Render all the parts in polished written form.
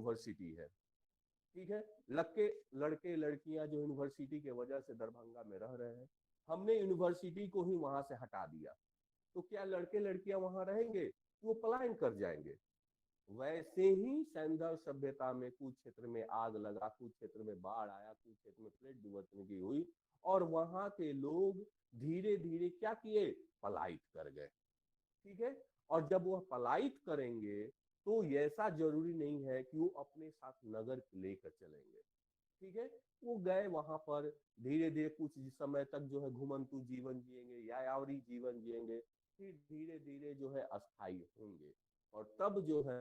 University है, ठीक है। लड़के लड़के लड़कियां जो यूनिवर्सिटी के वजह से दरभंगा में रह रहे हैं, हमने यूनिवर्सिटी को ही वहां से हटा दिया, तो क्या लड़के लड़कियां वहां रहेंगे? वो पलायन कर जाएंगे। वैसे ही सैंधव सभ्यता में कुछ क्षेत्र में आग लगा, कुछ क्षेत्र में बाढ़ आया, कुछ क्षेत्र में प्लेट विवर्तन की हुई, और वहां के लोग धीरे धीरे क्या किए? पलायित कर गए, ठीक है। और जब वह पलायित करेंगे तो ऐसा जरूरी नहीं है कि वो अपने साथ नगर लेकर चलेंगे, ठीक है। वो गए वहां पर, धीरे धीरे कुछ समय तक जो है घुमंतु जीवन जिएंगे, यायावरी जीवन जिएंगे, फिर धीरे धीरे जो है अस्थायी होंगे, और तब जो है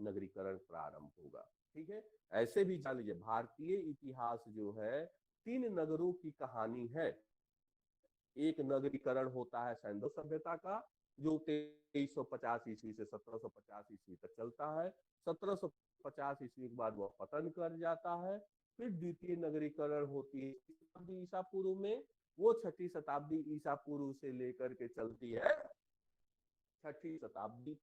नगरीकरण प्रारंभ होगा, ठीक है। ऐसे भी जान लीजिए, भारतीय इतिहास जो है 3 नगरों की कहानी है। एक नगरीकरण होता है सैंधव सभ्यता का, जो 2350 ईस्वी से 1750 ईस्वी तक चलता है। 1750 ईस्वी के बाद वह पतन कर जाता है। फिर द्वितीय नगरीकरण होती है शताब्दी ईसा पूर्व में, वो 6ठी शताब्दी ईसा पूर्व से लेकर के चलती है 6ठी शताब्दी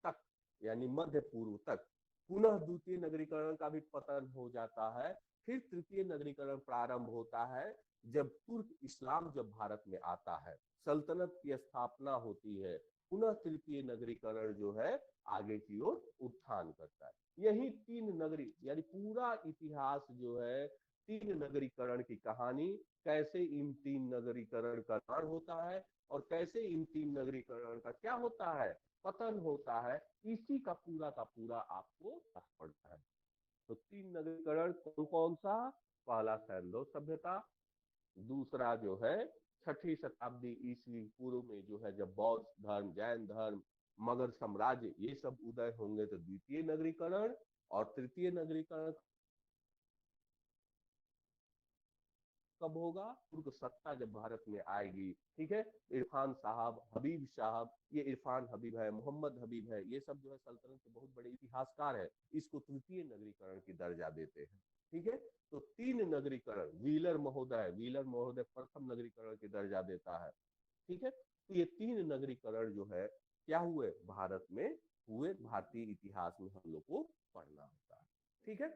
तक, यानी मध्य पूर्व तक। पुनः द्वितीय नगरीकरण का भी पतन हो जाता है। फिर तृतीय नगरीकरण प्रारंभ होता है जब तुर्क इस्लाम जब भारत में आता है, सल्तनत की स्थापना होती है। पुनः तृतीय नगरीकरण जो है आगे की ओर उत्थान करता है। यही 3 नगरी, यानी पूरा इतिहास जो है 3 नगरीकरण की कहानी, कैसे इन 3 नगरीकरण का निर्माण होता है और कैसे इन 3 नगरीकरण का क्या होता है, पतन होता है, इसी का पूरा आपको पढ़ना है। तो 3 नगरीकरण कौन कौन सा? पहला सैंधव सभ्यता, दूसरा जो है 6ठी शताब्दी ईस्वी पूर्व में जो है जब बौद्ध धर्म, जैन धर्म, मगध साम्राज्य ये सब उदय होंगे तो द्वितीय नगरीकरण, और तृतीय नगरीकरण कब होगा? तुर्क सत्ता जब भारत में आएगी, ठीक है। इरफान साहब, हबीब साहब, ये इरफान हबीब है, मोहम्मद हबीब है, ये सब जो है सल्तनत के बहुत बड़े इतिहासकार है, इसको तृतीय नगरीकरण की दर्जा देते हैं, ठीक है। तो 3 नगरीकरण, व्हीलर महोदय प्रथम नगरीकरण की दर्जा देता है, ठीक है। तो ये 3 नगरीकरण जो है क्या हुए भारत में हुए, भारतीय इतिहास में हम लोग को पढ़ना होता है, ठीक है।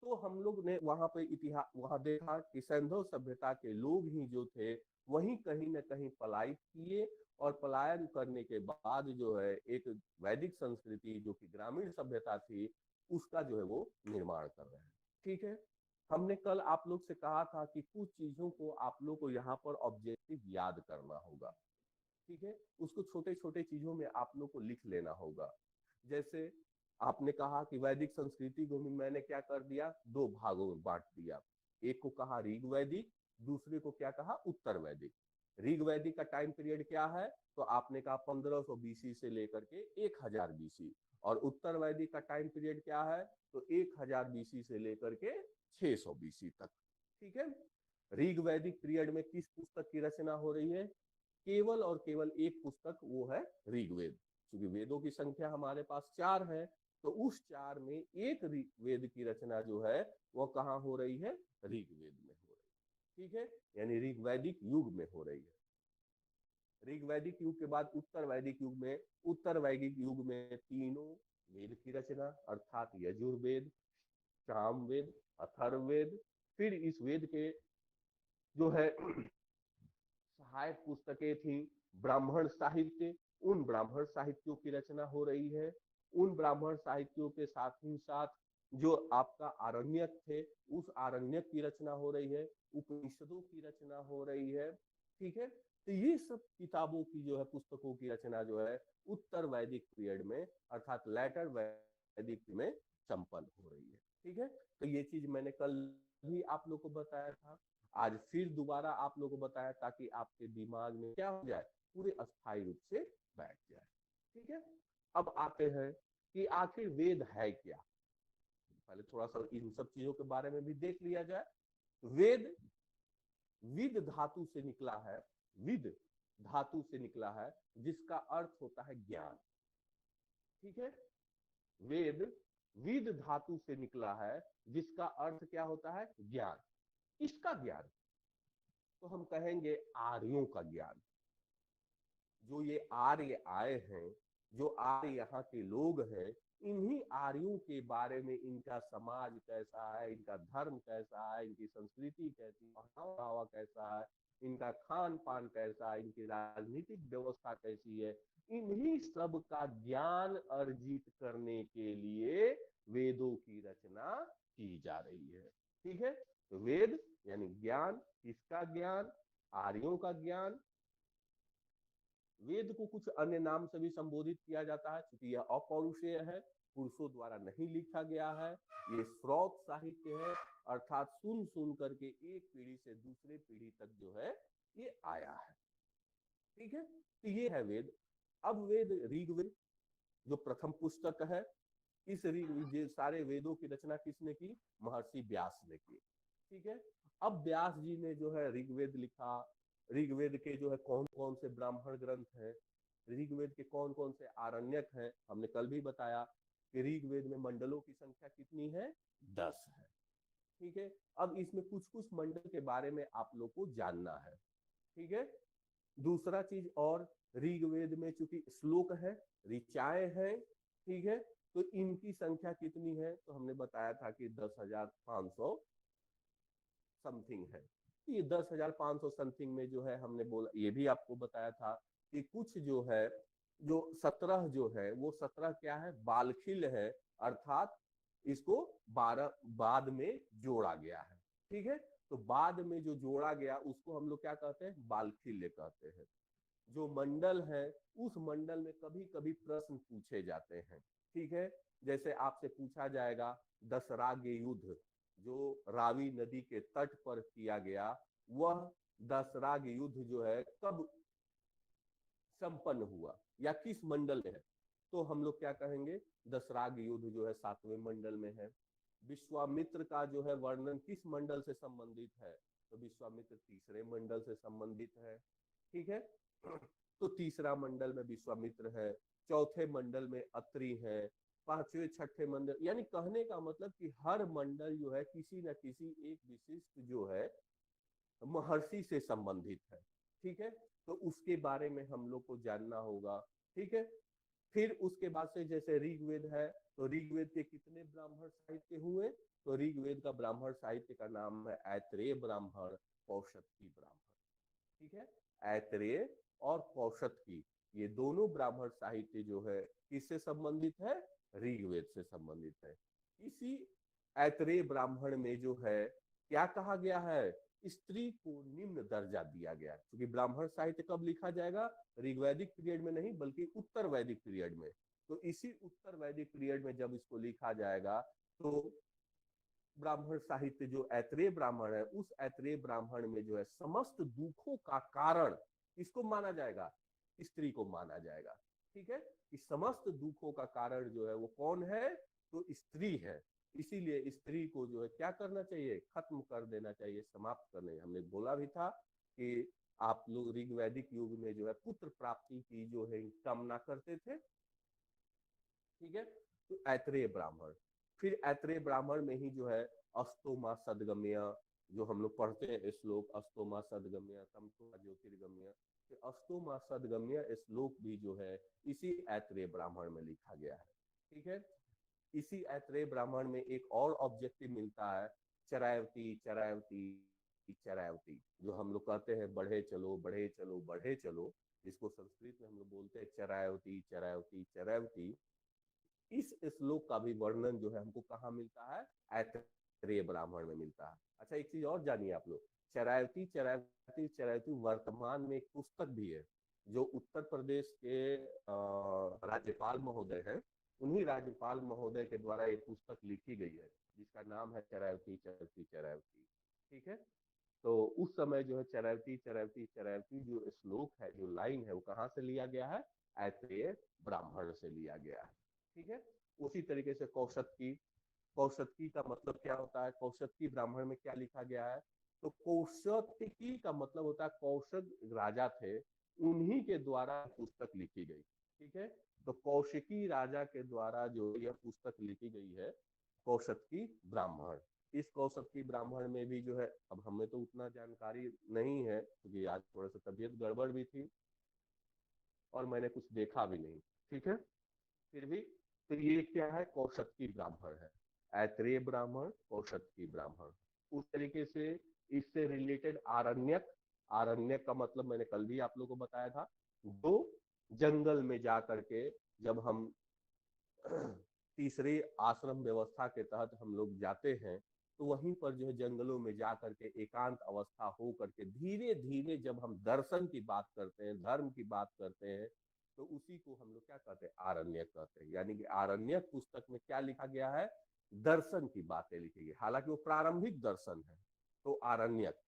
तो हम लोग ने वहां पे इतिहास वहां देखा कि सैंधव सभ्यता के लोग ही जो थे वही कहीं ना कहीं पलायित किए, और पलायन करने के बाद जो है एक वैदिक संस्कृति जो कि ग्रामीण सभ्यता थी उसका जो है वो निर्माण कर रहे हैं, ठीक है। हमने कल आप लोग से कहा था कि कुछ चीजों को आप लोग को यहाँ पर ऑब्जेक्टिव याद करना होगा, ठीक है। उसको छोटे छोटे चीजों में आप लोग को लिख लेना होगा। जैसे आपने कहा कि वैदिक संस्कृति को भी मैंने क्या कर दिया, 2 भागों में बांट दिया। एक को कहा ऋग वैदिक, दूसरे को क्या कहा, उत्तर वैदिक। ऋग वैदिक का टाइम पीरियड क्या है? तो आपने कहा 1500 बीसी से लेकर के 1000 बीसी। और उत्तर वैदिक का टाइम पीरियड क्या है? तो 1000 बीसी से लेकर के 600 बीसी तक, ठीक है। ऋग वैदिक पीरियड में किस पुस्तक की रचना हो रही है? केवल और केवल एक पुस्तक, वो है ऋग्वेद। क्योंकि वेदों की संख्या हमारे पास 4 है, तो उस 4 में एक वेद की रचना जो है वो कहाँ हो रही है? ऋग्वेद में हो रही है, ठीक है। यानी ऋग्वैदिक युग में हो रही है। ऋग्वैदिक युग के बाद उत्तर वैदिक युग में तीनों वेद की रचना, अर्थात यजुर्वेद, सामवेद, अथर्ववेद। फिर इस वेद के जो है सहायक पुस्तकें थी, ब्राह्मण साहित्य, उन ब्राह्मण साहित्यों की रचना हो रही है। उन ब्राह्मण साहित्यों के साथ ही साथ जो आपका आरण्यक थे, उस आरण्यक की रचना हो रही है, उपनिषदों की रचना हो रही है, ठीक है। तो ये सब किताबों की जो है, पुस्तकों की रचना जो है उत्तर वैदिक पीरियड में अर्थात लेटर वैदिक में संपन्न हो रही है, ठीक है। तो ये चीज मैंने कल भी आप लोग को बताया था, आज फिर दोबारा आप लोगों को बताया ताकि आपके दिमाग में क्या हो जाए, पूरे अस्थायी रूप से बैठ जाए, ठीक है। अब आते हैं कि आखिर वेद है क्या। पहले थोड़ा सा इन सब चीजों के बारे में भी देख लिया जाए। वेद विद धातु से निकला है, विद धातु से निकला है, जिसका अर्थ होता है ज्ञान, ठीक है। वेद विद धातु से निकला है, जिसका अर्थ क्या होता है? ज्ञान। इसका ज्ञान तो हम कहेंगे आर्यों का ज्ञान। जो ये आर्य आए हैं, जो आर्य यहाँ के लोग हैं, इन्हीं आर्यों के बारे में, इनका समाज कैसा है, इनका धर्म कैसा है, इनकी संस्कृति कैसी, पहनावा कैसा है, इनका खान पान कैसा है, इनकी राजनीतिक व्यवस्था कैसी है, इन्हीं सब का ज्ञान अर्जित करने के लिए वेदों की रचना की जा रही है। ठीक है, तो वेद यानी ज्ञान, किसका ज्ञान? आर्यों का ज्ञान। वेद को कुछ अन्य नाम से भी संबोधित किया जाता है, क्योंकि यह अपौरुषेय है, पुरुषों द्वारा नहीं लिखा गया है, ये श्रौत साहित्य है, अर्थात सुन सुन करके एक पीढ़ी से दूसरे पीढ़ी तक जो है ये आया है। ठीक है, तो ये है वेद। अब वेद, ऋग्वेद जो प्रथम पुस्तक है, इस सारे वेदों की रचना किसने की? महर्षि व्यास ने की। ठीक है, अब व्यास जी ने जो है ऋग्वेद लिखा। ऋग्वेद के जो है कौन कौन से ब्राह्मण ग्रंथ हैं, ऋग्वेद के कौन कौन से आरण्यक हैं, हमने कल भी बताया कि ऋग्वेद में मंडलों की संख्या कितनी है? 10 है। ठीक है, अब इसमें कुछ कुछ मंडल के बारे में आप लोग को जानना है। ठीक है, दूसरा चीज और, ऋग्वेद में चूंकि श्लोक है, ऋचाएं हैं, ठीक है, तो इनकी संख्या कितनी है? तो हमने बताया था कि 10,500 समथिंग है। ये 10,500 समथिंग में जो है, हमने बोला, ये भी आपको बताया था कि कुछ जो है, जो 17 जो है, वो 17 क्या है? बालखिल है, अर्थात इसको 12 बाद में जोड़ा गया है। ठीक है, तो बाद में जो जोड़ा गया उसको हम लोग क्या कहते हैं? बालखिल्य कहते हैं। जो मंडल है, उस मंडल में कभी कभी प्रश्न पूछे जाते हैं। ठीक है, जैसे आपसे पूछा जाएगा दशराग्य युद्ध जो रावी नदी के तट पर किया गया, वह दशराग्य युद्ध जो है कब संपन्न हुआ या किस मंडल में है? तो हम लोग क्या कहेंगे? दशराग्य युद्ध जो है 7वें मंडल में है। विश्वामित्र का जो है वर्णन किस मंडल से संबंधित है? तो विश्वामित्र तीसरे मंडल से संबंधित है। ठीक है, तो तीसरा मंडल में विश्वामित्र है, चौथे मंडल में अत्रि है, पांचवें छठे मंडल, यानी कहने का मतलब कि हर मंडल जो है किसी न किसी एक विशिष्ट जो है महर्षि से संबंधित है। ठीक है, तो उसके बारे में हम लोग को जानना होगा। ठीक है, फिर उसके बाद से जैसे ऋग्वेद है, तो ऋग्वेद के कितने ब्राह्मण साहित्य हुए? तो ऋग्वेद का ब्राह्मण साहित्य का नाम है ऐत्रेय ब्राह्मण, कौशतकी ब्राह्मण। ठीक है, ऐत्रेय और कौशतकी, ये दोनों ब्राह्मण साहित्य जो है किससे संबंधित है? ऋग्वेद से संबंधित है। इसी ऐत्रेय ब्राह्मण में जो है क्या कहा गया है? स्त्री को निम्न दर्जा दिया गया, क्योंकि ब्राह्मण साहित्य कब लिखा जाएगा? ऋग्वैदिक पीरियड में नहीं, बल्कि उत्तर वैदिक पीरियड में। तो इसी उत्तर वैदिक पीरियड में जब इसको लिखा जाएगा, तो ब्राह्मण साहित्य जो ऐत्रेय ब्राह्मण है, उस ऐत्रेय ब्राह्मण में जो है समस्त दुखों का कारण इसको माना जाएगा, स्त्री को माना जाएगा। ठीक है, कि समस्त दुखों का कारण जो है वो कौन है? तो स्त्री है। इसीलिए स्त्री को जो है क्या करना चाहिए? खत्म कर देना चाहिए, समाप्त करने। हमने बोला भी था कि आप लोग ऋग्वैदिक युग में जो है पुत्र प्राप्ति की जो है कामना करते थे। ठीक है, तो ऐत्रेय ब्राह्मण, फिर ऐत्रेय ब्राह्मण में ही जो है अस्तोमा सदगम्य, जो हम लोग पढ़ते हैं श्लोक, अस्तोमा सदगम्य तमसो ज्योतिर्गम्य, अस्तोमा सदगम्य श्लोक भी जो है इसी ऐत्रेय ब्राह्मण में लिखा गया है। ठीक है, इसी ऐत्रेय ब्राह्मण में एक और ऑब्जेक्टिव मिलता है, चरायवती चरायवती चरायवती, जो हम लोग कहते हैं बढ़े चलो बढ़े चलो बढ़े चलो, जिसको संस्कृत में हम लोग बोलते हैं चरायवती चरायवती चरायवती। इस श्लोक का भी वर्णन जो है हमको कहाँ मिलता है? ऐत्रेय ब्राह्मण में मिलता है। अच्छा, एक चीज और जानिए आप लोग, चरायवती चरायवती चरायवती वर्तमान में एक पुस्तक भी है, जो उत्तर प्रदेश के राज्यपाल महोदय हैं, उन्हीं राज्यपाल महोदय के द्वारा एक पुस्तक लिखी गई है, जिसका नाम है चरायवती चरायवती चरायवती। ठीक है, तो उस समय जो है चरायवती चरायवती चरायवती जो श्लोक है, जो लाइन है, वो कहाँ से लिया गया है? ऐत्रेय ब्राह्मण से लिया गया है। ठीक है, उसी तरीके से कौशतकी, कौशतकी का मतलब क्या होता है? कौशतकी ब्राह्मण में क्या लिखा गया है? तो कौशतकी का मतलब होता है, कौशक राजा थे, उन्हीं के द्वारा पुस्तक लिखी गई। ठीक है, तो कौशिकी राजा के द्वारा जो यह पुस्तक लिखी गई है, कौशतकी ब्राह्मण। इस कौशतकी ब्राह्मण में भी जो है, अब हमें तो उतना जानकारी नहीं है क्योंकि आज थोड़ा सा तबीयत गड़बड़ भी थी और मैंने कुछ देखा भी नहीं। ठीक है, फिर भी तो ये क्या है, कौशतकी ब्राह्मण है, ऐत्रेय ब्राह्मण, कौशतकी ब्राह्मण। उस तरीके से इससे रिलेटेड आरण्यक, आरण्यक का मतलब मैंने कल भी आप लोगों को बताया था, जो जंगल में जा करके, जब हम तीसरे आश्रम व्यवस्था के तहत हम लोग जाते हैं, तो वहीं पर जो है जंगलों में जा करके एकांत अवस्था हो करके धीरे धीरे जब हम दर्शन की बात करते हैं, धर्म की बात करते हैं, तो उसी को हम लोग क्या कहते हैं, आरण्यक कहते हैं। यानी कि आरण्यक पुस्तक में क्या लिखा गया है, दर्शन की बातें लिखी गई, हालांकि वो प्रारंभिक दर्शन है। तो आरण्यक,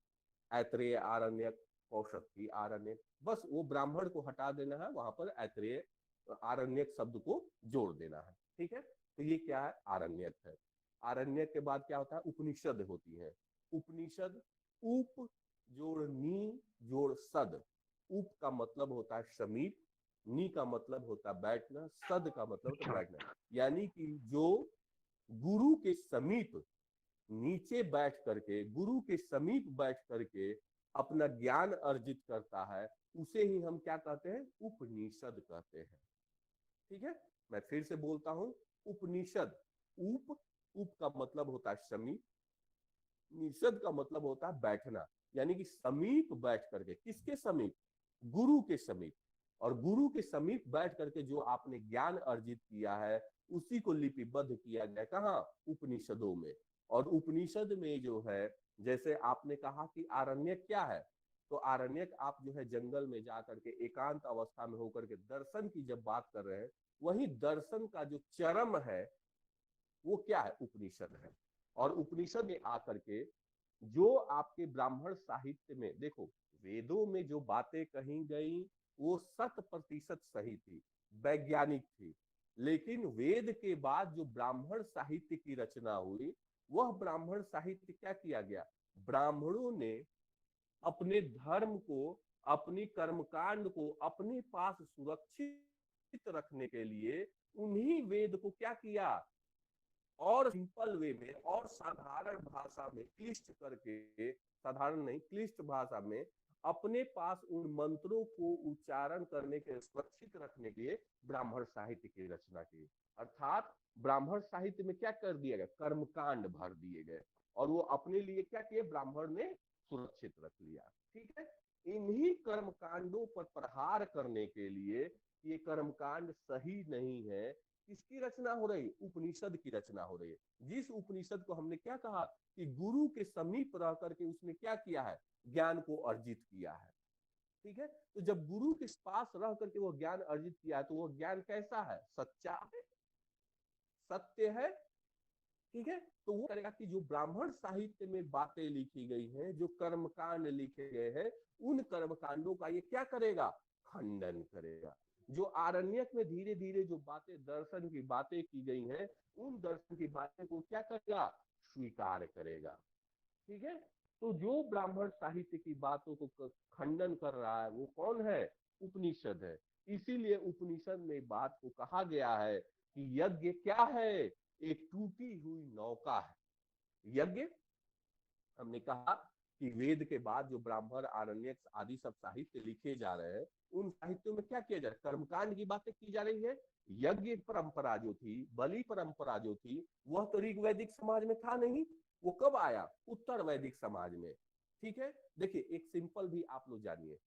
ऐत्रेय आरण्यक, कौशतकी आरण्यक, बस वो ब्राह्मण को हटा देना है, वहां पर ऐत्रेय आरण्यक शब्द को जोड़ देना है, ठीक है। तो ये क्या है, आरण्यक है। आरण्यक के बाद क्या होता है, उपनिषद होती है। उपनिषद, उप जोड़ नी जोड़ सद। उप का मतलब होता है समीप, नी का मतलब होता है बैठना, सद का मतलब होता है बैठना। यानी कि जो गुरु के समीप नीचे बैठ करके, गुरु के समीप बैठ करके अपना ज्ञान अर्जित करता है, उसे ही हम क्या कहते हैं, उपनिषद कहते हैं, ठीक है। मैं फिर से बोलता हूं, उपनिषद, उप, उप का मतलब होता है समीप, निषद का मतलब होता है बैठना। यानी कि समीप बैठ करके, किसके समीप, गुरु के समीप। और गुरु के समीप बैठ करके जो आपने ज्ञान अर्जित किया है, उसी को लिपिबद्ध किया गया कहाँ, उपनिषदों में। और उपनिषद में जो है, जैसे आपने कहा कि आरण्यक क्या है, तो आरण्यक आप जो है जंगल में जाकर के एकांत अवस्था में होकर के दर्शन की जब बात कर रहे हैं, वही दर्शन का जो चरम है वो क्या है, उपनिषद है। और उपनिषद में आकर के जो आपके ब्राह्मण साहित्य में देखो, वेदों में जो बातें कही गई वो 100% सही थी, वैज्ञानिक थी। लेकिन वेद के बाद जो ब्राह्मण साहित्य की रचना हुई, वह ब्राह्मण साहित्य क्या किया गया, ब्राह्मणों ने अपने धर्म को, अपनी कर्मकांड को अपने पास सुरक्षित रखने के लिए उन्हीं वेद को क्या किया, और सिंपल वे में और साधारण भाषा में क्लिष्ट करके, साधारण नहीं क्लिष्ट भाषा में अपने पास उन मंत्रों को उच्चारण करने के सुरक्षित रखने के लिए ब्राह्मण साहित्य की रचना की। अर्थात ब्राह्मण साहित्य में क्या कर दिया गया, कर्मकांड भर दिए गए, और वो अपने लिए क्या किए, ब्राह्मण ने सुरक्षित रख लिया, ठीक है। इन्हीं कर्मकांडों पर प्रहार करने के लिए, ये कर्मकांड सही नहीं है, किसकी रचना हो रही, उपनिषद की रचना हो रही है। जिस उपनिषद को हमने क्या कहा कि गुरु के समीप रह करके उसने क्या किया है, ज्ञान को अर्जित किया है, ठीक है। तो जब गुरु के पास रह करके वो ज्ञान अर्जित किया है, तो वो ज्ञान कैसा है, सच्चा है, सत्य है, ठीक है। तो वो करेगा कि जो ब्राह्मण साहित्य में बातें लिखी गई हैं, जो कर्मकांड लिखे गए हैं, उन कर्मकांडों का ये क्या करेगा, खंडन करेगा। जो आरण्यक में धीरे धीरे जो बातें, दर्शन की बातें की गई हैं, उन दर्शन की बातें को क्या करेगा, स्वीकार करेगा, ठीक है। तो जो ब्राह्मण साहित्य की बातों को खंडन कर रहा है वो कौन है, उपनिषद है। इसीलिए उपनिषद में बात को कहा गया है कि यज्ञ क्या है, एक टूटी हुई नौका है। यज्ञ, हमने कहा कि वेद के बाद जो ब्राह्मण, आरण्यक आदि सब साहित्य लिखे जा रहे हैं, उन साहित्यों में क्या किया जा रहा है, कर्मकांड की बातें की जा रही है। यज्ञ परंपरा जो थी, बलि परंपरा जो थी, वह तो ऋग्वैदिक समाज में था नहीं, वो कब आया, उत्तर वैदिक समाज में, ठीक है। देखिए एक सिंपल भी आप लोग जानिए,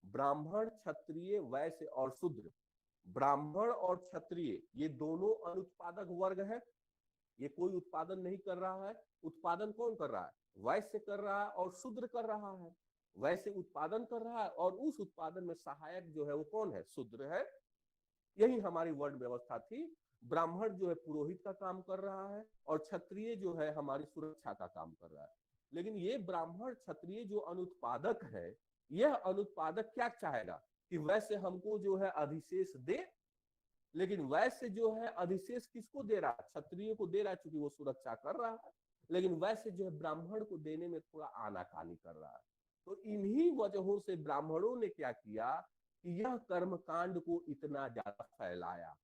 ब्राह्मण, क्षत्रिय, वैश्य और शूद्र, ब्राह्मण और क्षत्रिय ये दोनों अनुत्पादक वर्ग है। ये कोई उत्पादन नहीं कर रहा है, उत्पादन कौन कर रहा है, वैश्य कर रहा है और शूद्र कर रहा है। वैश्य उत्पादन कर रहा है और उस उत्पादन में सहायक जो है वो कौन है, शूद्र है। यही हमारी वर्ण व्यवस्था थी। ब्राह्मण जो है पुरोहित का काम कर रहा है और क्षत्रिय जो है हमारी सुरक्षा का काम कर रहा है। लेकिन ये ब्राह्मण क्षत्रिय जो अनुत्पादक है, यह अनुत्पादक क्या चाहेगा कि वैसे हमको जो है अधिशेष दे, लेकिन वैश्य जो है अधिशेष किसको दे रहा है, क्षत्रिय को दे रहा है, चूंकि वो सुरक्षा कर रहा है। लेकिन वैश्य जो है ब्राह्मण को देने में थोड़ा आनाकानी कर रहा है। तो इन्हीं वजहों से ब्राह्मणों ने क्या किया कि यह कर्मकांड को इतना ज्यादा फैलाया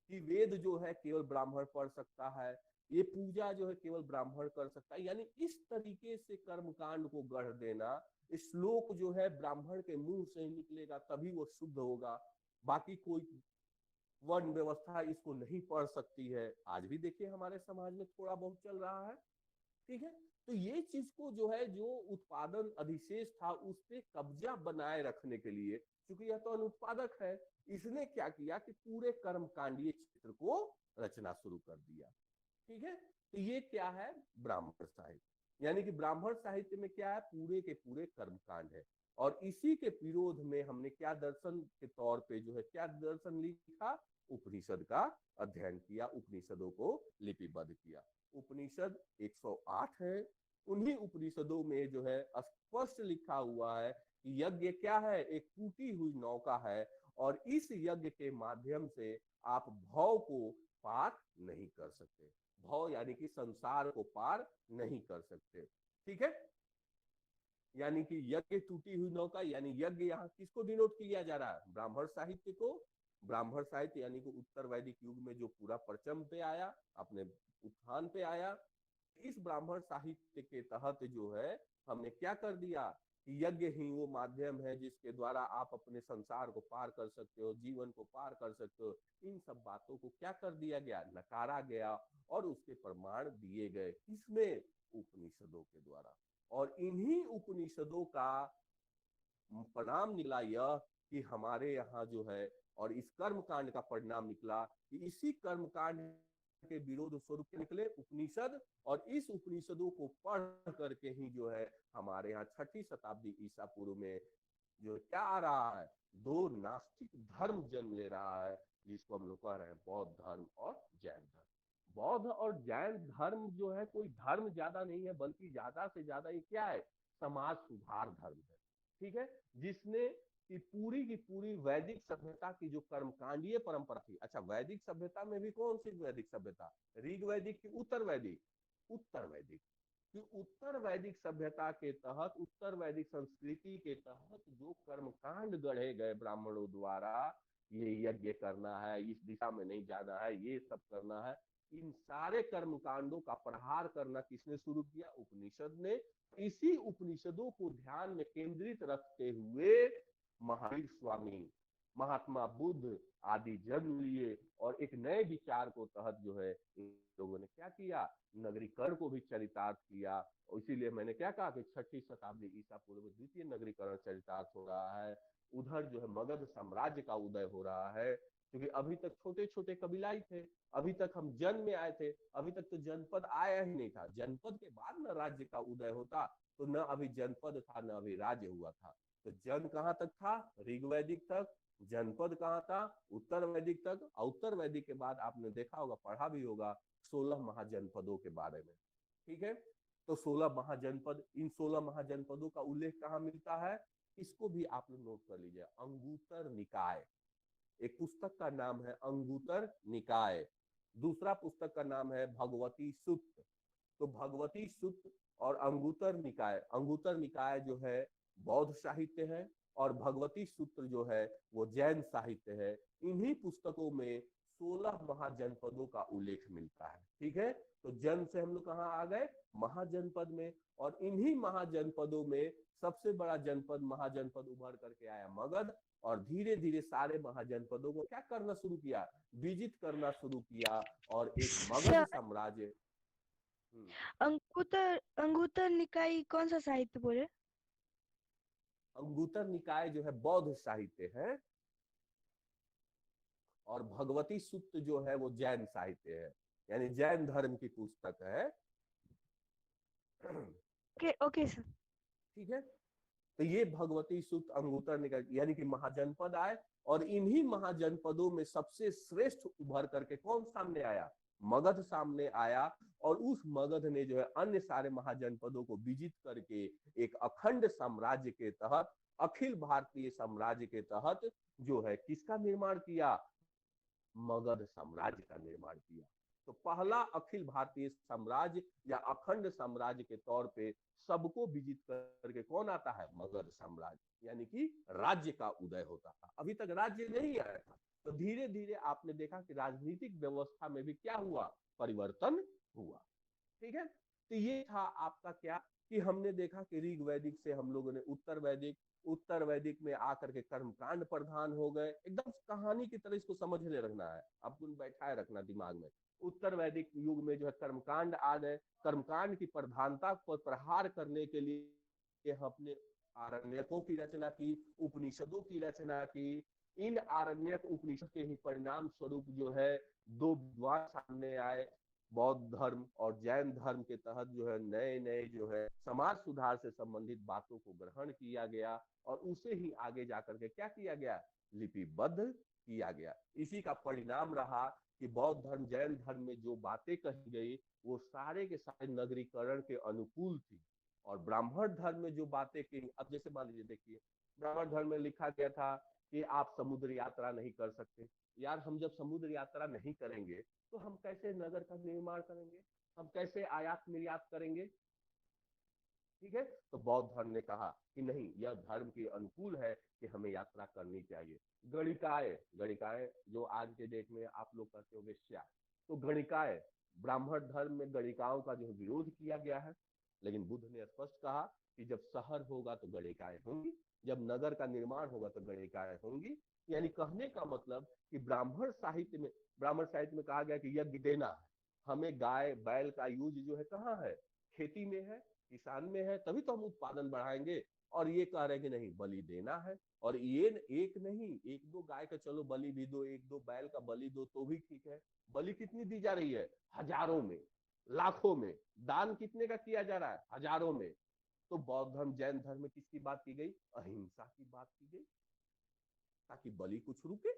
कि वेद जो है केवल ब्राह्मण पढ़ सकता है, ये पूजा जो है केवल ब्राह्मण कर सकता है। यानी इस तरीके से कर्मकांड को गढ़ देना, श्लोक जो है ब्राह्मण के मुंह से ही निकलेगा तभी वो शुद्ध होगा, बाकी कोई वर्ण व्यवस्था इसको नहीं पढ़ सकती है। आज भी देखिए हमारे समाज में थोड़ा बहुत चल रहा है। ठीक है, तो ये चीज को जो है, जो उत्पादन अधिशेष था उस पे कब्जा बनाए रखने के लिए, क्योंकि यह तो अनुत्पादक है, इसने क्या किया कि पूरे कर्मकांडीय क्षेत्र को रचना शुरू कर दिया। ठीक है, तो ये क्या है, ब्राह्मण साहित्य। यानी कि ब्राह्मण साहित्य में क्या है, पूरे के पूरे कर्मकांड है। और इसी के विरोध में हमने क्या दर्शन के तौर पे जो है, क्या दर्शन लिखा, उपनिषद का अध्ययन किया, उपनिषदों को लिपिबद्ध किया। उपनिषद 108 है। उन्हीं उपनिषदों में जो है स्पष्ट लिखा हुआ है कि यज्ञ क्या है, एक टूटी हुई नौका है, और इस यज्ञ के माध्यम से आप भव को पार नहीं कर सकते। भव यानी कि संसार को पार नहीं कर सकते। ठीक है, यानी कि यज्ञ टूटी हुई नौका, यानी यज्ञ यहाँ किसको डिनोट किया जा रहा है, ब्राह्मण साहित्य को। ब्राह्मण साहित्य यानी कि उत्तर वैदिक युग में जो पूरा परचम पे आया, अपने उत्थान पे आया, इस ब्राह्मण साहित्य के तहत जो है हमने क्या कर दिया कि यज्ञ ही वो माध्यम है जिसके द्वारा आप अपने संसार को पार कर सकते हो, जीवन को पार कर सकते हो। इन सब बातों को क्या कर दिया गया, नकारा गया, और उसके प्रमाण दिए गए, किसमें, उपनिषदों के द्वारा। और इन्हीं उपनिषदों का परिणाम निकला यह कि हमारे यहाँ जो है, और इस कर्म कांड का परिणाम निकला कि इसी कर्म कांड के विरोध स्वरूप निकले उपनिषद, और इस उपनिषदों को पढ़ करके ही जो है हमारे यहाँ 6ठी शताब्दी ईसा पूर्व में जो क्या आ रहा है, दो नास्तिक धर्म जन्म ले रहा है, जिसको हम लोग कह रहे हैं बौद्ध धर्म और जैन धर्म। बौद्ध और जैन धर्म जो है कोई धर्म ज्यादा नहीं है, बल्कि ज्यादा से ज्यादा ये क्या है, समाज सुधार धर्म है। ठीक है, जिसने की पूरी वैदिक सभ्यता की जो कर्मकांडीय परंपरा थी। अच्छा, वैदिक सभ्यता में भी कौन सी वैदिक सभ्यता, ऋग वैदिक की उत्तर वैदिक, उत्तर वैदिक कि उत्तर वैदिक सभ्यता के तहत, उत्तर वैदिक संस्कृति के तहत जो कर्मकांड गढ़े गए ब्राह्मणों द्वारा, ये यज्ञ करना है, इस दिशा में नहीं जाना है, ये सब करना है, इन सारे कर्मकांडों का प्रहार करना किसने शुरू किया, उपनिषद ने। इसी उपनिषदों को ध्यान में केंद्रित रखते हुए महावीर स्वामी, महात्मा बुद्ध आदि जन्म लिए, और एक नए विचार को तहत जो है इन लोगों ने क्या किया, नगरीकरण को भी चरितार्थ किया। इसीलिए मैंने क्या कहा कि 6ठी शताब्दी ईसा पूर्व में द्वितीय नगरीकरण चरितार्थ हो रहा है। उधर जो है मगध साम्राज्य का उदय हो रहा है, क्योंकि अभी तक छोटे छोटे कबीलाई थे, अभी तक हम जन में आए थे, अभी तक तो जनपद आया ही नहीं था। जनपद के बाद न राज्य का उदय होता, तो न अभी जनपद था न अभी राज्य हुआ था। तो जन कहाँ तक था, ऋग्वैदिक तक। जनपद कहाँ था, उत्तर वैदिक तक। उत्तर वैदिक के बाद आपने देखा होगा, पढ़ा भी होगा 16 महाजनपदों के बारे में। ठीक है, तो 16 महाजनपद, इन 16 महाजनपदों का उल्लेख कहाँ मिलता है, इसको भी आप लोग नोट कर लीजिए। अंगुतर निकाय, एक पुस्तक का नाम है अंगुतर निकाय, दूसरा पुस्तक का नाम है भगवती सूत्र। तो भगवती सूत्र और अंगुतर निकाय जो है बौद्ध साहित्य है, और भगवती सूत्र जो है वो जैन साहित्य है। इन्हीं पुस्तकों में 16 महाजनपदों का उल्लेख मिलता है। ठीक है, तो जन से हम लोग कहाँ आ गए, महाजनपद में। और इन्हीं महाजनपदों में सबसे बड़ा जनपद, महाजनपद उभर करके आया मगध, और धीरे धीरे सारे महाजनपदों को क्या करना शुरू किया, विजित करना शुरू किया, और एक मगध साम्राज्य। अंगुतर अंगुतर निकाय कौन सा साहित्य बोले? अंगुतर निकाय जो है बौद्ध साहित्य है, और भगवती सूत्र जो है वो जैन साहित्य है, यानी जैन धर्म की पुस्तक है। Okay okay sir. ठीक है, तो ये भगवती सूत्र अंगुतर निकाय यानी कि महाजनपद आए, और इन्हीं महाजनपदों में सबसे श्रेष्ठ उभर करके कौन सामने आया, मगध सामने आया। और उस मगध ने जो है अन्य सारे महाजनपदों को विजित करके एक अखंड साम्राज्य के तहत, अखिल भारतीय साम्राज्य के तहत जो है किसका निर्माण किया, मगध साम्राज्य का निर्माण किया। तो पहला अखिल भारतीय साम्राज्य या अखंड साम्राज्य के तौर पे सबको विजित करके कौन आता है, मगध साम्राज्य, यानी कि राज्य का उदय होता था। अभी तक राज्य नहीं आया था। तो धीरे धीरे आपने देखा कि राजनीतिक व्यवस्था में भी क्या हुआ, परिवर्तन हुआ। ठीक है, तो ये था आपका क्या, कि हमने देखा कि ऋग वैदिक से हम लोगों ने उत्तर वैदिक में आकर के कर्मकांड प्रधान हो गए। एकदम कहानी की तरह इसको समझने रखना है, आपको बैठाए रखना दिमाग में। उत्तर वैदिक युग में जो है कर्मकांड आ गए। कर्मकांड की प्रधानता पर प्रहार करने के लिए हमने आरण्यकों की रचना की, उपनिषदों की रचना की। इन आरण्यक उपनिषद के ही परिणाम स्वरूप जो है दो विद्वान सामने आए। बौद्ध धर्म और जैन धर्म के तहत जो है नए नए जो है समाज सुधार से संबंधित बातों को ग्रहण किया गया और उसे ही आगे जाकर के क्या किया गया, लिपिबद्ध किया गया। इसी का परिणाम रहा कि बौद्ध धर्म जैन धर्म में जो बातें कही गई वो सारे के सारे नगरीकरण के अनुकूल थी। और ब्राह्मण धर्म में जो बातें की, अब जैसे मान लीजिए देखिए ब्राह्मण धर्म में लिखा गया था कि आप समुद्र यात्रा नहीं कर सकते। यार हम जब समुद्र यात्रा नहीं करेंगे तो हम कैसे नगर का निर्माण करेंगे, हम कैसे आयात निर्यात करेंगे। ठीक है, तो बौद्ध धर्म ने कहा कि नहीं, यह धर्म के अनुकूल है कि हमें यात्रा करनी चाहिए। गणिकाय, गणिकाय जो आज के डेट में आप लोग कहते हो वेश्या, तो गणिकाय ब्राह्मण धर्म में गणिकाओं का जो विरोध किया गया है। लेकिन बुद्ध ने स्पष्ट कहा कि जब शहर होगा तो गणिकाएं होंगी, जब नगर का निर्माण होगा तो गणिकाएं होंगी। यानी कहने का मतलब कि ब्राह्मण साहित्य में कहा गया कि यज्ञ देना है, हमें गाय बैल का यूज जो है कहाँ है, खेती में है, किसान में है, तभी तो हम उत्पादन बढ़ाएंगे। और ये कह रहे हैं कि नहीं, बलि देना है। और ये एक नहीं, एक दो गाय का चलो बलि भी दो, एक दो बैल का बलि दो तो भी ठीक है। बलि कितनी दी जा रही है, हजारों में, लाखों में। दान कितने का किया जा रहा है, हजारों में। तो बौद्ध धर्म जैन धर्म में किसकी बात की गई, अहिंसा की बात की गई, ताकि बलि कुछ रुके।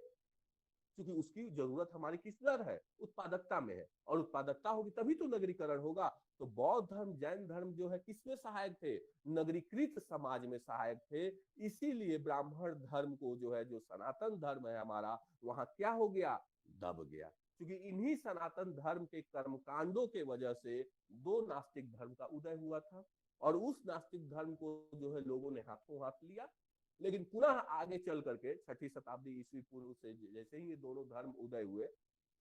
क्योंकि उसकी जरूरत हमारी किस दर है, उत्पादकता में है, और उत्पादकता होगी तभी तो नगरीकरण होगा। तो बौद्ध धर्म जैन धर्म जो है किसमें सहायक थे, नगरीकृत समाज में सहायक थे। इसीलिए ब्राह्मण धर्म को जो है, जो सनातन धर्म है हमारा, वहां क्या हो गया, दब गया। क्योंकि इन्हीं सनातन धर्म के कर्मकांडों के वजह से दो नास्तिक धर्म का उदय हुआ था। और उस नास्तिक धर्म को जो है लोगों ने हाथों हाथ लिया। लेकिन पुनः आगे चल करके 6ठी शताब्दी ईस्वी पूर्व से जैसे ही ये दोनों धर्म उदय हुए,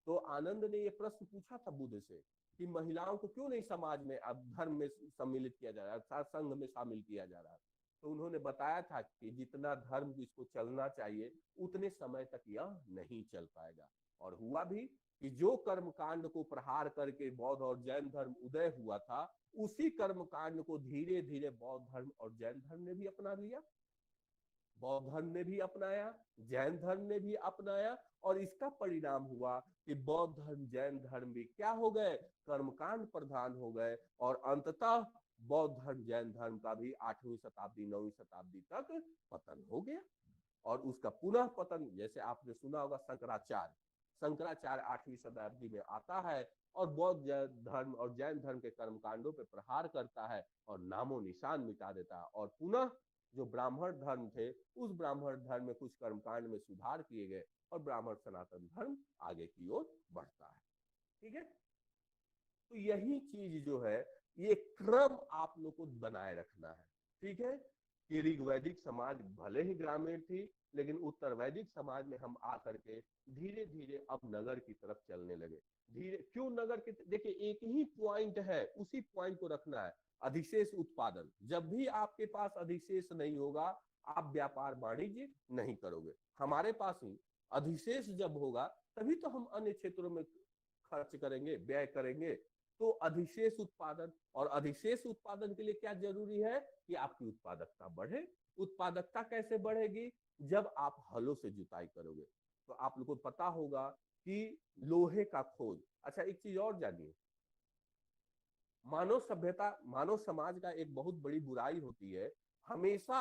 तो आनंद ने ये प्रश्न पूछा था बुद्ध से कि महिलाओं को क्यों नहीं समाज में अब धर्म में सम्मिलित किया जा रहा है, संघ में शामिल किया जा रहा है। तो उन्होंने बताया था कि जितना धर्म इसको चलना चाहिए उतने समय तक यह नहीं चल पाएगा। और हुआ भी कि जो कर्मकांड को प्रहार करके बौद्ध और जैन धर्म उदय हुआ था, उसी कर्मकांड को धीरे धीरे बौद्ध धर्म और जैन धर्म ने भी अपना लिया। बौद्ध धर्म ने भी अपनाया, जैन धर्म ने भी अपनाया। और इसका परिणाम हुआ कि बौद्ध धर्म जैन धर्म भी क्या हो गए, कर्मकांड प्रधान हो गए। और अंततः बौद्ध धर्म जैन धर्म का भी 8वीं शताब्दी 9वीं शताब्दी तक पतन हो गया। और उसका पुनः पतन, जैसे आपने सुना होगा शंकराचार्य, शंकराचार्य 8वीं शताब्दी में आता है और बौद्ध धर्म और जैन धर्म के कर्मकांडों पर प्रहार करता है और नामो निशान मिटा देता है। और पुनः जो ब्राह्मण धर्म थे, उस ब्राह्मण धर्म में कुछ कर्मकांड में सुधार किए गए और ब्राह्मण सनातन धर्म आगे की ओर बढ़ता है। ठीक है, तो यही चीज जो है, ये क्रम आप लोग को बनाए रखना है। ठीक है, कि ऋग्वैदिक समाज भले ही ग्रामीण थी, लेकिन उत्तर वैदिक समाज में हम आकर के धीरे धीरे अब नगर की तरफ चलने लगे। धीरे क्यों नगर के, देखिए एक ही पॉइंट है, उसी पॉइंट को रखना है, अधिशेष उत्पादन। जब भी आपके पास अधिशेष नहीं होगा, आप व्यापार वाणिज्य नहीं करोगे। हमारे पास ही अधिशेष जब होगा तभी तो हम अन्य क्षेत्रों में खर्च करेंगे, व्यय करेंगे। तो अधिशेष उत्पादन, और अधिशेष उत्पादन के लिए क्या जरूरी है कि आपकी उत्पादकता बढ़े। उत्पादकता कैसे बढ़ेगी, जब आप हलों से जुताई करोगे। तो आप लोग को पता होगा कि लोहे का खोज, अच्छा एक चीज और जानिए, मानव सभ्यता, मानव समाज का एक बहुत बड़ी बुराई होती है, हमेशा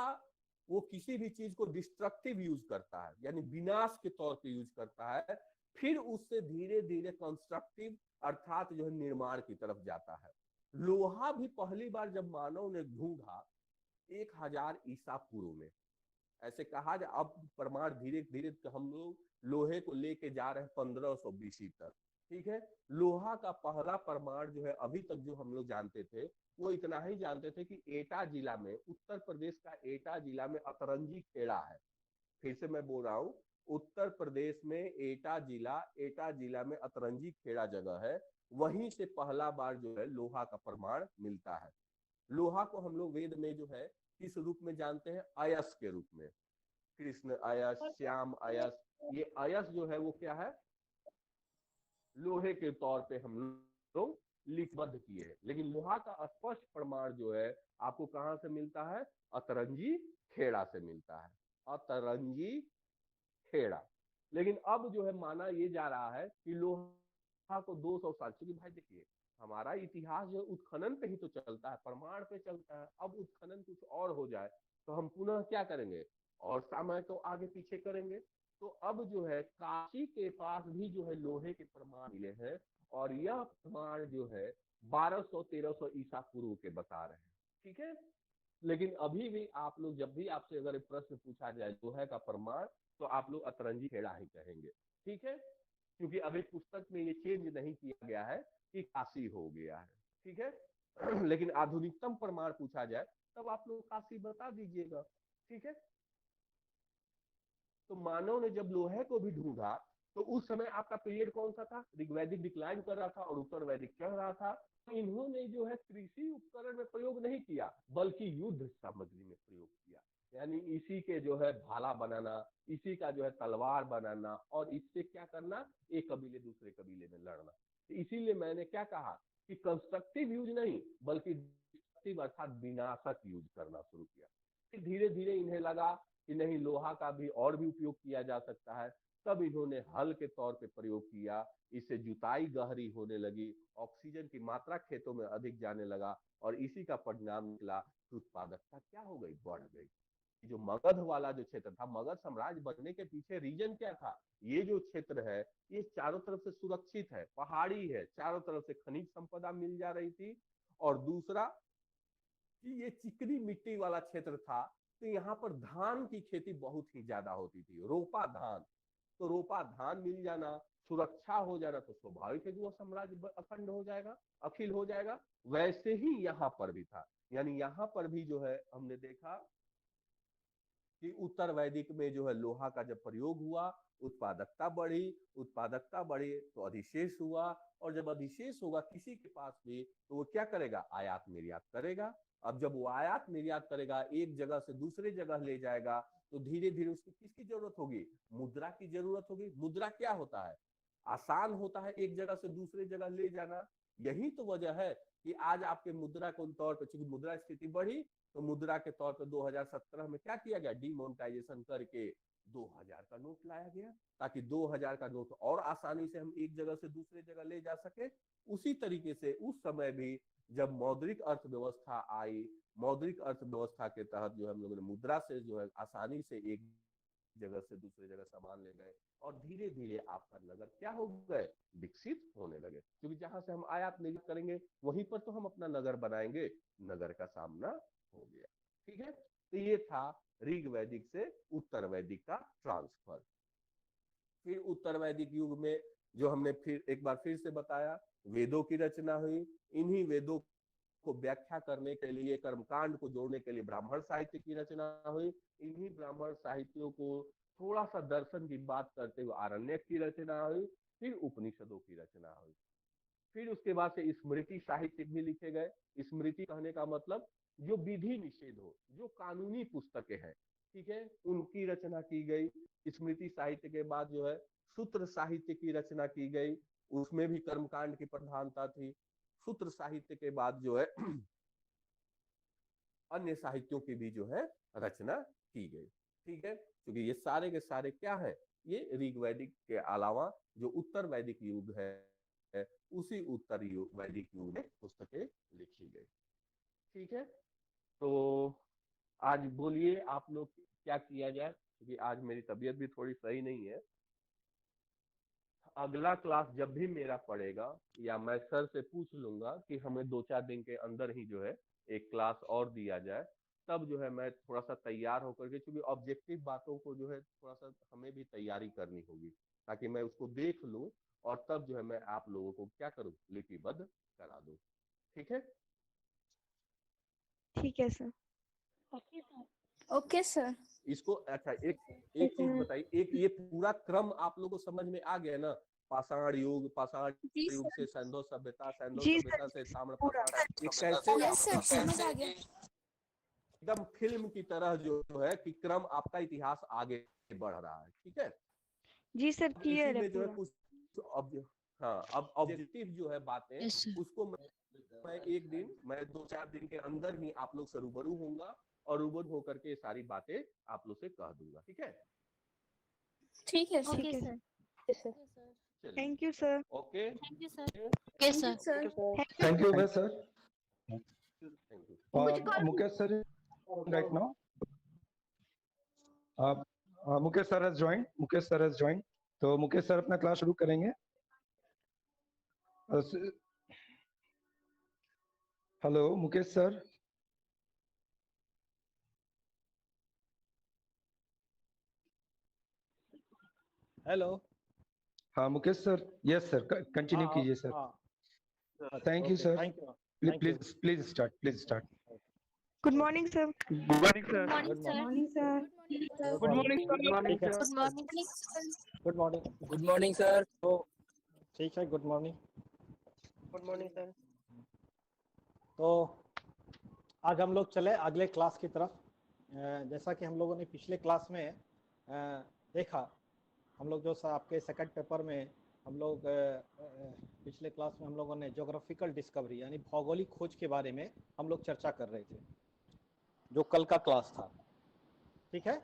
वो किसी भी चीज को डिस्ट्रक्टिव यूज करता है, यानी विनाश के तौर पे यूज करता है, फिर उससे धीरे धीरे कंस्ट्रक्टिव अर्थात जो है निर्माण की तरफ जाता है। लोहा भी पहली बार जब मानव ने ढूंढा 1000 ईसा पूर्व में, ऐसे कहा जाए, अब प्रमाण धीरे धीरे हम लोग लोहे को लेके जा रहे हैं 1500 बीसी तक। ठीक है, लोहा का पहला प्रमाण जो है अभी तक जो हम लोग जानते थे, वो इतना ही जानते थे कि एटा जिला में, उत्तर प्रदेश का एटा जिला में अतरंजी खेड़ा है। फिर से मैं बोल रहा हूँ, उत्तर प्रदेश में एटा जिला में अतरंजी खेड़ा जगह है, वहीं से पहला बार जो है लोहा का प्रमाण मिलता है। लोहा को हम लोग वेद में जो है किस रूप में जानते हैं? अयस के रूप में। कृष्ण अयस, श्याम अयस। ये अयस जो है वो क्या है? लोहे के तौर पे हम लोग लिपिबद्ध किए हैं। लेकिन लोहा का स्पष्ट प्रमाण जो है आपको कहां से मिलता है? अतरंगी खेड़ा से मिलता है। अतरंगी खेड़ा। लेकिन अब जो है माना ये जा रहा है कि लोहा को 200 साल, क्योंकि भाई देखिए हमारा इतिहास जो उत्खनन पे ही तो चलता है, प्रमाण पे चलता है। अब उत्खनन कुछ और हो जाए तो हम पुनः क्या करेंगे? और समय को आगे पीछे करेंगे। तो अब जो है काशी के पास भी जो है लोहे के प्रमाण मिले हैं, और यह प्रमाण जो है 1200-1300 ईसा पूर्व के बता रहे हैं। ठीक है। लेकिन अभी भी आप लोग, जब भी आपसे अगर प्रश्न पूछा जाए लोहे का प्रमाण, तो आप लोग अतरंगी खेड़ा ही कहेंगे। ठीक है। क्योंकि अभी पुस्तक में ये चेंज नहीं किया गया है कि काशी हो गया है। ठीक है। लेकिन आधुनिकतम प्रमाण पूछा जाए तब आप लोग काशी बता दीजिएगा। ठीक है। तो मानव ने जब लोहे को भी ढूंढा तो उस समय आपका पीरियड कौन सा था? ऋग्वैदिक डिक्लाइन कर रहा था और उत्तर वैदिक चढ़ रहा था। तो इन्होंने जो है कृषि उपकरण में प्रयोग नहीं किया, बल्कि युद्ध सामग्री में प्रयोग किया। यानी इसी के जो है भाला बनाना, इसी का जो है तलवार बनाना, और इससे क्या करना? एक कबीले दूसरे कबीले में लड़ना। तो इसीलिए मैंने क्या कहा कि कंस्ट्रक्टिव यूज नहीं, बल्कि डिस्ट्रक्टिव अर्थात विनाशक यूज करना शुरू किया। फिर धीरे धीरे इन्हें लगा कि नहीं, लोहा का भी और भी उपयोग किया जा सकता है। तब इन्होंने हल के तौर पे प्रयोग किया। इससे जुताई गहरी होने लगी, ऑक्सीजन की मात्रा खेतों में अधिक जाने लगा, और इसी का परिणाम निकला कि उत्पादकता क्या हो गई? बढ़ गई। जो मगध वाला जो क्षेत्र था, मगध साम्राज्य बनने के पीछे रीजन क्या था? ये जो क्षेत्र है ये चारों तरफ से सुरक्षित है, पहाड़ी है, चारों तरफ से खनिज संपदा मिल जा रही थी। और दूसरा कि ये चिकनी मिट्टी वाला क्षेत्र था, तो यहाँ पर धान की खेती बहुत ही ज्यादा होती थी, रोपा धान। तो रोपा धान मिल जाना, सुरक्षा हो जाना, तो स्वाभाविक है कि वो साम्राज्य अखंड हो जाएगा, अखिल हो जाएगा। वैसे ही यहाँ पर भी था। यानी यहाँ पर भी जो है हमने देखा कि उत्तर वैदिक में जो है लोहा का जब प्रयोग हुआ, उत्पादकता बढ़ी। उत्पादकता बढ़ी तो अधिशेष हुआ, और जब अधिशेष होगा किसी के पास भी, तो वो क्या करेगा? आयात निर्यात करेगा। अब जब वो आयात निर्यात करेगा, एक जगह से दूसरे जगह ले जाएगा, तो धीरे धीरे उसकी किसकी जरूरत होगी? मुद्रा की जरूरत होगी। मुद्रा क्या होता है? आसान होता है एक जगह से दूसरे जगह ले जाना। यही तो वजह है कि आज आपके मुद्रा के तौर पर, चूंकि मुद्रा स्थिति बढ़ी, तो मुद्रा के तौर पर 2017 में क्या किया गया? डिमोनेटाइजेशन करके 2000 का नोट लाया गया, ताकि 2000 का नोट और आसानी से हम एक जगह से दूसरे जगह ले जा सके। उसी तरीके से उस समय भी जब मौद्रिक अर्थव्यवस्था आई, मौद्रिक अर्थव्यवस्था के तहत जो हम लोगों ने मुद्रा से जो है आसानी से एक जगह से दूसरे जगह सामान ले गए, और धीरे धीरे आपका नगर क्या हो गए? विकसित होने लगे। क्योंकि जहां से हम आयात निर्यात करेंगे वहीं पर तो हम अपना नगर बनाएंगे। नगर का सामना हो गया। ठीक है। तो ये था ऋग वैदिक से उत्तर वैदिक का ट्रांसफर। फिर उत्तर वैदिक युग में जो हमने फिर एक बार फिर से बताया, वेदों की रचना हुई। इन्हीं वेदों को व्याख्या करने के लिए, कर्मकांड को जोड़ने के लिए ब्राह्मण साहित्य की रचना हुई। इन्हीं ब्राह्मण साहित्यों को थोड़ा सा दर्शन की बात करते हुए आरण्यक की रचना हुई। फिर उपनिषदों की रचना हुई। फिर उसके बाद से स्मृति साहित्य भी लिखे गए। स्मृति कहने का मतलब जो विधि निषेध हो, जो कानूनी पुस्तकें हैं, ठीक है, उनकी रचना की गई। स्मृति साहित्य के बाद जो है सूत्र साहित्य की रचना की गई। उसमें भी कर्मकांड की प्रधानता थी। सूत्र साहित्य के बाद जो है अन्य साहित्यों की भी जो है रचना की गई। ठीक है। क्योंकि ये सारे के सारे क्या है? ये ऋग वैदिक के अलावा जो उत्तर वैदिक युग है, उसी उत्तर वैदिक युग में पुस्तकें लिखी गई। ठीक है। तो आज बोलिए आप लोग क्या किया जाए, क्योंकि आज मेरी तबीयत भी थोड़ी सही नहीं है। अगला क्लास जब भी मेरा पड़ेगा, या मैं सर से पूछ लूंगा कि हमें 2-4 दिन के अंदर ही जो है एक क्लास और दिया जाए, तब जो है मैं थोड़ा सा तैयार होकर के, क्योंकि ऑब्जेक्टिव बातों को जो है थोड़ा सा हमें भी तैयारी करनी होगी, ताकि मैं उसको देख लूं, और तब जो है मैं आप लोगों को क्या करूं? लिपिबद्ध करा दूं। ठीक है। ठीक है सर। Okay sir. इसको अच्छा एक एक चीज बताइए, एक ये पूरा क्रम आप लोगों को समझ में आ गया ना? पाषाण युग, पाषाण जी युग सर। से सैंधव सभ्यता, सैंधव जी सभ्यता सर, से ताम्र पूरा। पाषाण, ये कैसे यस सर, समझ आ गया। एकदम फिल्म की तरह जो है कि क्रम आपका इतिहास आगे बढ़ रहा है। ठीक है, जी सर, अब इसी क्लियर है में जो है पूरा। कुछ हाँ, अब ऑब्जेक्टिव जो है बातें, यस सर। उसको मैं 2-4 दिन के अंदर ही आप लोग से रूबरू होऊंगा और रूबरू होकर के ये सारी बातें आप लोग से कह दूंगा। ठीक है, ठीक है सर। ठीक है सर। चलिए, thank you sir. Okay, thank you sir. Okay sir. Thank you Thank you, sir. sir. Thank you. Mukesh sir is right now. Mukesh sir has joined. Mukesh sir has joined. तो Mukesh sir अपना class शुरू करेंगे। Hello Mukesh sir. Hello. हाँ Mukesh sir, yes sir, continue कीजिए sir. Thank you sir. Thank you. Please start. Good morning sir. Good morning sir. Morning sir. Morning sir. Good morning sir. Good morning sir. Good morning sir. Good morning. Good morning sir. तो ठीक है, good morning. Good morning sir. तो आज हम लोग चले अगले class की तरफ। जैसा कि हम लोगों ने पिछले क्लास में देखा, हम लोग जो आपके सेकंड पेपर में हम लोग पिछले क्लास में हम लोगों ने ज्योग्राफिकल डिस्कवरी यानी भौगोलिक खोज के बारे में हम लोग चर्चा कर रहे थे, जो कल का क्लास था। ठीक है,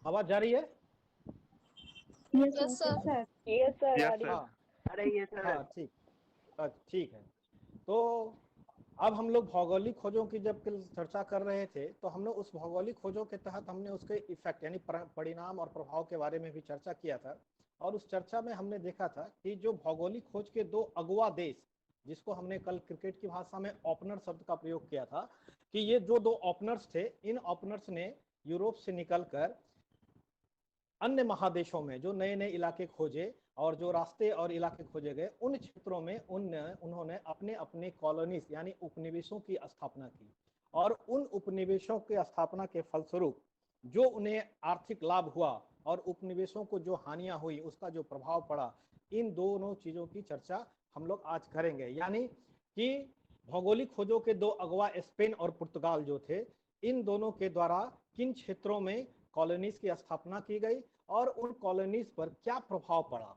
आवाज जा रही है? Yes sir. Yes sir. हाँ अरे ये सर। हाँ, ठीक है। तो अब हम लोग भौगोलिक खोजों की जब चर्चा कर रहे थे, तो हमने उस भौगोलिक खोजों के तहत हमने उसके इफेक्ट यानी परिणाम और प्रभाव के बारे में भी चर्चा किया था। और उस चर्चा में हमने देखा था कि जो भौगोलिक खोज के दो अगुआ देश, जिसको हमने कल क्रिकेट की भाषा में ओपनर शब्द का प्रयोग किया था, कि ये जो दो ओपनर्स थे, इन ओपनर्स ने यूरोप से निकलकर अन्य महादेशों में जो नए नए इलाके खोजे और जो रास्ते और इलाके खोजे गए, उन क्षेत्रों में उन्होंने अपने अपने कॉलोनीज यानी उपनिवेशों की स्थापना की। और उन उपनिवेशों की स्थापना के फलस्वरूप जो उन्हें आर्थिक लाभ हुआ और उपनिवेशों को जो हानियां हुई, उसका जो प्रभाव पड़ा, इन दोनों चीजों की चर्चा हम लोग आज करेंगे। यानी कि भौगोलिक खोजों के दो अगवा स्पेन और पुर्तगाल जो थे, इन दोनों के द्वारा किन क्षेत्रों में कॉलोनीज की स्थापना की गई और उन कॉलोनीज पर क्या प्रभाव पड़ा,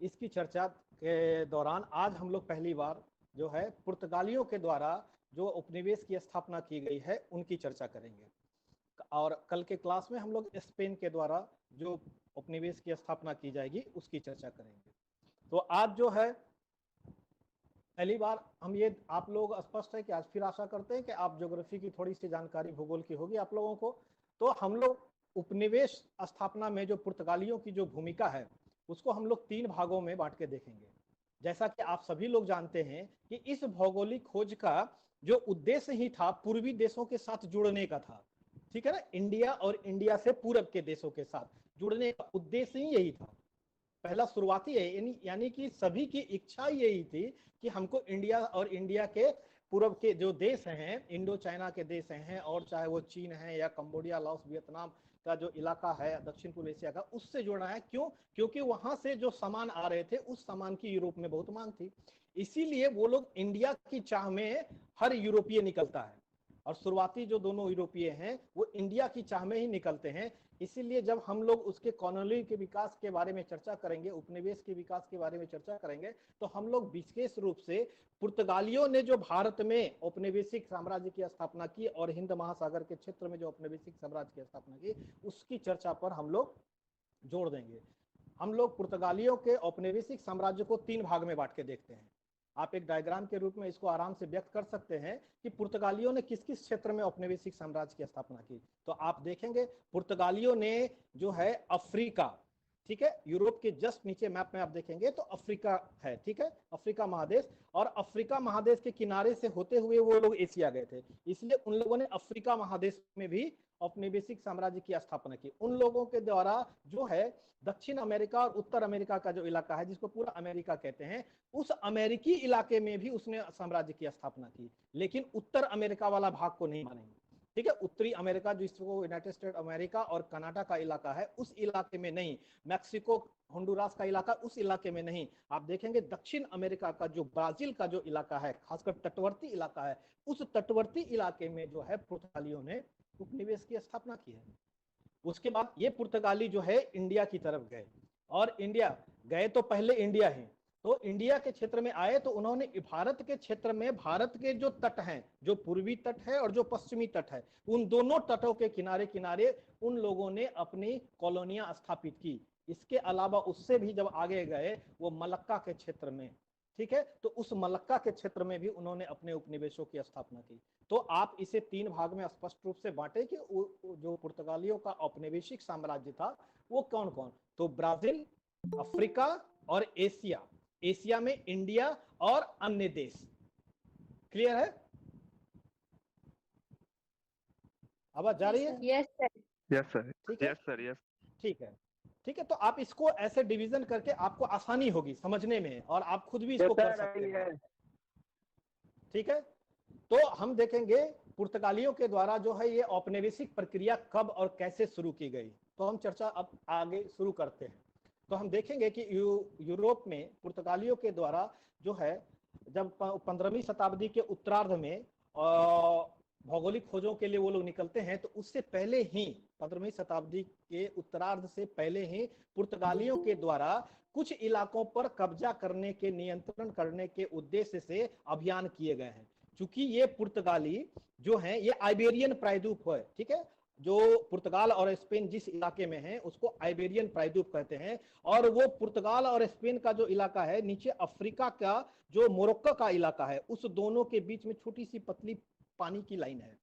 इसकी चर्चा के दौरान आज हम लोग पहली बार जो है पुर्तगालियों के द्वारा जो उपनिवेश की स्थापना की गई है उनकी चर्चा करेंगे। और कल के क्लास में हम लोग स्पेन के द्वारा जो उपनिवेश की स्थापना की जाएगी उसकी चर्चा करेंगे। तो आज जो है पहली बार हम ये, आप लोग स्पष्ट है कि आज फिर आशा करते हैं कि आप ज्योग्राफी की थोड़ी सी जानकारी भूगोल की होगी आप लोगों को। तो हम लोग उपनिवेश स्थापना में जो पुर्तगालियों की जो भूमिका है उसको हम लोग 3 भागों में बांट के देखेंगे। जैसा कि आप सभी लोग जानते हैं कि इस भौगोलिक खोज का जो उद्देश्य ही था पूर्वी देशों के साथ जुड़ने का था। ठीक है ना, इंडिया और इंडिया से पूरब के देशों के साथ जुड़ने का उद्देश्य ही यही था। पहला शुरुआती है, यानी कि सभी की इच्छा यही थी कि हमको इंडिया और इंडिया के पूर्व के जो देश हैं, इंडो चाइना के देश हैं, और चाहे वो चीन है या कंबोडिया, लाओस, वियतनाम का जो इलाका है दक्षिण पूर्व एशिया का, उससे जुड़ना है। क्यों? क्योंकि वहां से जो सामान आ रहे थे उस सामान की यूरोप में बहुत मांग थी, इसीलिए वो लोग इंडिया की चाह में हर यूरोपीय निकलता है। और शुरुआती जो दोनों यूरोपीय हैं वो इंडिया की चाह में ही निकलते हैं। इसीलिए जब हम लोग उसके कॉलोनी के विकास के बारे में चर्चा करेंगे, उपनिवेश के विकास के बारे में चर्चा करेंगे, तो हम लोग विशेष रूप से पुर्तगालियों ने जो भारत में औपनिवेशिक साम्राज्य की स्थापना की और हिंद महासागर के क्षेत्र में जो औपनिवेशिक साम्राज्य की स्थापना की, उसकी चर्चा पर हम लोग जोड़ देंगे। हम लोग पुर्तगालियों के औपनिवेशिक साम्राज्य को 3 भाग में बांट के देखते हैं। आप एक डायग्राम के रूप में इसको आराम से व्यक्त कर सकते हैं कि पुर्तगालियों ने किस किस क्षेत्र में औपनिवेशिक साम्राज्य की स्थापना की। तो आप देखेंगे पुर्तगालियों ने जो है अफ्रीका, ठीक है, यूरोप के जस्ट नीचे मैप में आप देखेंगे तो अफ्रीका है, ठीक है, अफ्रीका महादेश, और अफ्रीका महादेश के किनारे से होते हुए वो लोग एशिया गए थे, इसलिए उन लोगों ने अफ्रीका महादेश में भी औपनिवेशिक साम्राज्य की स्थापना की। उन लोगों के द्वारा जो है दक्षिण अमेरिका और उत्तर अमेरिका का जो इलाका है, जिसको पूरा अमेरिका कहते हैं, उस अमेरिकी इलाके में भी उसने साम्राज्य की स्थापना की, लेकिन उत्तर अमेरिका वाला भाग को नहीं मानेंगे। ठीक है। उत्तरी अमेरिका जिसको यूनाइटेड स्टेट अमेरिका और कनाडा का इलाका है, उस इलाके में नहीं। मैक्सिको होंडुरास का इलाका, उस इलाके में नहीं। आप देखेंगे दक्षिण अमेरिका का जो ब्राजील का जो इलाका है, खासकर तटवर्ती इलाका है, उस तटवर्ती इलाके में जो है पुर्तगालियों ने उपनिवेश की स्थापना की है। उसके बाद ये पुर्तगाली जो है इंडिया की तरफ गए, और इंडिया गए तो पहले इंडिया ही, तो इंडिया के क्षेत्र में आए तो उन्होंने भारत के क्षेत्र में, भारत के जो तट हैं, जो पूर्वी तट है और जो पश्चिमी तट है, उन दोनों तटों के किनारे किनारे उन लोगों ने अपनी कॉलोनियां स्थापित की। इसके अलावा उससे भी जब आगे गए वो मलक्का के क्षेत्र में, ठीक है, तो उस मलक्का के क्षेत्र में भी उन्होंने अपने उपनिवेशों की स्थापना की। तो आप इसे 3 भाग में स्पष्ट रूप से बांटे कि जो पुर्तगालियों का औपनिवेशिक साम्राज्य था वो कौन कौन, तो ब्राजील, अफ्रीका और एशिया। एशिया में इंडिया और अन्य देश। क्लियर है? आवाज जा रही है? Yes sir. यस सर, ठीक है, यस सर, यस। ठीक है, ठीक है। तो आप इसको ऐसे डिवीजन करके आपको आसानी होगी समझने में, और आप खुद भी इसको कर सकते हैं। ठीक है, तो हम देखेंगे पुर्तगालियों के द्वारा जो है ये औपनिवेशिक प्रक्रिया कब और कैसे शुरू की गई। तो हम चर्चा अब आगे शुरू करते हैं। तो हम देखेंगे कि यूरोप में पुर्तगालियों के द्वारा जो है, जब 15वीं शताब्दी के उत्तरार्ध में भौगोलिक खोजों के लिए वो लोग निकलते हैं, तो उससे पहले ही 15वीं शताब्दी के उत्तरार्ध से पहले ही पुर्तगालियों के द्वारा कुछ इलाकों पर कब्जा करने के, नियंत्रण करने के उद्देश्य से अभियान किए गए हैं। क्योंकि ये पुर्तगाली जो हैं ये आइबेरियन प्रायद्वीप है, ठीक है, जो पुर्तगाल और स्पेन जिस इलाके में है उसको आइबेरियन प्रायद्वीप कहते हैं। और वो पुर्तगाल और स्पेन का जो इलाका है, नीचे अफ्रीका का जो मोरक्को का इलाका है, उस दोनों के बीच में छोटी सी पतली पानी की लाइन है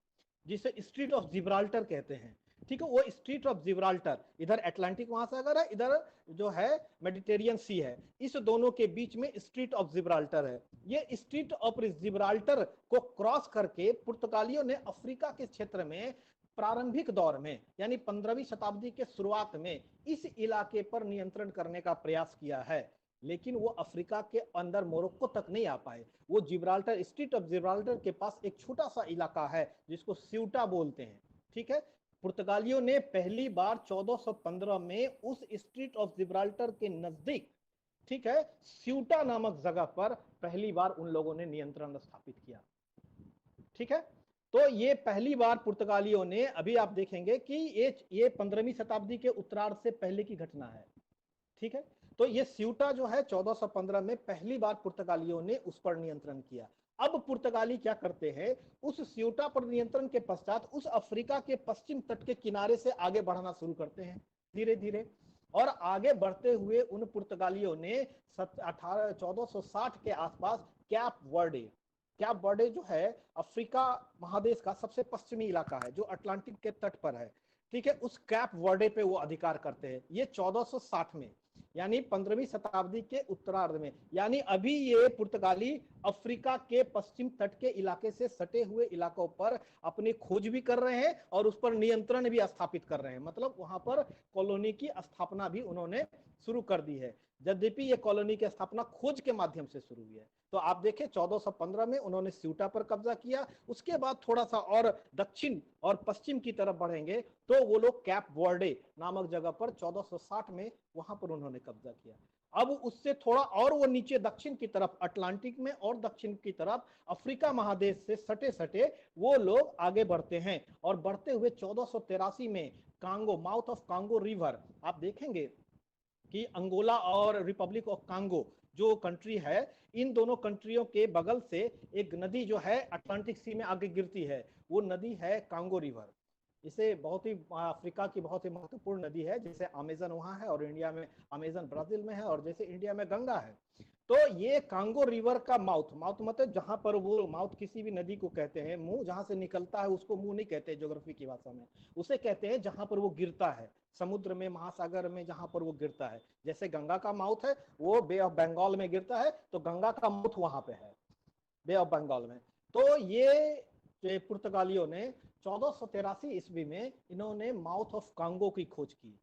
जिसे स्ट्रीट ऑफ जिब्राल्टर कहते हैं। ठीक है, वो स्ट्रीट ऑफ जिब्राल्टर, इधर अटलांटिक महासागर है, इधर जो है मेडिटेरियन सी है, इस दोनों के बीच में स्ट्रीट ऑफ जिब्राल्टर है। ये स्ट्रीट ऑफ जिब्राल्टर को क्रॉस करके पुर्तगालियों ने अफ्रीका के क्षेत्र में प्रारंभिक दौर में, यानी 15वीं शताब्दी के शुरुआत में इस इलाके पर नियंत्रण करने का प्रयास किया है। लेकिन वो अफ्रीका के अंदर मोरक्को तक नहीं आ पाए। वो जिब्राल्टर, स्ट्रीट ऑफ जिब्राल्टर के पास एक छोटा सा इलाका है जिसको स्यूटा बोलते हैं। ठीक है, पुर्तगालियों ने पहली बार 1415 में उस स्ट्रीट ऑफ जिब्राल्टर के नजदीक, ठीक है, स्यूटा नामक जगह पर पहली बार उन लोगों ने नियंत्रण स्थापित किया। ठीक है, तो ये पहली बार पुर्तगालियों ने, अभी आप देखेंगे कि ये 15वीं शताब्दी के उत्तरार्ध से पहले की घटना है। ठीक है, तो ये स्यूटा जो है 1415 में पहली बार पुर्तगालियों ने उस पर नियंत्रण किया। अब पुर्तगाली क्या करते हैं, उस स्यूटा पर नियंत्रण के पश्चात उस अफ्रीका के पश्चिम तट के किनारे से आगे बढ़ना शुरू करते हैं धीरे धीरे। और आगे बढ़ते हुए उन पुर्तगालियों ने 1460 के आसपास कैप वर्डे जो है अफ्रीका महादेश का सबसे पश्चिमी इलाका है जो अटलांटिक के तट पर है। ठीक है, उस कैप वर्डे पे वो अधिकार करते हैं। ये 1460 में, यानी 15वीं शताब्दी के उत्तरार्ध में, यानी अभी ये पुर्तगाली अफ्रीका के पश्चिम तट के इलाके से सटे हुए इलाकों पर अपनी खोज भी कर रहे हैं और उस पर नियंत्रण भी स्थापित कर रहे हैं। मतलब वहां पर कॉलोनी की स्थापना भी उन्होंने शुरू कर दी है, यद्यपि ये कॉलोनी की स्थापना खोज के माध्यम से शुरू हुई है। तो आप देखें 1415 में उन्होंने स्यूटा पर कब्जा किया। उसके बाद थोड़ा सा और दक्षिण और पश्चिम की तरफ बढ़ेंगे तो वो लोग कैप वर्डे नामक जगह पर 1460 में वहां पर उन्होंने कब्जा किया। अब उससे थोड़ा और वो नीचे दक्षिण की तरफ अटलांटिक में और दक्षिण की तरफ अफ्रीका महादेश से सटे सटे वो लोग आगे बढ़ते हैं। और बढ़ते हुए 1483 में Congo, mouth of Congo river, आप देखेंगे कि अंगोला और रिपब्लिक ऑफ कांगो जो कंट्री है, इन दोनों कंट्रियों के बगल से एक नदी जो है अटलांटिक सी में आगे गिरती है, वो नदी है कांगो रिवर। इसे बहुत ही अफ्रीका की बहुत ही महत्वपूर्ण नदी है। जैसे अमेजन वहां है और इंडिया में अमेजन ब्राजील में है, और जैसे इंडिया में गंगा है। तो ये कांगो रिवर का माउथ मतलब जहां पर वो माउथ, किसी भी नदी को कहते हैं मुंह, जहां से निकलता है उसको मुंह नहीं कहते ज्योग्राफी की भाषा में, उसे कहते हैं जहां पर वो गिरता है, समुद्र में, महासागर में जहां पर वो गिरता है। जैसे गंगा का माउथ है वो बे ऑफ बंगाल में गिरता है, तो गंगा का माउथ वहां पे है, बे ऑफ बंगाल में। तो ये पुर्तगालियों ने 1483 ईस्वी में इन्होंने माउथ ऑफ कांगो की खोज की।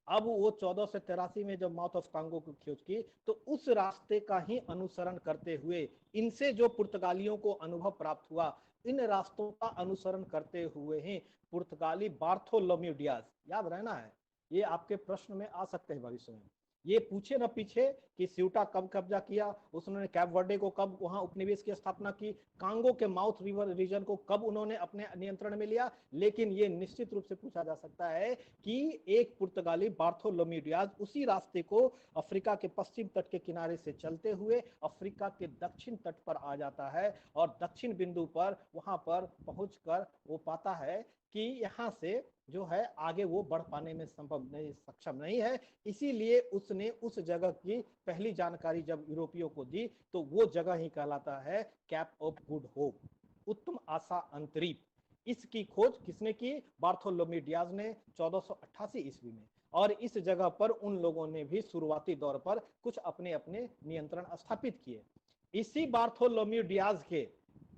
अब वो 1483 में जब माउथ ऑफ कांगो की खोज की तो उस रास्ते का ही अनुसरण करते हुए इनसे जो पुर्तगालियों को अनुभव प्राप्त हुआ, इन रास्तों का अनुसरण करते हुए ही पुर्तगाली बार्थोलोम्यू डियाज, याद रहना है, ये आपके प्रश्न में आ सकते हैं भविष्य में, ये पूछे ना पीछे कि स्यूटा कब कब्जा किया, उसने कैप वर्डे को कब वहां उपनिवेश की स्थापना की, कांगो के माउथ रिवर रीजन को कब उन्होंने अपने नियंत्रण में लिया, लेकिन ये निश्चित रूप से पूछा जा सकता है कि एक पुर्तगाली बार्थोलोम्यू डियाज उसी रास्ते को अफ्रीका के पश्चिम तट के किनारे से चलते हुए अफ्रीका के दक्षिण तट पर आ जाता है और दक्षिण बिंदु पर वहां पर पहुंचकर वो पाता है कि यहाँ से जो है आगे वो बढ़ पाने में सक्षम नहीं है, इसीलिए उसने उस जगह की पहली जानकारी जब यूरोपियों को दी तो वो जगह ही कहलाता है कैप ऑफ गुड होप, उत्तम आशा अंतरीप। इसकी खोज किसने की? बार्थोलोम्यू डियाज ने 1488 ईस्वी में, और इस जगह पर उन लोगों ने भी शुरुआती दौर पर कुछ अपने अपने नियंत्रण स्थापित किए। इसी बार्थोलोम्यू डियाज के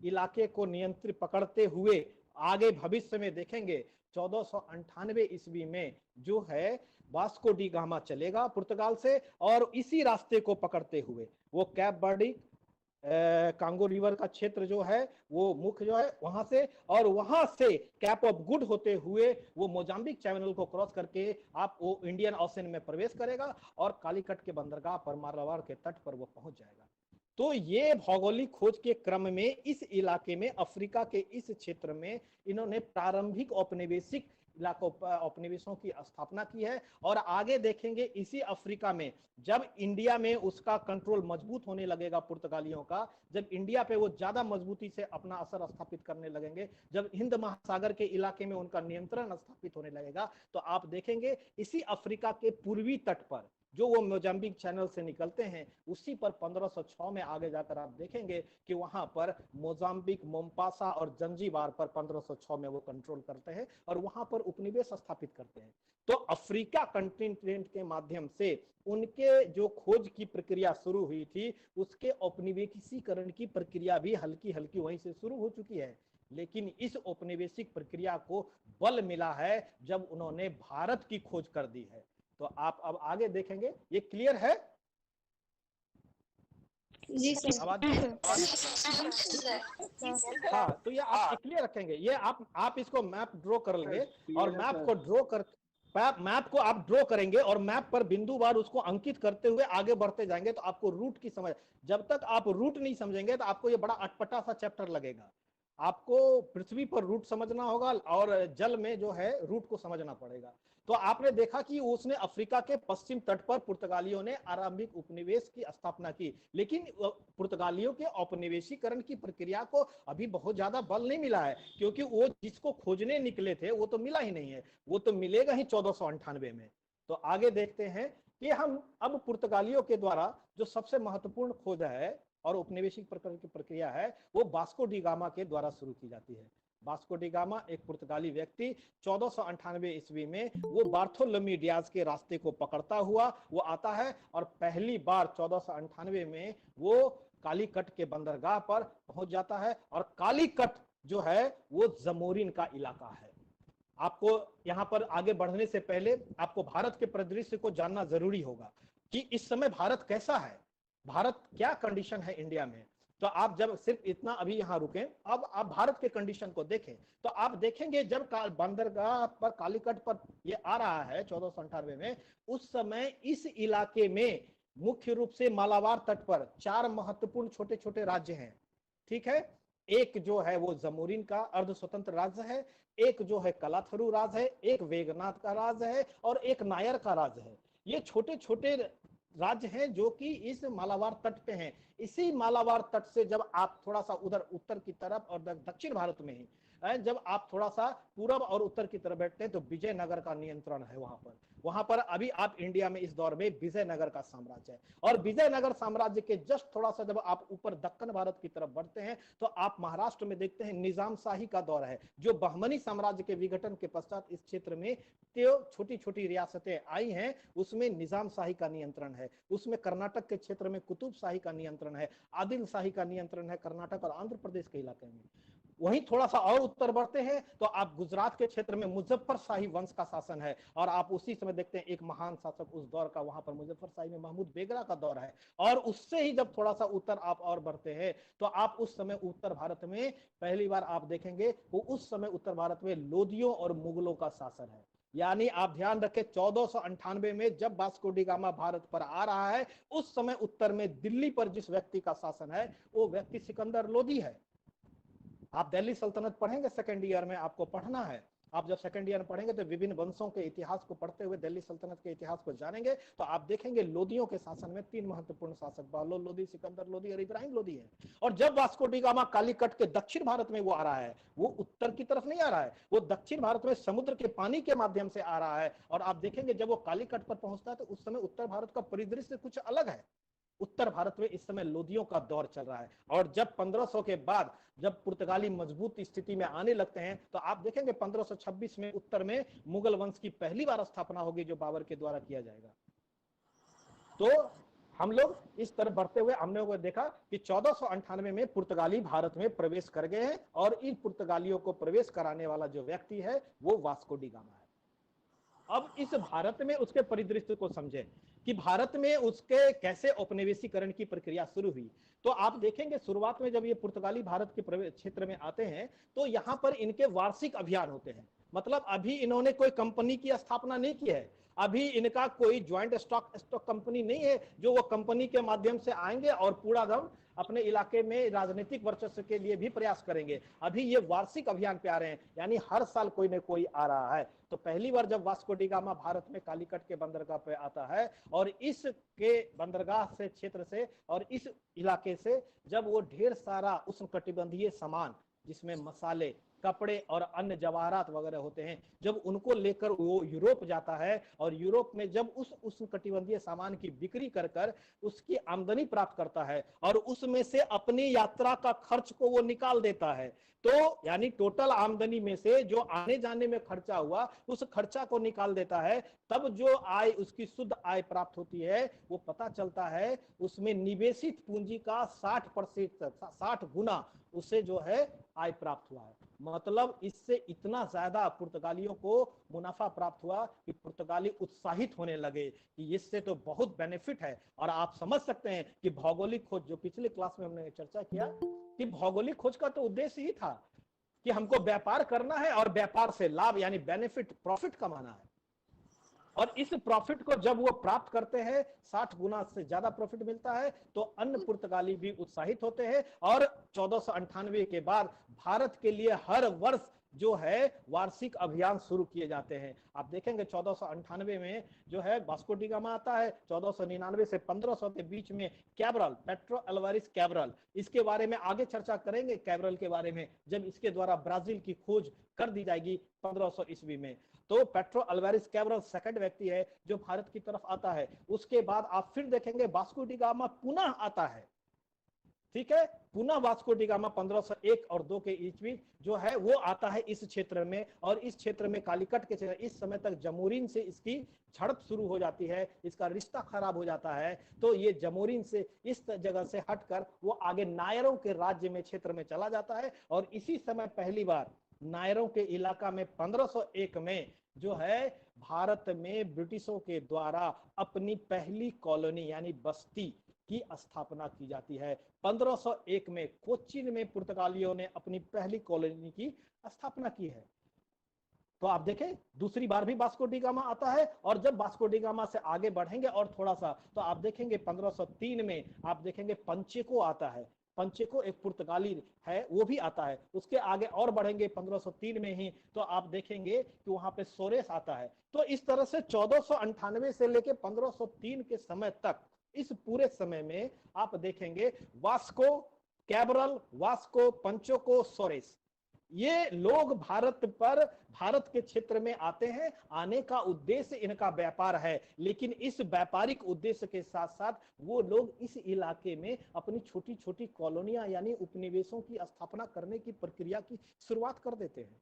इलाके को नियंत्रित पकड़ते हुए आगे भविष्य में देखेंगे 1498 ईस्वी में जो है वास्को डी गामा चलेगा पुर्तगाल से, और इसी रास्ते को पकड़ते हुए वो कैप वर्डे कांगो रिवर का क्षेत्र जो है वो मुख्य जो है वहां से, और वहां से कैप ऑफ गुड होते हुए वो मोजाम्बिक चैनल को क्रॉस करके आप वो इंडियन ओशन में प्रवेश करेगा और कालीकट के बंदरगाह पर मालाबार के तट पर वो पहुंच जाएगा। तो ये भौगोलिक खोज के क्रम में इस इलाके में अफ्रीका के इस क्षेत्र में इन्होंने प्रारंभिक औपनिवेशिक इलाकों औपनिवेशों की स्थापना की है, और आगे देखेंगे इसी अफ्रीका में जब इंडिया में उसका कंट्रोल मजबूत होने लगेगा पुर्तगालियों का, जब इंडिया पे वो ज्यादा मजबूती से अपना असर स्थापित करने लगेंगे, जब हिंद महासागर के इलाके में उनका नियंत्रण स्थापित होने लगेगा, तो आप देखेंगे इसी अफ्रीका के पूर्वी तट पर जो वो मोजाम्बिक चैनल से निकलते हैं उसी पर 1506 में आगे जाकर आप देखेंगे कि वहां पर मोजाम्बिक, मोम्पासा और जंजीबार पर 1506 में वो कंट्रोल करते हैं और वहां पर उपनिवेश स्थापित करते हैं। तो अफ्रीका कंटिनेंट के माध्यम से उनके जो खोज की प्रक्रिया शुरू हुई थी उसके औपनिवेशीकरण की प्रक्रिया भी हल्की हल्की वहीं से शुरू हो चुकी है, लेकिन इस औपनिवेशिक प्रक्रिया को बल मिला है जब उन्होंने भारत की खोज कर दी है। तो आप अब आगे देखेंगे, ये क्लियर है? जी सर। आवाज हाँ, तो ये आप क्लियर रखेंगे, ये आप इसको मैप ड्रॉ कर लेंगे और मैप को ड्रॉ कर मैप को आप ड्रॉ करेंगे और मैप पर बिंदुवार उसको अंकित करते हुए आगे बढ़ते जाएंगे तो आपको रूट की समझ, जब तक आप रूट नहीं समझेंगे तो आपको ये बड़ा अटपटा सा चैप्टर लगेगा। आपको पृथ्वी पर रूट समझना होगा और जल में जो है रूट को समझना पड़ेगा। तो आपने देखा कि उसने अफ्रीका के पश्चिम तट पर पुर्तगालियों ने आरंभिक उपनिवेश की स्थापना की, लेकिन पुर्तगालियों के औपनिवेशीकरण की प्रक्रिया को अभी बहुत ज्यादा बल नहीं मिला है, क्योंकि वो जिसको खोजने निकले थे वो तो मिला ही नहीं है, वो तो मिलेगा ही 1498 में। तो आगे देखते हैं कि हम अब पुर्तगालियों के द्वारा जो सबसे महत्वपूर्ण खोज है और औपनिवेशिक प्रक्रिया है वो वास्को डी गामा के द्वारा शुरू की जाती है। वास्को डी गामा एक पुर्तगाली व्यक्ति 1498 ईस्वी में वो बार्थोलोम्यू डियाज के रास्ते को पकड़ता हुआ वो आता है और पहली बार 1498 में वो कालीकट के बंदरगाह पर पहुंच जाता है, और कालीकट जो है वो जमोरिन का इलाका है। आपको यहाँ पर आगे बढ़ने से पहले आपको भारत के परिदृश्य को जानना जरूरी होगा कि इस समय भारत कैसा है, भारत क्या कंडीशन है इंडिया में। तो आप जब सिर्फ इतना अभी यहाँ रुकें, अब आप भारत के कंडीशन को देखें तो आप देखेंगे जब बंदरगाह पर कालीकट पर ये आ रहा है 1498 में, उस समय इस इलाके में मुख्य रूप से मालाबार तट पर 4 महत्वपूर्ण छोटे छोटे राज्य हैं, ठीक है। एक जो है वो जमोरिन का अर्ध स्वतंत्र राज्य है, एक जो है कलाथरू राज है, एक वेगनाथ का राज है और एक नायर का राज है। ये छोटे छोटे राज्य हैं जो कि इस मालाबार तट पे हैं। इसी मालाबार तट से जब आप थोड़ा सा उधर उत्तर की तरफ और दक्षिण भारत में ही जब आप थोड़ा सा पूरब और उत्तर की तरफ बैठते हैं तो विजयनगर का नियंत्रण है वहां पर अभी आप इंडिया में इस दौर में विजयनगर का साम्राज्य है। और विजयनगर साम्राज्य के जस्ट थोड़ा सा जब आप ऊपर दक्षिण भारत की तरफ बढ़ते हैं तो आप महाराष्ट्र में देखते हैं निजाम शाही का दौर है, जो बहमनी साम्राज्य के विघटन के पश्चात इस क्षेत्र में छोटी छोटी रियासतें आई हैं, उसमें निजाम शाही का नियंत्रण है। उसमें कर्नाटक के क्षेत्र में कुतुब शाही का नियंत्रण है, आदिल शाही का नियंत्रण है कर्नाटक और आंध्र प्रदेश के इलाके में। वहीं थोड़ा सा और उत्तर बढ़ते हैं तो आप गुजरात के क्षेत्र में मुजफ्फर शाही वंश का शासन है, और आप उसी समय देखते हैं एक महान शासक उस दौर का वहां पर मुजफ्फर शाही में महमूद बेगरा का दौर है। और उससे ही जब थोड़ा सा उत्तर आप और बढ़ते हैं तो आप उस समय उत्तर भारत में पहली बार आप देखेंगे वो उस समय उत्तर भारत में लोदियों और मुगलों का शासन है। यानी आप ध्यान रखें 1498 में जब वास्को डी गामा भारत पर आ रहा है उस समय उत्तर में दिल्ली पर जिस व्यक्ति का शासन है वो व्यक्ति सिकंदर लोदी है। आप दिल्ली सल्तनत पढ़ेंगे सेकेंड ईयर में, आपको पढ़ना है। आप जब सेकंड ईयर में पढ़ेंगे तो विभिन्न वंशों के इतिहास को पढ़ते हुए दिल्ली सल्तनत के इतिहास को जानेंगे तो आप देखेंगे लोदियों के शासन में 3 महत्वपूर्ण शासक बहलोल लोदी, सिकंदर लोदी और इब्राहिम लोदी है। और जब वास्को डी गामा कालीकट के दक्षिण भारत में वो आ रहा है, वो उत्तर की तरफ नहीं आ रहा है, वो दक्षिण भारत में समुद्र के पानी के माध्यम से आ रहा है। और आप देखेंगे जब वो कालीकट पर पहुंचता है तो उस समय उत्तर भारत का परिदृश्य कुछ अलग है। उत्तर भारत में इस समय लोदियों का दौर चल रहा है। और जब 1500 के बाद जब पुर्तगाली मजबूत स्थिति में आने लगते हैं तो आप देखेंगे 1526 में उत्तर में मुगल वंश की पहली बार स्थापना होगी जो बाबर के द्वारा किया जाएगा। तो हम लोग इस तरफ बढ़ते हुए हमने वो देखा कि 1498 में पुर्तगाली भारत में प्रवेश कर गए हैं और इन पुर्तगालियों को प्रवेश कराने वाला जो व्यक्ति है वो वास्को डी गामा है। अब इस भारत में उसके परिदृश्य को समझें कि भारत में उसके कैसे औपनिवेशीकरण की प्रक्रिया शुरू हुई। तो आप देखेंगे शुरुआत में जब ये पुर्तगाली भारत के क्षेत्र में आते हैं तो यहाँ पर इनके वार्षिक अभियान होते हैं। मतलब अभी इन्होंने कोई कंपनी की स्थापना नहीं की है, अभी इनका कोई ज्वाइंट स्टॉक कंपनी नहीं है जो वो कंपनी के माध्यम से आएंगे और पूरा दम अपने इलाके में राजनीतिक वर्चस्व के लिए भी प्रयास करेंगे। अभी ये वार्षिक अभियान पे आ रहे हैं, यानी हर साल कोई न कोई आ रहा है। तो पहली बार जब वास्को डी गामा भारत में कालीकट के बंदरगाह पे आता है और इसके बंदरगाह से क्षेत्र से और इस इलाके से जब वो ढेर सारा उष्णकटिबंधीय सामान जिसमें मसाले, कपड़े और अन्य जवाहरात वगैरह होते हैं, जब उनको लेकर वो यूरोप जाता है और यूरोप में जब उस उष्णकटिबंधीय सामान की बिक्री कर कर उसकी आमदनी प्राप्त करता है और उसमें से अपनी यात्रा का खर्च को वो निकाल देता है, तो यानी टोटल आमदनी में से जो आने जाने में खर्चा हुआ उस खर्चा को निकाल देता है, तब जो आय उसकी शुद्ध आय प्राप्त होती है वो पता चलता है उसमें निवेशित पूंजी का 60 गुना उसे जो है आय प्राप्त हुआ है। मतलब इससे इतना ज्यादा पुर्तगालियों को मुनाफा प्राप्त हुआ कि पुर्तगाली उत्साहित होने लगे कि इससे तो बहुत बेनिफिट है। और आप समझ सकते हैं कि भौगोलिक खोज जो पिछले क्लास में हमने चर्चा किया कि भौगोलिक खोज का तो उद्देश्य ही था कि हमको व्यापार करना है और व्यापार से लाभ यानी बेनिफिट प्रॉफिट कमाना है। और इस प्रॉफिट को जब वो प्राप्त करते हैं 60 गुना से ज्यादा प्रॉफिट मिलता है तो अन्य पुर्तगाली भी उत्साहित होते हैं। और 1498 के बाद भारत के लिए हर वर्ष जो है वार्षिक अभियान शुरू किए जाते हैं। आप देखेंगे 1498 में जो है वास्को डी गामा आता है, 1499 से 1500 के बीच में कैब्रल, पेट्रो अल्वारिस कैब्रल, इसके बारे में आगे चर्चा करेंगे कैब्रल के बारे में जब इसके द्वारा ब्राजील की खोज कर दी जाएगी 1500 ईस्वी में। तो पेट्रो अल्वारिस कैब्रल सेकंड व्यक्ति है जो भारत की तरफ आता है। उसके बाद आप फिर देखेंगे वास्को डी गामा पुनः आता है, ठीक है, पुनः वास्को डी गामा 1501 और 2 के ईस्वी जो है वो आता है इस क्षेत्र में। और इस क्षेत्र में कालीकट के क्षेत्र इस समय तक जमोरिन से इसकी झड़प शुरू हो जाती है, इसका रिश्ता खराब हो जाता है। तो ये जमोरिन से इस जगह से हटकर वो आगे नायरों के राज्य में क्षेत्र में चला जाता है। और इसी समय पहली बार नायरों के इलाका में 1501 में जो है भारत में ब्रिटिशों के द्वारा अपनी पहली कॉलोनी यानी बस्ती की स्थापना की जाती है। 1501 में कोच्चिन में पुर्तगालियों ने अपनी पहली कॉलोनी की स्थापना की है। तो आप देखें दूसरी बार भी वास्को डी गामा आता है। और जब वास्को डी गामा से आगे बढ़ेंगे और थोड़ा सा तो आप देखेंगे 1503 में आप देखेंगे पंचेको आता है। पंचेको एक पुर्तगाली है वो भी आता है। उसके आगे और बढ़ेंगे 1503 में ही तो आप देखेंगे कि वहां पे सोरेस आता है। तो इस तरह से 1498 से लेके 1503 के समय तक इस पूरे समय में आप देखेंगे वास्को, कैब्रल, वास्को, पंचोको, सोरेस, ये लोग भारत के क्षेत्र में आते हैं। आने का उद्देश्य इनका व्यापार है, लेकिन इस व्यापारिक उद्देश्य के साथ साथ वो लोग इस इलाके में अपनी छोटी छोटी कॉलोनियां यानी उपनिवेशों की स्थापना करने की प्रक्रिया की शुरुआत कर देते हैं।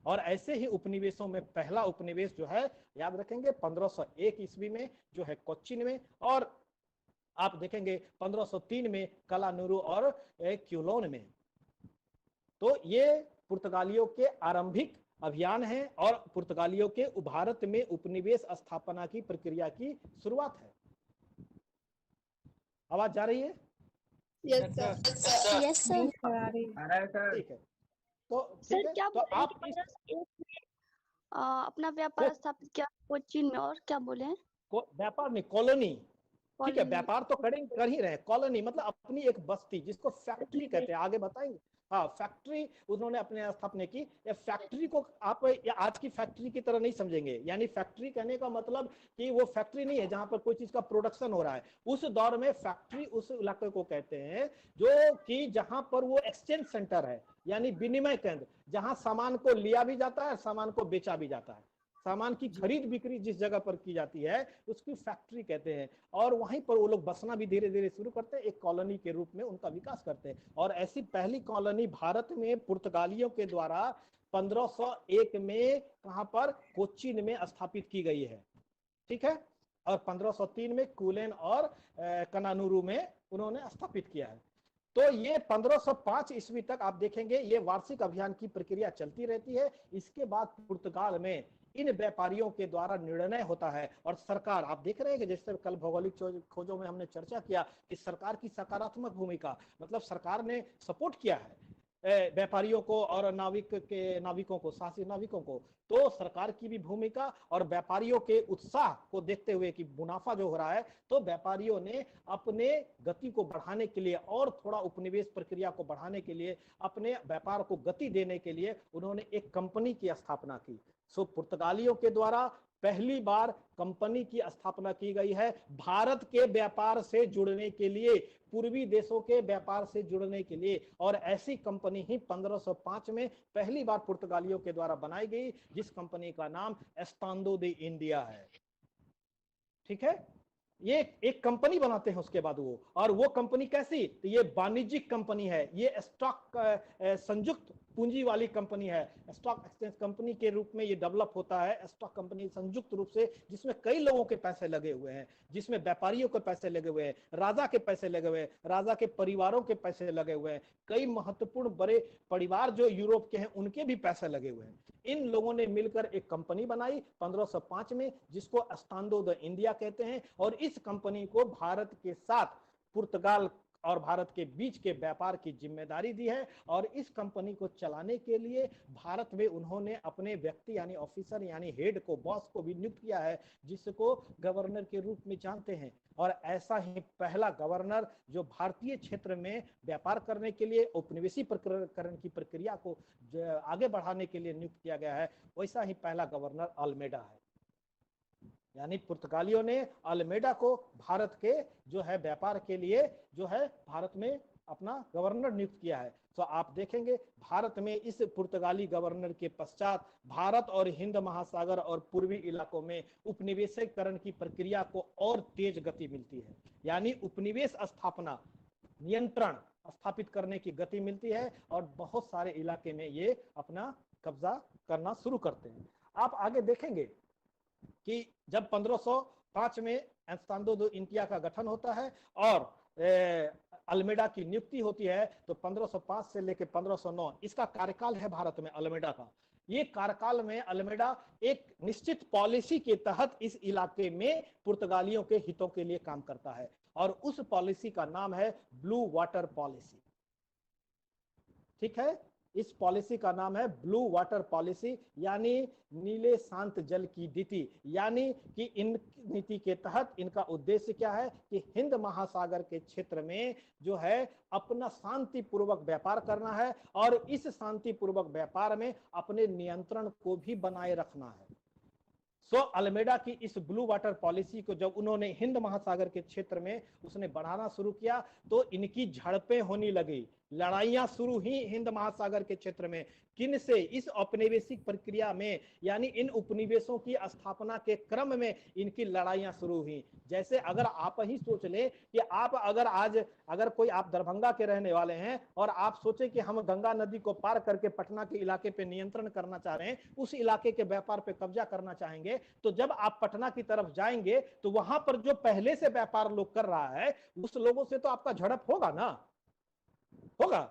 और ऐसे ही उपनिवेशों में पहला उपनिवेश जो है याद रखेंगे 1501 ईस्वी में जो है कोच्चिन में, और आप देखेंगे 1503 में कलानुरू और क्यूलोन में। तो ये पुर्तगालियों के आरंभिक अभियान है और पुर्तगालियों के भारत में उपनिवेश स्थापना की प्रक्रिया की शुरुआत है। आवाज जा रही है? Yes sir. Yes sir. ठीक है, तो सर ठीक क्या है, तो बोले आप कि इस 1501 में अपना व्यापार स्थापित किया कोचीन में, और क्या बोले हैं? व्यापार में कॉलोनी, ठीक है, कॉलोनी। व्यापार तो कर ही रहे हैं, कॉलोनी मतलब अपनी एक बस्ती जिसको फैक्ट्री कहते हैं, आगे बताएंगे। हाँ, फैक्ट्री उन्होंने अपने स्थापना की। या फैक्ट्री को आप या आज की फैक्ट्री की तरह नहीं समझेंगे, यानी फैक्ट्री कहने का मतलब कि वो फैक्ट्री नहीं है जहां पर कोई चीज का प्रोडक्शन हो रहा है। उस दौर में फैक्ट्री उस इलाके को कहते हैं जो कि जहां पर वो एक्सचेंज सेंटर है, यानी विनिमय केंद्र, जहां सामान को लिया भी जाता है, सामान को बेचा भी जाता है, सामान की खरीद बिक्री जिस जगह पर की जाती है उसकी फैक्ट्री कहते हैं। और वहीं पर वो लोग बसना भी धीरे धीरे शुरू करते हैं, एक कॉलोनी के रूप में उनका विकास करते हैं। और ऐसी पहली कॉलोनी भारत में पुर्तगालियों के द्वारा 1501 में कहां पर, कोचीन में स्थापित की गई है, ठीक है। और 1503 में कूलेन और कनानूरू में उन्होंने स्थापित किया है। तो ये 1505 ईस्वी तक आप देखेंगे ये वार्षिक अभियान की प्रक्रिया चलती रहती है। इसके बाद पुर्तगाल में इन व्यापारियों के द्वारा निर्णय होता है और सरकार, आप देख रहे हैं कि जैसे कल भौगोलिक खोजों में हमने चर्चा किया कि सरकार की सकारात्मक भूमिका, मतलब सरकार ने सपोर्ट किया है व्यापारियों को और नाविकों को, साहसी नाविकों को। तो सरकार की भी भूमिका और व्यापारियों के उत्साह को देखते हुए कि मुनाफा जो हो रहा है, तो व्यापारियों ने अपने गति को बढ़ाने के लिए और थोड़ा उपनिवेश प्रक्रिया को बढ़ाने के लिए, अपने व्यापार को गति देने के लिए उन्होंने एक कंपनी की स्थापना की। सो पुर्तगालियों के द्वारा पहली बार कंपनी की स्थापना की गई है भारत के व्यापार से जुड़ने के लिए, पूर्वी देशों के व्यापार से जुड़ने के लिए। और ऐसी कंपनी ही 1505 में पहली बार पुर्तगालियों के द्वारा बनाई गई, जिस कंपनी का नाम एस्तांदो दे इंडिया है, ठीक है। ये एक कंपनी बनाते हैं उसके बाद वो, और वो कंपनी कैसी, तो ये वाणिज्यिक कंपनी है, ये स्टॉक संयुक्त पूंजी वाली कंपनी है, स्टॉक एक्सचेंज कंपनी के रूप में ये डेवलप होता है। स्टॉक कंपनी संयुक्त रूप से, जिसमें कई लोगों के पैसे लगे हुए हैं, जिसमें व्यापारियों के पैसे लगे हुए हैं, राजा के पैसे लगे हुए हैं, राजा के परिवारों के पैसे लगे हुए हैं, कई महत्वपूर्ण बड़े परिवार जो यूरोप के हैं उनके भी पैसे लगे हुए हैं। इन लोगों ने मिलकर एक कंपनी बनाई 1505 में, जिसको एस्तांदो द इंडिया कहते हैं। और इस कंपनी को भारत के साथ पुर्तगाल और भारत के बीच के व्यापार की जिम्मेदारी दी है। और इस कंपनी को चलाने के लिए भारत में उन्होंने अपने व्यक्ति यानी ऑफिसर यानी हेड को, बॉस को भी नियुक्त किया है, जिसको गवर्नर के रूप में जानते हैं। और ऐसा ही पहला गवर्नर जो भारतीय क्षेत्र में व्यापार करने के लिए उपनिवेशी प्रकरण की प्रक्रिया को आगे बढ़ाने के लिए नियुक्त किया गया है, वैसा ही पहला गवर्नर अल्मेडा है। यानी पुर्तगालियों ने अल्मेडा को भारत के जो है व्यापार के लिए जो है भारत में अपना गवर्नर नियुक्त किया है। तो आप देखेंगे भारत में इस पुर्तगाली गवर्नर के पश्चात भारत और हिंद महासागर और पूर्वी इलाकों में उपनिवेशीकरण की प्रक्रिया को और तेज गति मिलती है। यानी उपनिवेश स्थापना, नियंत्रण स्थापित करने की गति मिलती है और बहुत सारे इलाके में ये अपना कब्जा करना शुरू करते हैं। आप आगे देखेंगे कि जब 1505 में एस्तांदो दो इंडिया का गठन होता है और अल्मेडा की नियुक्ति होती है, तो 1505 से लेकर 1509 इसका कार्यकाल है भारत में अल्मेडा का। ये कार्यकाल में अल्मेडा एक निश्चित पॉलिसी के तहत इस इलाके में पुर्तगालियों के हितों के लिए काम करता है और उस पॉलिसी का नाम है ब्लू वाटर पॉलिसी, ठीक है। इस पॉलिसी का नाम है ब्लू वाटर पॉलिसी, यानी नीले शांत जल की नीति। यानी कि इन नीति के तहत इनका उद्देश्य क्या है कि हिंद महासागर के क्षेत्र में जो है अपना शांतिपूर्वक व्यापार करना है और इस शांतिपूर्वक व्यापार में अपने नियंत्रण को भी बनाए रखना है। सो अल्मेडा की इस ब्लू वाटर पॉलिसी को जब उन्होंने हिंद महासागर के क्षेत्र में उसने बढ़ाना शुरू किया, तो इनकी झड़पें होने लगी, लड़ाइयां शुरू हुई हिंद महासागर के क्षेत्र में। किन से? इस औपनिवेशिक प्रक्रिया में, यानी इन उपनिवेशों की स्थापना के क्रम में इनकी लड़ाइयां शुरू हुई। जैसे अगर आप ही सोच लें कि आप अगर कोई आप दरभंगा के रहने वाले हैं और आप सोचे कि हम गंगा नदी को पार करके पटना के इलाके पे नियंत्रण करना चाह रहे हैं, उस इलाके के व्यापार पे कब्जा करना चाहेंगे, तो जब आप पटना की तरफ जाएंगे तो वहां पर जो पहले से व्यापार लोग कर रहा है उस लोगों से तो आपका झड़प होगा ना, होगा।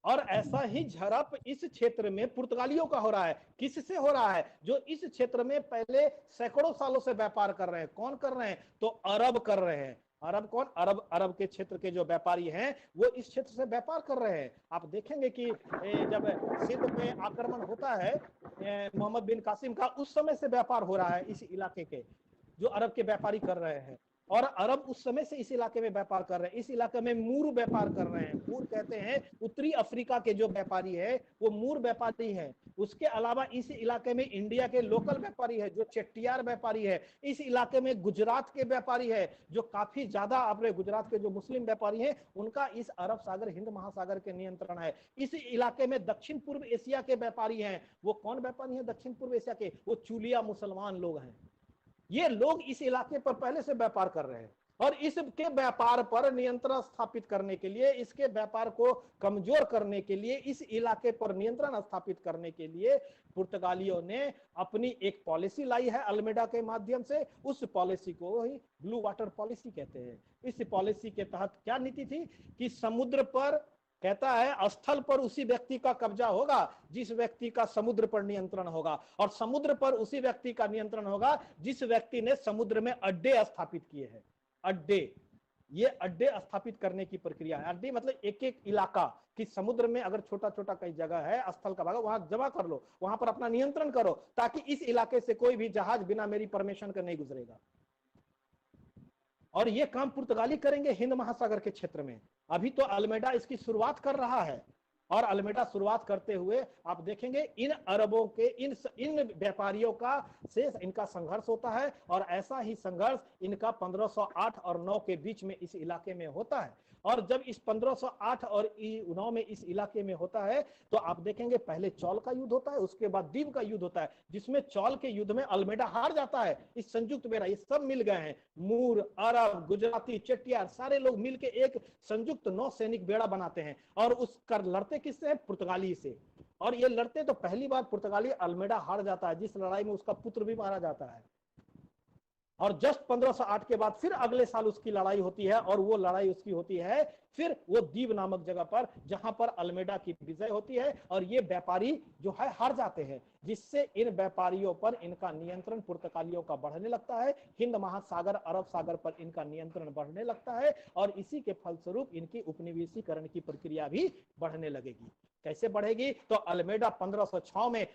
और ऐसा ही झड़प इस क्षेत्र में पुर्तगालियों का हो रहा है। किससे हो रहा है? जो इस क्षेत्र में पहले सैकड़ों सालों से व्यापार कर रहे हैं। कौन कर रहे हैं? तो अरब कर रहे हैं। अरब कौन? अरब के क्षेत्र के जो व्यापारी हैं वो इस क्षेत्र से व्यापार कर रहे हैं। आप देखेंगे कि जब सिंध पे आक्रमण होता है मोहम्मद बिन कासिम का, उस समय से व्यापार हो रहा है इस इलाके के, जो अरब के व्यापारी कर रहे हैं। और अरब उस समय से इस इलाके में व्यापार कर रहे हैं। इस इलाके में मूर व्यापार कर रहे हैं। मूर कहते हैं उत्तरी अफ्रीका के जो व्यापारी है वो मूर व्यापारी है। उसके अलावा इस इलाके में इंडिया के लोकल व्यापारी है जो चेट्टियार व्यापारी है। इस इलाके में गुजरात के व्यापारी है जो काफी ज्यादा, अपने गुजरात के जो मुस्लिम व्यापारी हैं उनका इस अरब सागर हिंद महासागर के नियंत्रण है। इस इलाके में दक्षिण पूर्व एशिया के व्यापारी हैं। वो कौन व्यापारी हैं दक्षिण पूर्व एशिया के? वो चूलिया मुसलमान लोग हैं। ये लोग इस इलाके पर पहले से व्यापार कर रहे हैं और इसके व्यापार पर नियंत्रण स्थापित करने के लिए, इसके व्यापार को कमजोर करने के लिए, इस इलाके पर नियंत्रण स्थापित करने के लिए पुर्तगालियों ने अपनी एक पॉलिसी लाई है अल्मेडा के माध्यम से। उस पॉलिसी को ही ब्लू वाटर पॉलिसी कहते हैं। इस पॉलिसी के तहत क्या नीति थी कि समुद्र पर, कहता है स्थल पर उसी व्यक्ति का कब्जा होगा जिस व्यक्ति का समुद्र पर नियंत्रण होगा, और समुद्र पर उसी व्यक्ति का नियंत्रण होगा जिस व्यक्ति ने समुद्र में अड्डे स्थापित किए हैं। अड्डे, ये अड्डे स्थापित करने की प्रक्रिया है। अड्डे मतलब एक एक इलाका कि समुद्र में अगर छोटा छोटा कई जगह है, स्थल का भाग, वहां जमा कर लो, वहां पर अपना नियंत्रण करो ताकि इस इलाके से कोई भी जहाज बिना मेरी परमिशन के नहीं गुजरेगा। और ये काम पुर्तगाली करेंगे हिंद महासागर के क्षेत्र में। अभी तो अल्मेडा इसकी शुरुआत कर रहा है और अल्मेडा शुरुआत करते हुए आप देखेंगे इन अरबों के, इन व्यापारियों का से इनका संघर्ष होता है। और ऐसा ही संघर्ष इनका 1508 और 9 के बीच में इस इलाके में होता है। और जब इस 1508 और 9 में इस इलाके में होता है तो आप देखेंगे पहले चौल का युद्ध होता है, उसके बाद दीव का युद्ध होता है, जिसमें चौल के युद्ध में अल्मेडा हार जाता है। इस संयुक्त बेड़ा, ये सब मिल गए हैं, मूर, अरब, गुजराती, चेट्टियार, सारे लोग मिलके एक संयुक्त नौसैनिक बेड़ा बनाते हैं और उसका लड़ते किससे? पुर्तगाली से। और ये लड़ते तो पहली बार पुर्तगाली अल्मेडा हार जाता है, जिस लड़ाई में उसका पुत्र भी मारा जाता है। और जस्ट 1508 के बाद फिर अगले साल उसकी लड़ाई होती है और वो लड़ाई उसकी होती है फिर वो दीव नामक जगह पर, जहां पर अल्मेडा की विजय होती है और ये व्यापारी जो है हार जाते हैं, जिससे इन व्यापारियों पर इनका नियंत्रण पुर्तगालियों का बढ़ने लगता है। हिंद महासागर, अरब सागर पर इनका नियंत्रण बढ़ने लगता है और इसी के फलस्वरूप इनकी उपनिवेशीकरण की प्रक्रिया भी बढ़ने लगेगी। कैसे बढ़ेगी? तो अल्मेडा 1506 में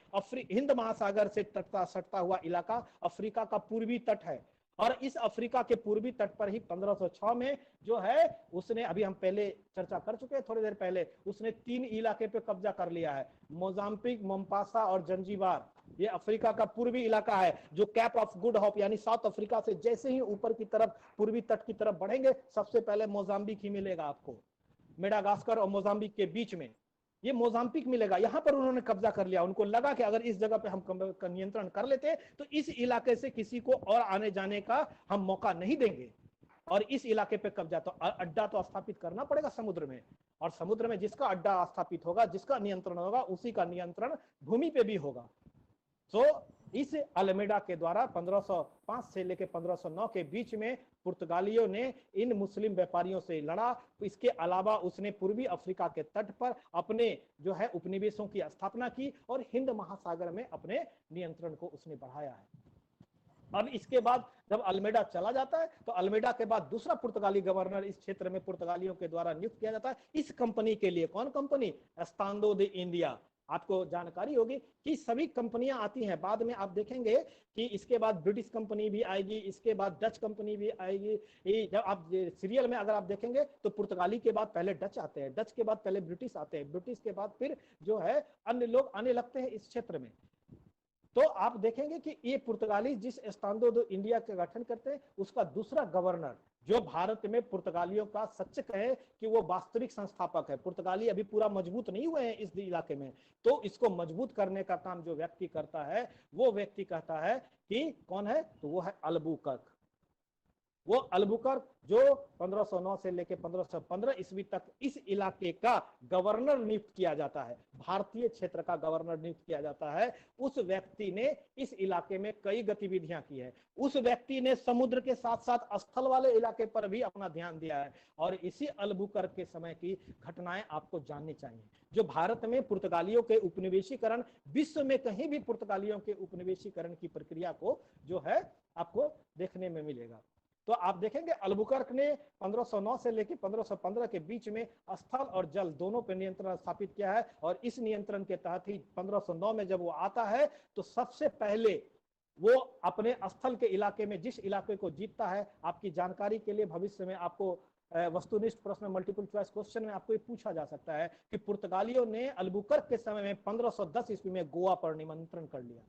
हिंद महासागर से सटता हुआ इलाका अफ्रीका का पूर्वी तट है और इस अफ्रीका के पूर्वी तट पर ही 1506 में जो है उसने, अभी हम पहले चर्चा कर चुके हैं थोड़ी देर पहले, उसने 3 इलाके पे कब्जा कर लिया है, मोजाम्बिक, मोम्पासा और जंजीबार। ये अफ्रीका का पूर्वी इलाका है जो कैप ऑफ गुड होप यानी साउथ अफ्रीका से जैसे ही ऊपर की तरफ पूर्वी तट की तरफ बढ़ेंगे सबसे पहले मोजाम्बिक ही मिलेगा आपको। मेडागास्कर और मोजाम्बिक के बीच में ये मोजाम्बिक मिलेगा। यहां पर उन्होंने कब्जा कर लिया। उनको लगा कि अगर इस जगह पे हम नियंत्रण कर लेते तो इस इलाके से किसी को और आने जाने का हम मौका नहीं देंगे और इस इलाके पे कब्जा, तो अड्डा तो स्थापित करना पड़ेगा समुद्र में, और समुद्र में जिसका अड्डा स्थापित होगा, जिसका नियंत्रण होगा, उसी का नियंत्रण भूमि पे भी होगा। तो इस अल्मेडा के द्वारा 1505 से लेकर 1509 के बीच में पुर्तगालियों ने इन मुस्लिम व्यापारियों से लड़ा। इसके अलावा उसने पूर्वी अफ्रीका के तट पर अपने जो है उपनिवेशों की स्थापना की और हिंद महासागर में अपने नियंत्रण को उसने बढ़ाया है। अब इसके बाद जब अल्मेडा चला जाता है तो अल्मेडा के बाद दूसरा पुर्तगाली गवर्नर इस क्षेत्र में पुर्तगालियों के द्वारा नियुक्त किया जाता है इस कंपनी के लिए। कौन कंपनी? एस्तांदो दे इंडिया। आपको जानकारी होगी कि सभी कंपनियां आती हैं बाद में, आप देखेंगे कि इसके बाद ब्रिटिश कंपनी भी आएगी, इसके बाद डच कंपनी भी आएगी। जब आप सीरियल में अगर आप देखेंगे तो पुर्तगाली के बाद पहले डच आते हैं, डच के बाद पहले ब्रिटिश आते हैं, ब्रिटिश के बाद फिर जो है अन्य लोग आने लगते हैं इस क्षेत्र में। तो आप देखेंगे कि ये पुर्तगाली जिस एस्तांदो दो इंडिया का गठन करते हैं उसका दूसरा गवर्नर, जो भारत में पुर्तगालियों का सच कहे कि वो वास्तविक संस्थापक है। पुर्तगाली अभी पूरा मजबूत नहीं हुए हैं इस इलाके में, तो इसको मजबूत करने का काम जो व्यक्ति करता है वो व्यक्ति कहता है कि कौन है? तो वो है अल्बुकर्क। वो अल्बुकर्क जो 1509 से लेकर 1515 ईस्वी तक इस इलाके का गवर्नर नियुक्त किया जाता है, भारतीय क्षेत्र का गवर्नर नियुक्त किया जाता है। उस व्यक्ति ने इस इलाके में कई गतिविधियां की है। उस व्यक्ति ने समुद्र के साथ साथ स्थल वाले इलाके पर भी अपना ध्यान दिया है। और इसी अल्बुकर्क के समय की घटनाएं आपको जाननी चाहिए, जो भारत में पुर्तगालियों के उपनिवेशीकरण, विश्व में कहीं भी पुर्तगालियों के उपनिवेशीकरण की प्रक्रिया को जो है आपको देखने में मिलेगा। तो आप देखेंगे अल्बुकर्क ने 1509 से लेकर 1515 के बीच में स्थल और जल दोनों पर नियंत्रण स्थापित किया है। और इस नियंत्रण के तहत ही 1509 में जब वो आता है तो सबसे पहले वो अपने स्थल के इलाके में, जिस इलाके को जीतता है, आपकी जानकारी के लिए भविष्य में आपको वस्तुनिष्ठ प्रश्न, मल्टीपल चॉइस क्वेश्चन में आपको ये पूछा जा सकता है कि पुर्तगालियों ने अल्बुकर्क के समय में 1510 ईस्वी में गोवा पर नियंत्रण कर लिया।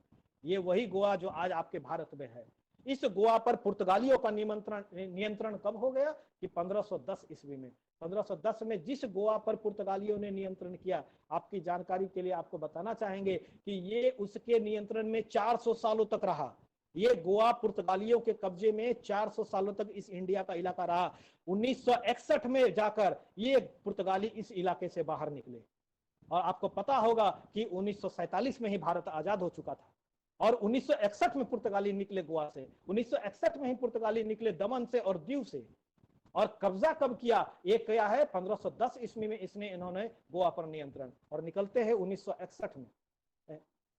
ये वही गोवा जो आज आपके भारत में है। इस गोवा पर पुर्तगालियों का नियंत्रण कब हो गया कि 1510 ईस्वी में। 1510 में जिस गोवा पर पुर्तगालियों ने नियंत्रण किया, आपकी जानकारी के लिए आपको बताना चाहेंगे कि ये उसके नियंत्रण में 400 सालों तक रहा। ये गोवा पुर्तगालियों के कब्जे में 400 सालों तक इस इंडिया का इलाका रहा। 1961 में जाकर ये पुर्तगाली इस इलाके से बाहर निकले। और आपको पता होगा कि 1947 में ही भारत आजाद हो चुका था और 1961 में पुर्तगाली निकले गोवा से। 1961 में ही पुर्तगाली निकले दमन से और दीव से। और कब्जा कब किया? ये किया है 1510 ईस्वी में इसने इन्होंने गोवा पर नियंत्रण, और निकलते हैं 1961 में।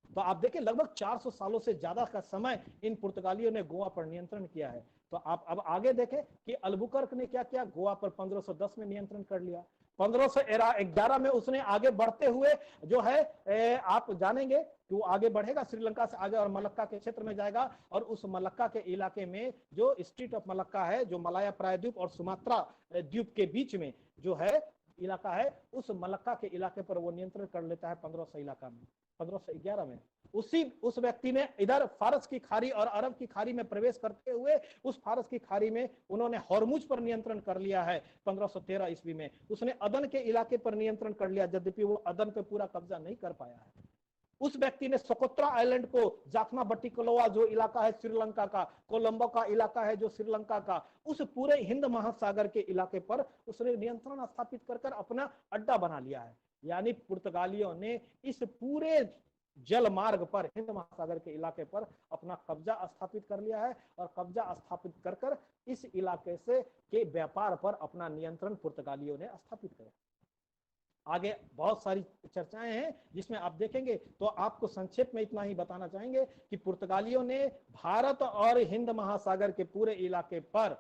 तो आप देखें लगभग 400 सालों से ज्यादा का समय इन पुर्तगालियों ने गोवा पर नियंत्रण किया है। तो आप अब आगे देखें कि अल्बुकर्क ने क्या किया। गोवा पर 1510 में नियंत्रण कर लिया। 1511 में उसने आगे बढ़ते हुए जो है आप जानेंगे कि वो आगे बढ़ेगा, श्रीलंका से आगे और मलक्का के क्षेत्र में जाएगा। और उस मलक्का के इलाके में जो स्ट्रीट ऑफ मलक्का है, जो मलाया प्रायद्वीप और सुमात्रा द्वीप के बीच में जो है इलाका है, उस मलक्का के इलाके पर वो नियंत्रण कर लेता है 1511 में। उस व्यक्ति ने इधर फारस की खाड़ी और अरब की खाड़ी में प्रवेश करते हुए उस फारस की खाड़ी में उन्होंने हॉर्मुज पर नियंत्रण कर लिया है 1513 ईस्वी में। उसने अदन के इलाके पर नियंत्रण कर लिया, यद्यपि वो अदन पे पूरा कब्जा नहीं कर पाया है। उस व्यक्ति ने सोकोत्रा आइलैंड को, जाफना बट्टिकलोआ जो इलाका है श्रीलंका का, कोलंबो का इलाका है जो श्रीलंका का, उस पूरे हिंद महासागर के इलाके पर उसने नियंत्रण स्थापित कर अपना अड्डा बना लिया है। यानी पुर्तगालियों ने इस पूरे जल मार्ग पर, हिंद महासागर के इलाके पर अपना कब्जा स्थापित कर लिया है। और कब्जा स्थापित कर इस इलाके से के व्यापार पर अपना नियंत्रण पुर्तगालियों ने स्थापित किया। आगे बहुत सारी चर्चाएं हैं जिसमें आप देखेंगे। तो आपको संक्षेप में इतना ही बताना चाहेंगे कि पुर्तगालियों ने भारत और हिंद महासागर के पूरे इलाके पर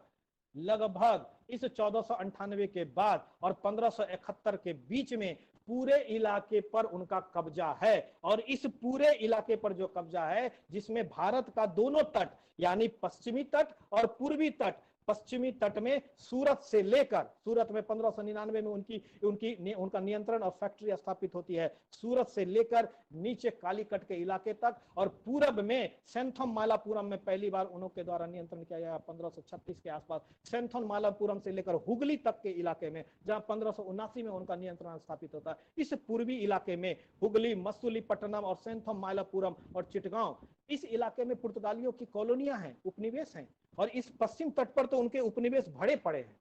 लगभग इस 1498 के बाद और 1571 के बीच में पूरे इलाके पर उनका कब्जा है। और इस पूरे इलाके पर जो कब्जा है, जिसमें भारत का दोनों तट यानी पश्चिमी तट और पूर्वी तट, पश्चिमी तट में सूरत से लेकर, सूरत में 1599 में उनका नियंत्रण और फैक्ट्री स्थापित होती है, सूरत से लेकर नीचे कालीकट के इलाके तक। और पूरब में सेंथम मालापुरम में पहली बार उनके द्वारा नियंत्रण किया गया 1536 के आसपास। सेंथम मालापुरम से लेकर हुगली तक के इलाके में, जहां 1579 में उनका नियंत्रण स्थापित होता है। इस पूर्वी इलाके में हुगली, मसूलीपट्टनम और सेंथम मालापुरम और चिटगांव, इस इलाके में पुर्तगालियों की कॉलोनियां हैं, उपनिवेश हैं। और इस पश्चिम तट पर तो उनके उपनिवेश भरे पड़े हैं।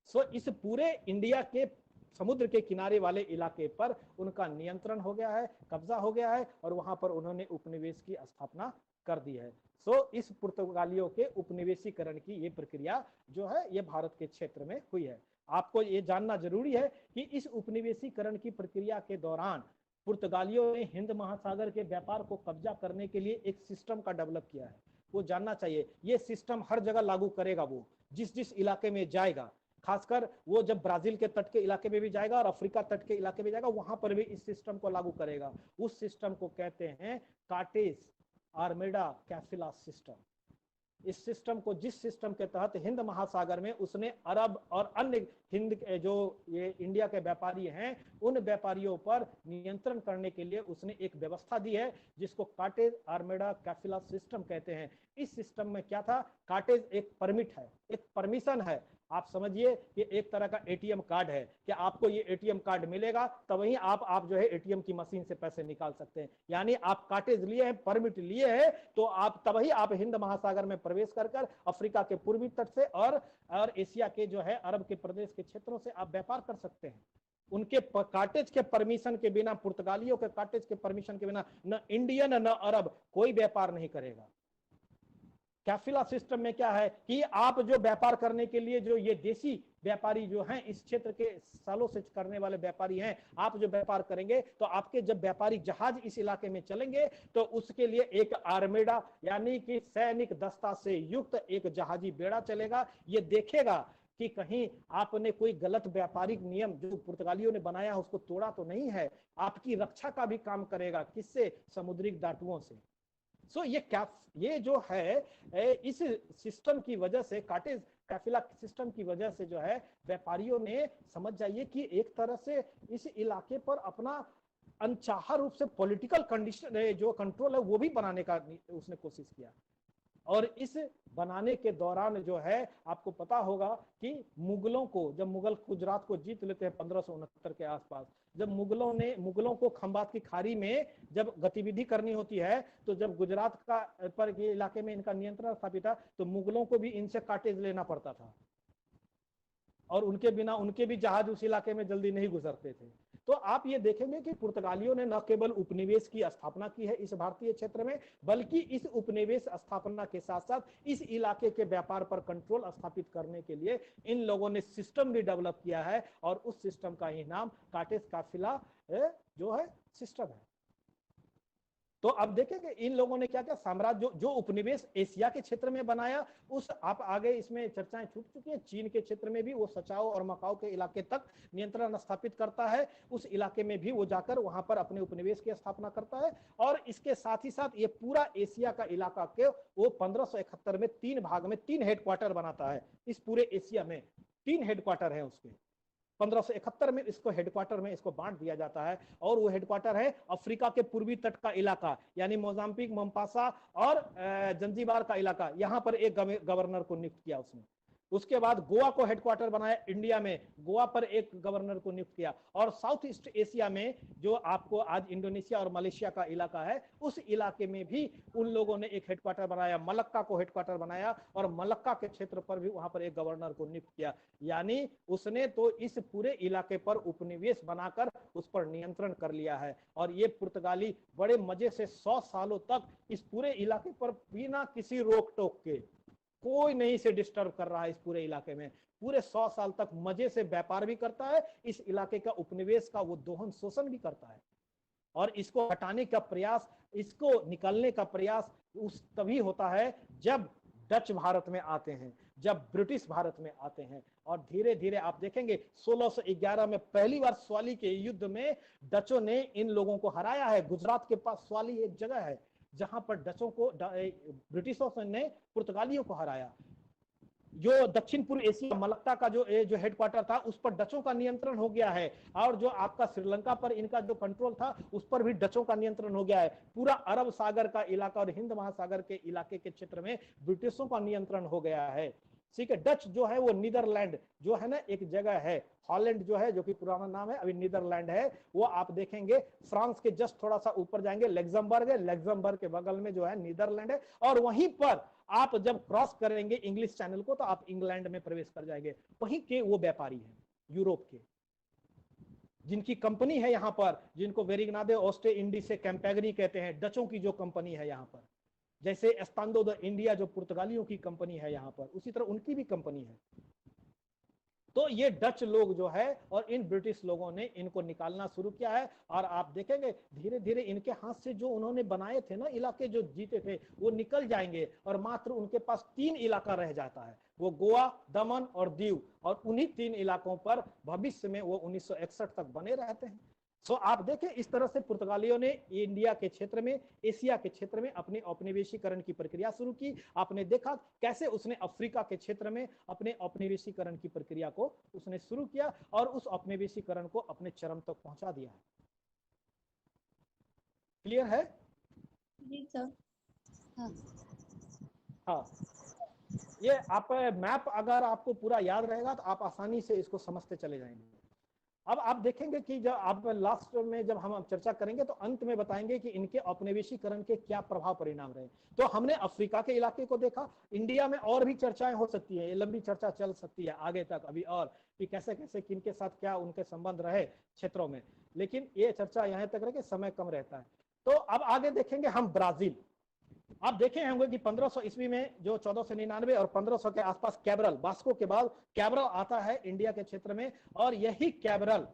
सो इस पूरे इंडिया के समुद्र के किनारे वाले इलाके पर उनका नियंत्रण हो गया है, कब्जा हो गया है, और वहां पर उन्होंने उपनिवेश की स्थापना कर दी है। सो इस पुर्तगालियों के उपनिवेशीकरण की ये प्रक्रिया जो है ये भारत के क्षेत्र में हुई है। आपको ये जानना जरूरी है कि इस उपनिवेशीकरण की प्रक्रिया के दौरान पुर्तगालियों ने हिंद महासागर के व्यापार को कब्जा करने के लिए एक सिस्टम का डेवलप किया है। वो जानना चाहिए, ये सिस्टम हर जगह लागू करेगा, वो जिस जिस इलाके में जाएगा, खासकर वो जब ब्राजील के तट के इलाके में भी जाएगा और अफ्रीका तट के इलाके में जाएगा, वहां पर भी इस सिस्टम को लागू करेगा। उस सिस्टम को कहते हैं कार्टेज आर्मेडा कैफिला सिस्टम। इस सिस्टम को, जिस सिस्टम के तहत हिंद महासागर में उसने अरब और अन्य हिंद जो ये इंडिया के व्यापारी हैं उन व्यापारियों पर नियंत्रण करने के लिए उसने एक व्यवस्था दी है, जिसको कार्टेज आर्मेडा कैफिला सिस्टम कहते हैं। इस सिस्टम में क्या था? कार्टेज एक परमिट है, एक परमिशन है। आप समझिए कि एक तरह का एटीएम कार्ड है कि आपको ये एटीएम कार्ड मिलेगा तब ही आप जो है एटीएम की मशीन से पैसे निकाल सकते हैं। यानी आप कार्टेज लिए हैं, परमिट लिए हैं, तो आप तभी आप हिंद महासागर में प्रवेश कर अफ्रीका के पूर्वी तट से और एशिया के जो है अरब के प्रदेश के क्षेत्रों से आप व्यापार कर सकते हैं। उनके कार्टेज के परमिशन के बिना, पुर्तगालियों के कार्टेज के परमिशन के बिना न इंडियन न अरब कोई व्यापार नहीं करेगा। कैफिला सिस्टम में क्या है कि आप जो व्यापार करने के लिए जो ये देसी व्यापारी जो हैं, इस क्षेत्र के सालों से करने वाले व्यापारी हैं, आप जो व्यापार करेंगे तो आपके जब व्यापारी जहाज इस इलाके में चलेंगे तो उसके लिए एक आर्मेडा यानी कि सैनिक दस्ता से युक्त एक जहाजी बेड़ा चलेगा। ये देखेगा कि कहीं आपने कोई गलत व्यापारिक नियम जो पुर्तगालियों ने बनाया उसको तोड़ा तो नहीं है। आपकी रक्षा का भी काम करेगा, किससे? समुद्री डाकुओं से। सो ये जो है इस सिस्टम की वजह से, कार्टेज कैफिला सिस्टम की वजह से जो है व्यापारियों ने, समझ जाइए कि एक तरह से इस इलाके पर अपना अनचाहा रूप से पॉलिटिकल कंडीशन जो कंट्रोल है वो भी बनाने का उसने कोशिश किया। और इस बनाने के दौरान जो है आपको पता होगा कि मुगलों को, जब मुगल गुजरात को जीत लेते हैं 1569 के आसपास, जब मुगलों को खंबात की खाड़ी में जब गतिविधि करनी होती है, तो जब गुजरात का पर ये इलाके में इनका नियंत्रण स्थापित था तो मुगलों को भी इनसे कार्टेज लेना पड़ता था और उनके बिना उनके भी जहाज उस इलाके में जल्दी नहीं गुजरते थे। तो आप ये देखेंगे कि पुर्तगालियों ने न केवल उपनिवेश की स्थापना की है इस भारतीय क्षेत्र में, बल्कि इस उपनिवेश स्थापना के साथ साथ इस इलाके के व्यापार पर कंट्रोल स्थापित करने के लिए इन लोगों ने सिस्टम भी डेवलप किया है और उस सिस्टम का ही नाम कार्टेज काफिला जो है सिस्टम है। तो अब देखेंगे इन लोगों ने क्या क्या साम्राज्य जो उपनिवेश एशिया के क्षेत्र में बनाया, उस आप आगे इसमें चर्चाएं छूट चुकी हैं। चीन के क्षेत्र में भी वो सचाओ और मकाओ के इलाके तक नियंत्रण स्थापित करता है, उस इलाके में भी वो जाकर वहां पर अपने उपनिवेश की स्थापना करता है। और इसके साथ ही साथ ये पूरा एशिया का इलाका के वो 1571 में 3 भाग में 3 हेडक्वार्टर बनाता है। इस पूरे एशिया में 3 हेडक्वार्टर है उसके। 1571 में इसको हेडक्वार्टर में इसको बांट दिया जाता है और वो हेडक्वार्टर है अफ्रीका के पूर्वी तट का इलाका, यानी मोजाम्बिक, मोम्पासा और जंजीबार का इलाका। यहां पर एक गवर्नर को नियुक्त किया उसने। उसके बाद गोवा को हेडक्वार्टर बनाया इंडिया में, गोवा पर एक गवर्नर को नियुक्त किया। और साउथ ईस्ट एशिया में जो आपको आज इंडोनेशिया और मलेशिया का इलाका है, उस इलाके में भी उन लोगों ने एक हेडक्वार्टर बनाया, मलक्का को हेडक्वार्टर बनाया और मलक्का के क्षेत्र पर भी वहां पर एक गवर्नर को नियुक्त किया। यानी उसने तो इस पूरे इलाके पर उपनिवेश बनाकर उस पर नियंत्रण कर लिया है। और ये पुर्तगाली बड़े मजे से 100 सालों तक इस पूरे इलाके पर बिना किसी रोक टोक के, कोई नहीं से डिस्टर्ब कर रहा है इस पूरे इलाके में, पूरे 100 साल तक मजे से व्यापार भी करता है, इस इलाके का उपनिवेश का वो दोहन शोषण भी करता है। और इसको हटाने का प्रयास, इसको निकालने का प्रयास उस तभी होता है जब डच भारत में आते हैं, जब ब्रिटिश भारत में आते हैं। और धीरे धीरे आप देखेंगे 1611 में पहली बार स्वाली के युद्ध में डचों ने इन लोगों को हराया है। गुजरात के पास स्वाली एक जगह है जहां पर डचों को, ब्रिटिशों ने पुर्तगालियों को हराया। जो दक्षिण पूर्व एशिया मलक्का का जो हेडक्वार्टर था उस पर डचों का नियंत्रण हो गया है। और जो आपका श्रीलंका पर इनका जो कंट्रोल था उस पर भी डचों का नियंत्रण हो गया है। पूरा अरब सागर का इलाका और हिंद महासागर के इलाके के क्षेत्र में ब्रिटिशों का नियंत्रण हो गया है। ठीक है, डच जो है वो नीदरलैंड जो है ना एक जगह है, हॉलैंड जो है जो कि पुराना नाम है, अभी नीदरलैंड है, वो आप देखेंगे फ्रांस के जस्ट थोड़ा सा ऊपर जाएंगे लग्जमबर्ग है, लग्जमबर्ग के बगल में जो है नीदरलैंड है। और वहीं पर आप जब क्रॉस करेंगे इंग्लिश चैनल को तो आप इंग्लैंड में प्रवेश कर जाएंगे। वहीं के वो व्यापारी हैं यूरोप के, जिनकी कंपनी है यहाँ पर, जिनको वेरिग्नादे ओस्टे इंडी से कैंपेगनी कहते हैं, डचों की जो कंपनी है यहाँ पर। जैसे एस्तांडो द इंडिया जो पुर्तगालियों की कंपनी है यहाँ पर, उसी तरह उनकी भी कंपनी है। तो ये डच लोग जो है और इन ब्रिटिश लोगों ने इनको निकालना शुरू किया है। और आप देखेंगे धीरे धीरे इनके हाथ से जो उन्होंने बनाए थे ना इलाके जो जीते थे वो निकल जाएंगे और मात्र उनके पास 3 इलाका रह जाता है, वो गोवा, दमन और दीव। और उन्हीं 3 इलाकों पर भविष्य में वो 1961 तक बने रहते हैं। सो आप देखें इस तरह से पुर्तगालियों ने इंडिया के क्षेत्र में, एशिया के क्षेत्र में अपने औपनिवेशीकरण की प्रक्रिया शुरू की। आपने देखा कैसे उसने अफ्रीका के क्षेत्र में अपने औपनिवेशीकरण की प्रक्रिया को उसने शुरू किया और उस औपनिवेशीकरण को अपने चरम तक पहुंचा दिया है। क्लियर है? जी सर। हाँ। हाँ, ये आप मैप अगर आपको पूरा याद रहेगा तो आप आसानी से इसको समझते चले जाएंगे। अब आप देखेंगे कि जब आप लास्ट में जब हम चर्चा करेंगे तो अंत में बताएंगे कि इनके औपनिवेशीकरण के क्या प्रभाव परिणाम रहे। तो हमने अफ्रीका के इलाके को देखा, इंडिया में और भी चर्चाएं हो सकती है, ये लंबी चर्चा चल सकती है आगे तक अभी और कि कैसे कैसे किन के साथ क्या उनके संबंध रहे क्षेत्रों में, लेकिन ये चर्चा यहाँ तक रहे कि समय कम रहता है। तो अब आगे देखेंगे हम ब्राजील। आप देखे होंगे कि 1500 ईस्वी में जो 1499 और 1500 के आसपास कैब्रल, वास्को के बाद कैब्रल आता है इंडिया के क्षेत्र में, और यही कैब्रल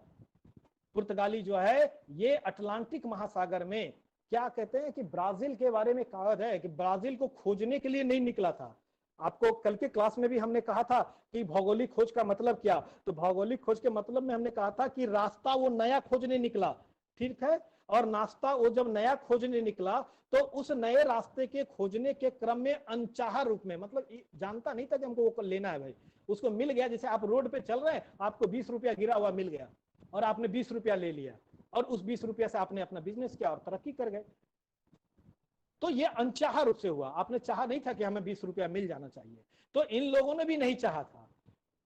पुर्तगाली जो है ये अटलांटिक महासागर में क्या कहते हैं कि ब्राजील के बारे में कहा है कि ब्राजील को खोजने के लिए नहीं निकला था। आपको कल के क्लास में भी हमने कहा था कि भौगोलिक खोज का मतलब क्या, तो भौगोलिक खोज के मतलब में हमने कहा था कि रास्ता वो नया खोजने निकला, ठीक है, और नाश्ता वो जब नया खोजने निकला तो उस नए रास्ते के खोजने के क्रम में अनचाहा रूप में, मतलब जानता नहीं था कि हमको वो लेना है भाई, उसको मिल गया। जैसे आप रोड पे चल रहे हैं, आपको 20 रुपया गिरा हुआ मिल गया और आपने 20 रुपया ले लिया और उस 20 रुपया से आपने अपना बिजनेस किया और तरक्की कर गए। तो ये अनचाहा रूप से हुआ, आपने चाहा नहीं था कि हमें 20 रुपया मिल जाना चाहिए, तो इन लोगों ने भी नहीं चाहा था,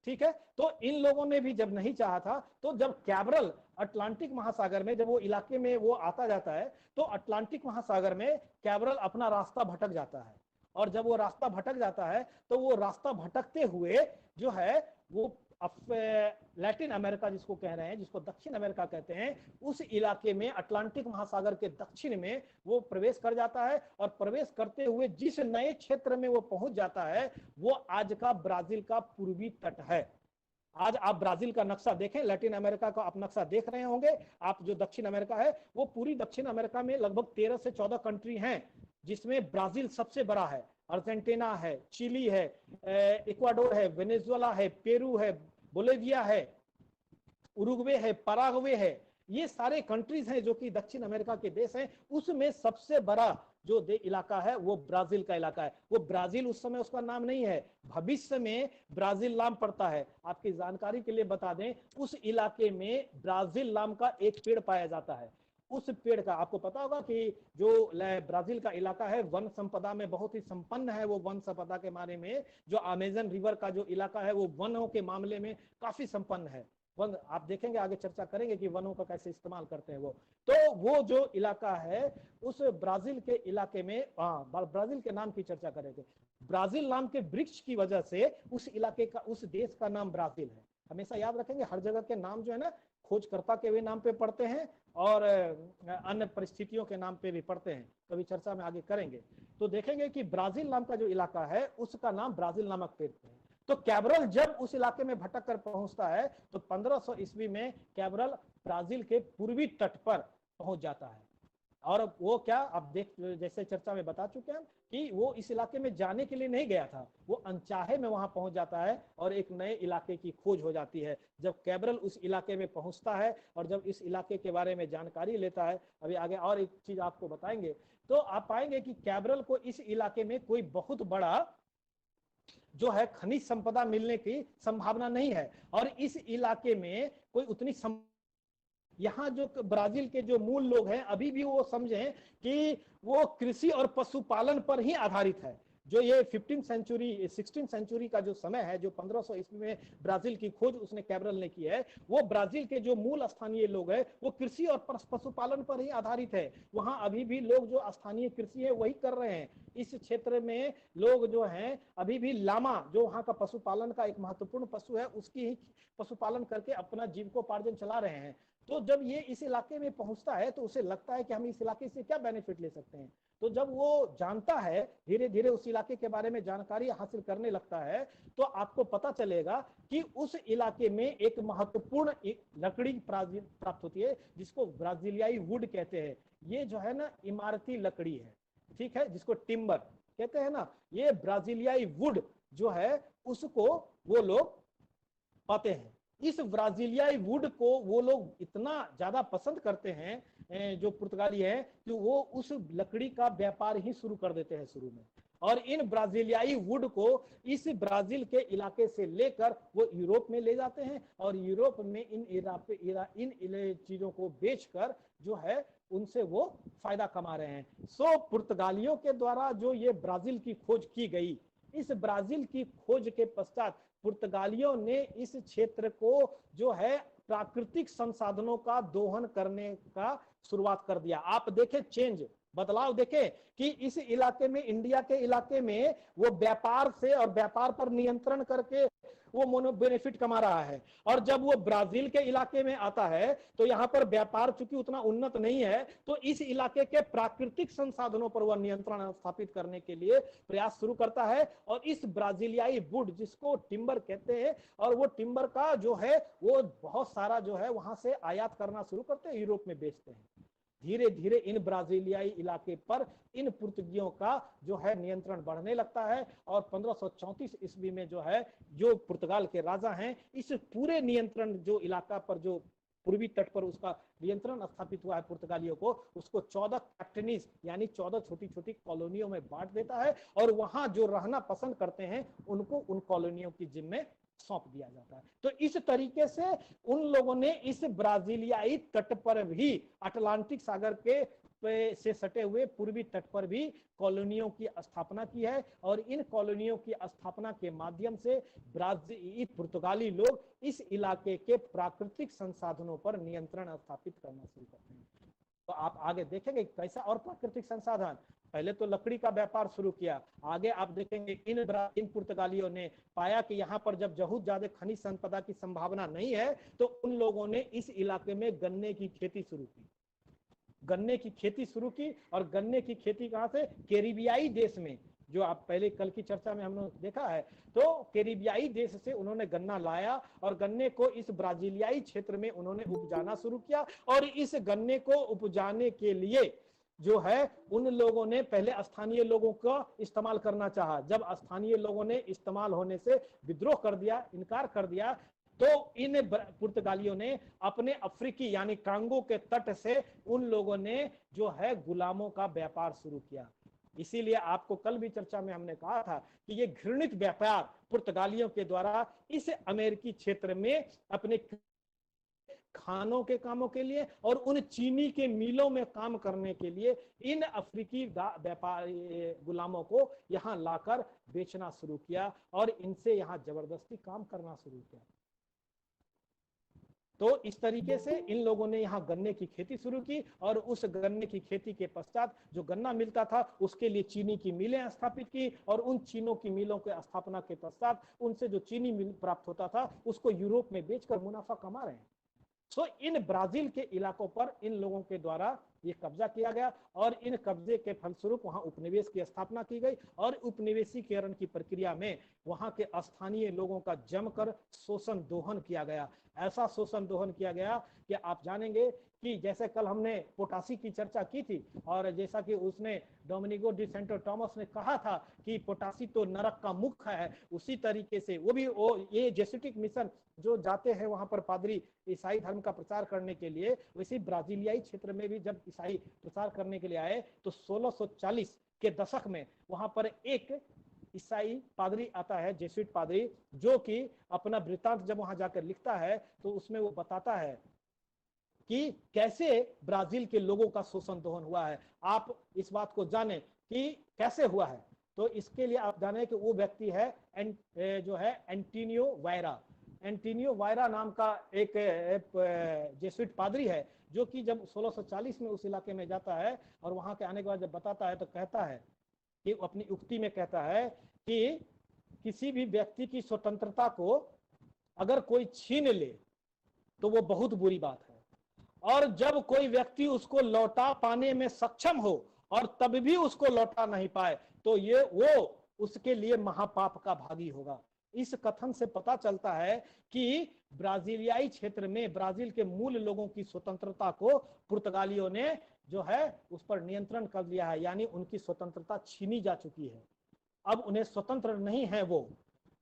ठीक है। तो इन लोगों ने भी जब नहीं चाहा था, तो जब कैब्रल अटलांटिक महासागर में जब वो इलाके में वो आता जाता है तो अटलांटिक महासागर में कैब्रल अपना रास्ता भटक जाता है, और जब वो रास्ता भटक जाता है तो वो रास्ता भटकते हुए जो है वो लैटिन अमेरिका जिसको कह रहे हैं, जिसको दक्षिण अमेरिका कहते हैं, उस इलाके में अटलांटिक महासागर के दक्षिण में वो प्रवेश कर जाता है, और प्रवेश करते हुए जिस नए क्षेत्र में वो पहुंच जाता है वो आज का ब्राजील का पूर्वी तट है। आज आप ब्राजील का नक्शा देखें, लैटिन अमेरिका का आप नक्शा देख रहे होंगे, आप जो दक्षिण अमेरिका है वो पूरी दक्षिण अमेरिका में लगभग 13 से 14 कंट्री हैं, जिसमें ब्राजील सबसे बड़ा है, अर्जेंटीना है, चिली है, इक्वाडोर है, वेनेजुएला है, पेरू है, बोलिविया है, उरुग्वे है, पराग्वे है, ये सारे कंट्रीज हैं जो कि दक्षिण अमेरिका के देश हैं। उसमें सबसे बड़ा जो इलाका है वो ब्राजील का इलाका है। वो ब्राजील उस समय उसका नाम नहीं है, भविष्य में ब्राजील नाम पड़ता है। आपकी जानकारी के लिए बता दें, उस इलाके में ब्राजील नाम का एक पेड़ पाया जाता है। उस पेड़ का आपको पता होगा कि जो ब्राजील का इलाका है वन संपदा में बहुत ही संपन्न है। वो वन संपदा के बारे में, जो अमेजन रिवर का जो इलाका है वो वनों के मामले में काफी संपन्न है। वन आप देखेंगे, आगे चर्चा करेंगे कि वनों का कैसे इस्तेमाल करते हैं वो। तो वो जो इलाका है उस ब्राजील के इलाके में, ब्राजील के नाम की चर्चा करेंगे। ब्राजील नाम के वृक्ष की वजह से उस इलाके का, उस देश का नाम ब्राजील है। हमेशा याद रखेंगे, हर जगह के नाम जो है ना खोजकर्ता के भी नाम पे पढ़ते हैं और अन्य परिस्थितियों के नाम पे भी पढ़ते हैं, कभी चर्चा में आगे करेंगे। तो देखेंगे कि ब्राजील नाम का जो इलाका है उसका नाम ब्राजील नामक पेड़ है। तो कैब्रल जब उस इलाके में भटक कर पहुंचता है तो 1500 ईस्वी में कैब्रल ब्राजील के पूर्वी तट पर पहुंच जाता है। और वो क्या, आप देख जैसे चर्चा में बता चुके हैं कि वो इस इलाके में जाने के लिए नहीं गया था, वो अनचाहे में वहां पहुंच जाता है और एक नए इलाके की खोज हो जाती है। जब कैब्रल उस इलाके में पहुंचता है और जब इस इलाके के बारे में जानकारी लेता है, अभी आगे और एक चीज आपको बताएंगे, तो आप पाएंगे कि कैब्रल को इस इलाके में कोई बहुत बड़ा जो है खनिज संपदा मिलने की संभावना नहीं है, और इस इलाके में कोई उतनी यहाँ जो ब्राजील के जो मूल लोग हैं अभी भी वो समझें कि वो कृषि और पशुपालन पर ही आधारित है। जो ये 16th सेंचुरी का जो समय है, जो 1500 ईस्वी में ब्राजील की खोज उसने कैब्रल ने की है, वो ब्राजील के जो मूल स्थानीय लोग हैं वो कृषि और पशुपालन पर ही आधारित है। वहां अभी भी लोग जो स्थानीय कृषि है वही कर रहे हैं। इस क्षेत्र में लोग जो हैं अभी भी लामा, जो वहां का पशुपालन का एक महत्वपूर्ण पशु है, उसकी ही पशुपालन करके अपना जीविकोपार्जन चला रहे हैं। तो जब ये इस इलाके में पहुंचता है तो उसे लगता है कि हम इस इलाके से क्या बेनिफिट ले सकते हैं। तो जब वो जानता है, धीरे धीरे उस इलाके के बारे में जानकारी हासिल करने लगता है, तो आपको पता चलेगा कि उस इलाके में एक महत्वपूर्ण लकड़ी प्राप्त होती है जिसको ब्राजीलियाई वुड कहते हैं। ये जो है ना इमारती लकड़ी है, ठीक है, जिसको टिम्बर कहते हैं ना। ये ब्राजीलियाई वुड जो है उसको वो लोग पाते हैं। इस ब्राजीलियाई वुड को वो लोग इतना ज्यादा पसंद करते हैं जो पुर्तगाली है कि वो उस लकड़ी का व्यापार ही शुरू कर देते हैं शुरू में। और इन ब्राजीलियाई वुड को इस ब्राजील के इलाके से लेकर वो यूरोप में ले जाते हैं और यूरोप में इन चीजों को बेचकर जो है उनसे वो फायदा कमा रहे हैं। सो पुर्तगालियों के द्वारा जो ये ब्राजील की खोज की गई, इस ब्राजील की खोज के पश्चात पुर्तगालियों ने इस क्षेत्र को जो है प्राकृतिक संसाधनों का दोहन करने का शुरुआत कर दिया। आप देखें चेंज, बदलाव देखें कि इस इलाके में, इंडिया के इलाके में वो व्यापार से और व्यापार पर नियंत्रण करके वो मोनो बेनिफिट कमा रहा है, और जब वो ब्राजील के इलाके में आता है तो यहाँ पर व्यापार चूंकि उतना उन्नत नहीं है, तो इस इलाके के प्राकृतिक संसाधनों पर वह नियंत्रण स्थापित करने के लिए प्रयास शुरू करता है। और इस ब्राजीलियाई वुड जिसको टिम्बर कहते हैं, और वो टिम्बर का जो है वो बहुत सारा जो है वहां से आयात करना शुरू करते हैं, यूरोप में बेचते हैं। धीरे धीरे इन ब्राजीलियाई इलाके पर इन पुर्तगियों का जो है नियंत्रण बढ़ने लगता है, और 1534 ईस्वी में जो है जो पुर्तगाल के राजा हैं, इस पूरे नियंत्रण जो इलाका पर, जो पूर्वी तट पर उसका नियंत्रण स्थापित हुआ है पुर्तगालियों को, उसको 14 कैप्टनीज यानी 14 छोटी छोटी कॉलोनियों में बांट देता है, और वहां जो रहना पसंद करते हैं उनको उन कॉलोनियों की जिम्मे सौंप दिया जाता है। तो इस तरीके से उन लोगों ने इस ब्राजीलियाई तट पर भी, अटलांटिक सागर के से सटे हुए पूर्वी तट पर भी कॉलोनियों की स्थापना की है, और इन कॉलोनियों की स्थापना के माध्यम से पुर्तगाली लोग इस इलाके के प्राकृतिक संसाधनों पर नियंत्रण स्थापित करना शुरू करते हैं। तो आप आगे देखेंगे कैसा और प्राकृतिक संसाधन, पहले तो लकड़ी का व्यापार शुरू किया, आगे आप देखेंगे इन पुर्तगालियों ने पाया कि यहाँ पर जब बहुत ज्यादा खनिज संपदा की संभावना नहीं है, तो उन लोगों ने इस इलाके में गन्ने की खेती शुरू की। गन्ने की खेती शुरू की, और गन्ने की खेती कहाँ से, कैरिबियाई देश में, जो आप पहले कल की चर्चा में हमने देखा है, तो कैरिबियाई देश से उन्होंने गन्ना लाया, और गन्ने को इस ब्राजीलियाई क्षेत्र में उन्होंने उपजाना शुरू किया। और इस गन्ने को उपजाने के लिए जो है उन लोगों ने पहले स्थानीय लोगों का इस्तेमाल करना चाहा। जब स्थानीय लोगों ने इस्तेमाल होने से विद्रोह कर दिया, इनकार कर दिया, तो इन पुर्तगालियों ने अपने अफ्रीकी यानी कांगो के तट से उन लोगों ने जो है गुलामों का व्यापार शुरू किया। इसीलिए आपको कल भी चर्चा में हमने कहा था कि ये घृणित व्यापार पुर्तगालियों के द्वारा इस अमेरिकी क्षेत्र में अपने खानों के कामों के लिए और उन चीनी के मिलों में काम करने के लिए इन अफ्रीकी व्यापारी गुलामों को यहाँ लाकर बेचना शुरू किया, और इनसे यहाँ जबरदस्ती काम करना शुरू किया। तो इस तरीके से इन लोगों ने यहाँ गन्ने की खेती शुरू की, और उस गन्ने की खेती के पश्चात जो गन्ना मिलता था उसके लिए चीनी की मिलें स्थापित की, और उन चीनों की मिलों के स्थापना के पश्चात उनसे जो चीनी मिल प्राप्त होता था उसको यूरोप में बेचकर मुनाफा कमा रहे हैं। सो इन ब्राजील के इलाकों पर इन लोगों के द्वारा ये कब्जा किया गया, और इन कब्जे के फलस्वरूप वहां उपनिवेश की स्थापना की गई, और उपनिवेशीकरण की प्रक्रिया में वहां के स्थानीय लोगों का जमकर शोषण दोहन किया गया। ऐसा शोषण दोहन किया गया कि आप जानेंगे कि जैसे कल हमने पोटासी की चर्चा की थी, और जैसा कि उसने डोमिनिगो डी सेंटो टॉमस ने कहा था कि पोटासी तो नरक का मुख है, उसी तरीके से वो ये जेसुइटिक मिशन जो जाते हैं वहां पर पादरी ईसाई धर्म का प्रचार करने के लिए, वैसे ब्राजीलियाई क्षेत्र में भी जब ईसाई प्रचार करने के लिए आए तो 1640 के दशक में वहां पर एक ईसाई पादरी आता है, जेसुइट पादरी, जो कि अपना वृत्तांत जब वहां जाकर लिखता है तो उसमें वो बताता है कि कैसे ब्राजील के लोगों का शोषण दोहन हुआ है। आप इस बात को जाने कि कैसे हुआ है, तो इसके लिए आप जाने कि वो व्यक्ति है जो है एंटोनियो वायरा। एंटोनियो वायरा नाम का एक जेसुइट पादरी है, जो कि जब 1640 में उस इलाके में जाता है और वहां के आने के बाद जब बताता है तो कहता है कि अपनी उक्ति में कहता है कि किसी भी व्यक्ति की स्वतंत्रता को अगर कोई छीन ले तो वो बहुत बुरी बात है, और जब कोई व्यक्ति उसको लौटा पाने में सक्षम हो और तब भी उसको लौटा नहीं पाए तो ये वो उसके लिए महापाप का भागी होगा। इस कथन से पता चलता है कि ब्राजीलियाई क्षेत्र में ब्राजील के मूल लोगों की स्वतंत्रता को पुर्तगालियों ने जो है उस पर नियंत्रण कर लिया है, यानी उनकी स्वतंत्रता छीनी जा चुकी है। अब उन्हें स्वतंत्र नहीं है वो,